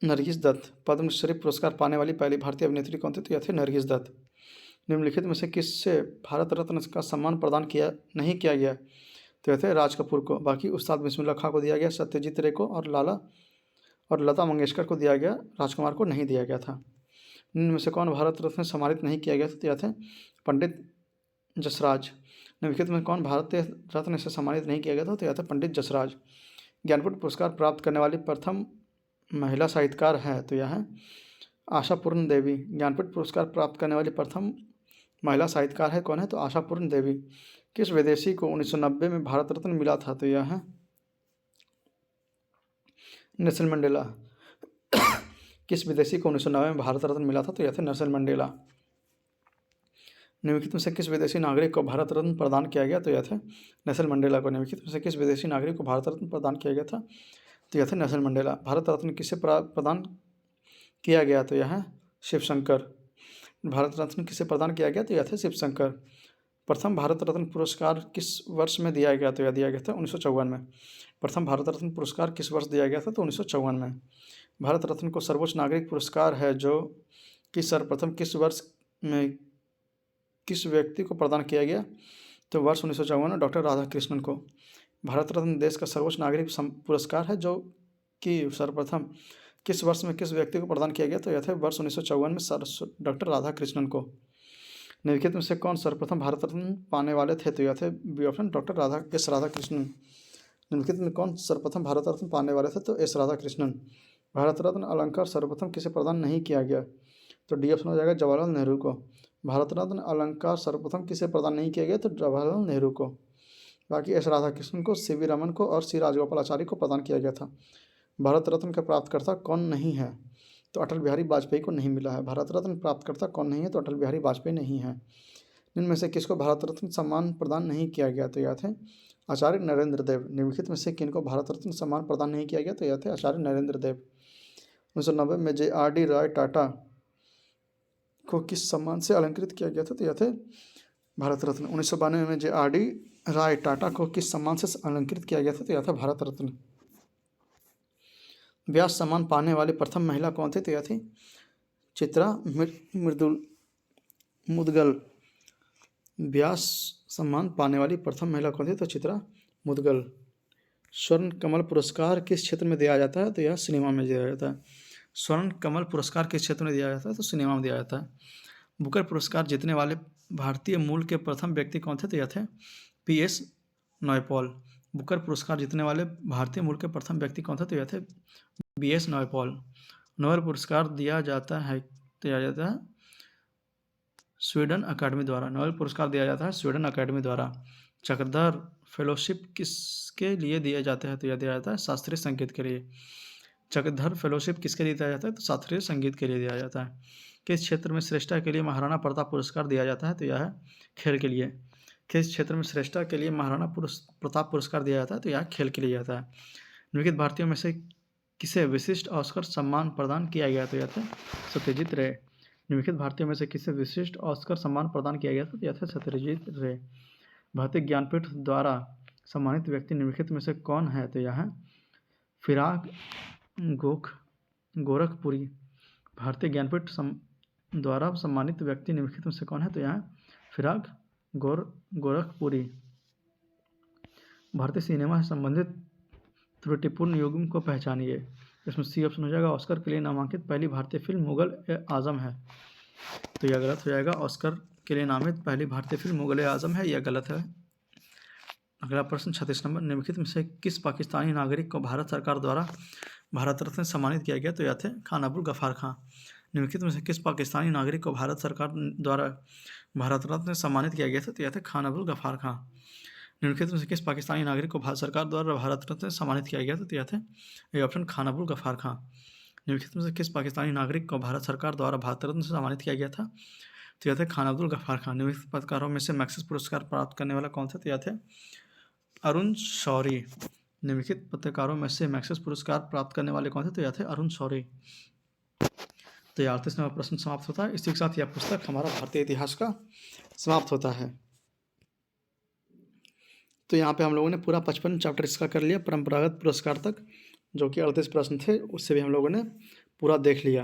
Speaker 1: नरगिस दत्त। पद्मश्री पुरस्कार पाने वाली पहली भारतीय अभिनेत्री कौन थी? तो यह थे नरगिस दत्त। निम्नलिखित में से किससे भारत रत्न का सम्मान प्रदान नहीं किया गया? तो यह थे राज कपूर को। बाकी उस्ताद बिस्मिल्लाह खां को दिया गया, सत्यजीत रे को और लता मंगेशकर को दिया गया, राजकुमार को नहीं दिया गया था। निम्न में से कौन भारत रत्न सम्मानित नहीं किया गया था? तो यह थे पंडित जसराज। निम्नलिखित में कौन भारतीय रत्न से सम्मानित नहीं किया गया था? तो यह था पंडित जसराज। ज्ञानपीठ पुरस्कार प्राप्त करने वाली प्रथम महिला साहित्यकार है? तो यह है आशापूर्ण देवी। ज्ञानपीठ पुरस्कार प्राप्त करने वाली प्रथम महिला साहित्यकार है कौन है? तो आशापूर्ण देवी। किस विदेशी को 1990 में भारत रत्न मिला था? तो यह है नेल्सन मंडेला। किस विदेशी को 1990 में भारत रत्न मिला था? तो यह थे नेल्सन मंडेला। निम्नलिखित में से किस विदेशी नागरिक को भारत रत्न प्रदान किया गया? तो यह थे नेल्सन मंडेला को। निम्नलिखित में से किस विदेशी नागरिक को भारत रत्न प्रदान किया गया था? तो यह थे नेल्सन मंडेला। भारत रत्न किसे प्रदान किया गया? तो यह है शिवशंकर। भारत रत्न किसे प्रदान किया गया? तो यह थे शिवशंकर। प्रथम भारत रत्न पुरस्कार किस वर्ष में दिया गया? तो यह दिया गया था 1954 में। प्रथम भारत रत्न पुरस्कार किस वर्ष दिया गया था? तो 1954 में। भारत रत्न को सर्वोच्च नागरिक पुरस्कार है जो कि सर्वप्रथम किस वर्ष में किस व्यक्ति को प्रदान किया गया? तो वर्ष 1954 में डॉक्टर राधाकृष्णन को। भारत रत्न देश का सर्वोच्च नागरिक पुरस्कार है जो कि सर्वप्रथम किस वर्ष में किस व्यक्ति को प्रदान किया गया? तो यह थे वर्ष 1954 में डॉक्टर राधाकृष्णन को। निम्नलिखित में से कौन सर्वप्रथम भारत रत्न पाने वाले थे? तो यह थे बी ऑप्शन डॉक्टर राधाकृष्णन। निम्नलिखित में कौन सर्वप्रथम भारत रत्न पाने वाले थे? तो एस राधाकृष्णन। भारत रत्न अलंकार सर्वप्रथम किसे प्रदान नहीं किया गया? तो डी ऑप्शन हो जाएगा जवाहरलाल नेहरू को। भारत रत्न अलंकार सर्वप्रथम किसे प्रदान नहीं किया गया? तो जवाहरलाल नेहरू को। बाकी एस राधाकृष्णन को, C.V. रमन को और सी राजगोपालाचारी को प्रदान किया गया था। भारत रत्न का प्राप्तकर्ता कौन नहीं है? तो अटल बिहारी वाजपेयी को नहीं मिला है। भारत रत्न प्राप्तकर्ता कौन नहीं है? तो अटल बिहारी वाजपेयी नहीं है। इनमें से किसको भारत रत्न सम्मान प्रदान नहीं किया गया? तो यह थे आचार्य नरेंद्र देव। निम्नलिखित में से किनको भारत रत्न सम्मान प्रदान नहीं किया गया? तो यह थे आचार्य नरेंद्र देव। 1990 में J.R.D. राय टाटा को किस सम्मान से अलंकृत किया गया था? तो यह थे भारत रत्न। 1992 में J.R.D. राय टाटा को किस सम्मान से अलंकृत किया गया था? तो यह था भारत रत्न। व्यास सम्मान पाने वाली प्रथम महिला कौन थी? तो यह थी चित्रा मुदगल। व्यास सम्मान पाने वाली प्रथम महिला कौन थी? तो चित्रा मुदगल। स्वर्ण कमल पुरस्कार किस क्षेत्र में दिया जाता है? तो यह सिनेमा में दिया जाता है। स्वर्ण कमल पुरस्कार किस क्षेत्र में दिया जाता है? तो सिनेमा में दिया जाता है। बुकर पुरस्कार जीतने वाले भारतीय मूल के प्रथम व्यक्ति कौन थे? तो यह थे P.S. नॉयपॉल। बुकर पुरस्कार जीतने वाले भारतीय मूल के प्रथम व्यक्ति कौन थे? तो यह थे BS नयपॉल। नोबेल पुरस्कार दिया जाता है स्वीडन अकादमी द्वारा। नोबेल पुरस्कार दिया जाता है स्वीडन अकादमी द्वारा। चक्रधर फेलोशिप किसके लिए दिए जाते हैं? तो यह दिया जाता है शास्त्रीय संगीत के लिए। चक्रधर फेलोशिप किसके लिए दिया जाता है? तो शास्त्रीय संगीत के लिए दिया जाता है। किस क्षेत्र में श्रेष्ठता के लिए महाराणा प्रताप पुरस्कार दिया जाता है? तो यह है खेल के लिए। किस क्षेत्र में श्रेष्ठता के लिए महाराणा प्रताप पुरस्कार दिया जाता है? तो यह खेल के लिए जाता है। निम्नलिखित भारतीयों में से किसे विशिष्ट ऑस्कर सम्मान प्रदान किया गया? तो यह थे सत्यजीत रे। निम्नलिखित भारतीयों में से किसे विशिष्ट ऑस्कर सम्मान प्रदान किया गया था? तो यह थे सत्यजीत रे। भारतीय ज्ञानपीठ द्वारा सम्मानित व्यक्ति निम्नलिखित में से कौन है? तो यह है फिराक गोरखपुरी। भारतीय ज्ञानपीठ द्वारा सम्मानित व्यक्ति निम्नलिखित में से कौन है? तो यह है फिराक गोरखपुरी। भारतीय सिनेमा से संबंधित त्रुटिपूर्ण युग्म को पहचानिए। इसमें सी ऑप्शन हो जाएगा। ऑस्कर के लिए नामांकित पहली भारतीय फिल्म मुगल-ए-आजम है। तो यह गलत हो जाएगा। ऑस्कर के लिए नामित पहली भारतीय फिल्म मुगल-ए-आजम है, यह गलत है। अगला प्रश्न 36 नंबर। निम्नलिखित में से किस पाकिस्तानी नागरिक को भारत सरकार द्वारा भारत रत्न से सम्मानित किया गया? तो यह थे खान अब्दुल गफ्फार खां। निम्नलिखित में से किस पाकिस्तानी नागरिक को भारत सरकार द्वारा भारत रत्न से सम्मानित किया गया था? तो यह थे खान अब्दुल गफ्फार खां। निम्नलिखित में से किस पाकिस्तानी नागरिक को भारत सरकार द्वारा भारत रत्न से सम्मानित किया गया था? तो यह थे ये ऑप्शन खान अब्दुल गफ्फार खां। निम्नलिखित में से किस पाकिस्तानी नागरिक को भारत सरकार द्वारा भारत रत्न से सम्मानित किया गया था? तो यह थे खान अब्दुल गफ्फार खां। निम्नलिखित पत्रकारों में से मैक्सेस पुरस्कार प्राप्त करने वाला कौन था? तो यह थे अरुण शौरी। निम्नलिखित पत्रकारों में से मैक्सेस पुरस्कार प्राप्त करने वाले कौन थे? तो यह थे अरुण शौरी। तो यह 38 नंबर प्रश्न समाप्त होता है। इसी के साथ यह पुस्तक हमारा भारतीय इतिहास का समाप्त होता है। तो यहाँ पे हम लोगों ने पूरा 55 चैप्टर इसका कर लिया, परंपरागत पुरस्कार तक, जो कि 38 प्रश्न थे, उससे भी हम लोगों ने पूरा देख लिया।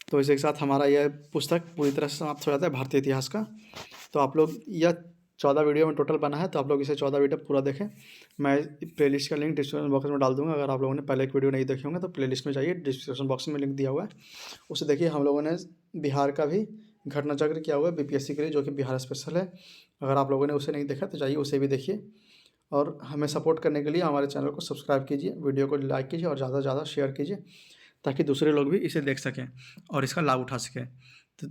Speaker 1: तो इसी के साथ हमारा यह पुस्तक पूरी तरह से समाप्त हो जाता है भारतीय इतिहास का। तो आप लोग यह 14 वीडियो में टोटल बना है, तो आप लोग इसे 14 वीडियो पूरा देखें। मैं प्लेलिस्ट का लिंक डिस्क्रिप्शन बॉक्स में डाल दूंगा। अगर आप लोगों ने पहले एक वीडियो नहीं देखे होंगे तो प्लेलिस्ट में जाइए, डिस्क्रिप्शन बॉक्स में लिंक दिया हुआ है, उसे देखिए। हम लोगों ने बिहार का भी घटना चक्र किया हुआ है BPSC के लिए, जो कि बिहार स्पेशल है। अगर आप लोगों ने उसे नहीं देखा तो जाइए उसे भी देखिए। और हमें सपोर्ट करने के लिए हमारे चैनल को सब्सक्राइब कीजिए, वीडियो को लाइक कीजिए और ज़्यादा से ज़्यादा शेयर कीजिए, ताकि दूसरे लोग भी इसे देख सकें और इसका लाभ उठा सकें। तो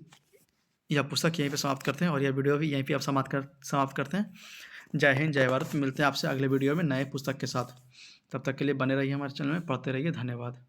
Speaker 1: यह पुस्तक यहीं पे समाप्त करते हैं और यह वीडियो भी यहीं पे आप समाप्त करते हैं। जय हिंद, जय भारत। मिलते हैं आपसे अगले वीडियो में नए पुस्तक के साथ। तब तक के लिए बने रहिए हमारे चैनल में, पढ़ते रहिए। धन्यवाद।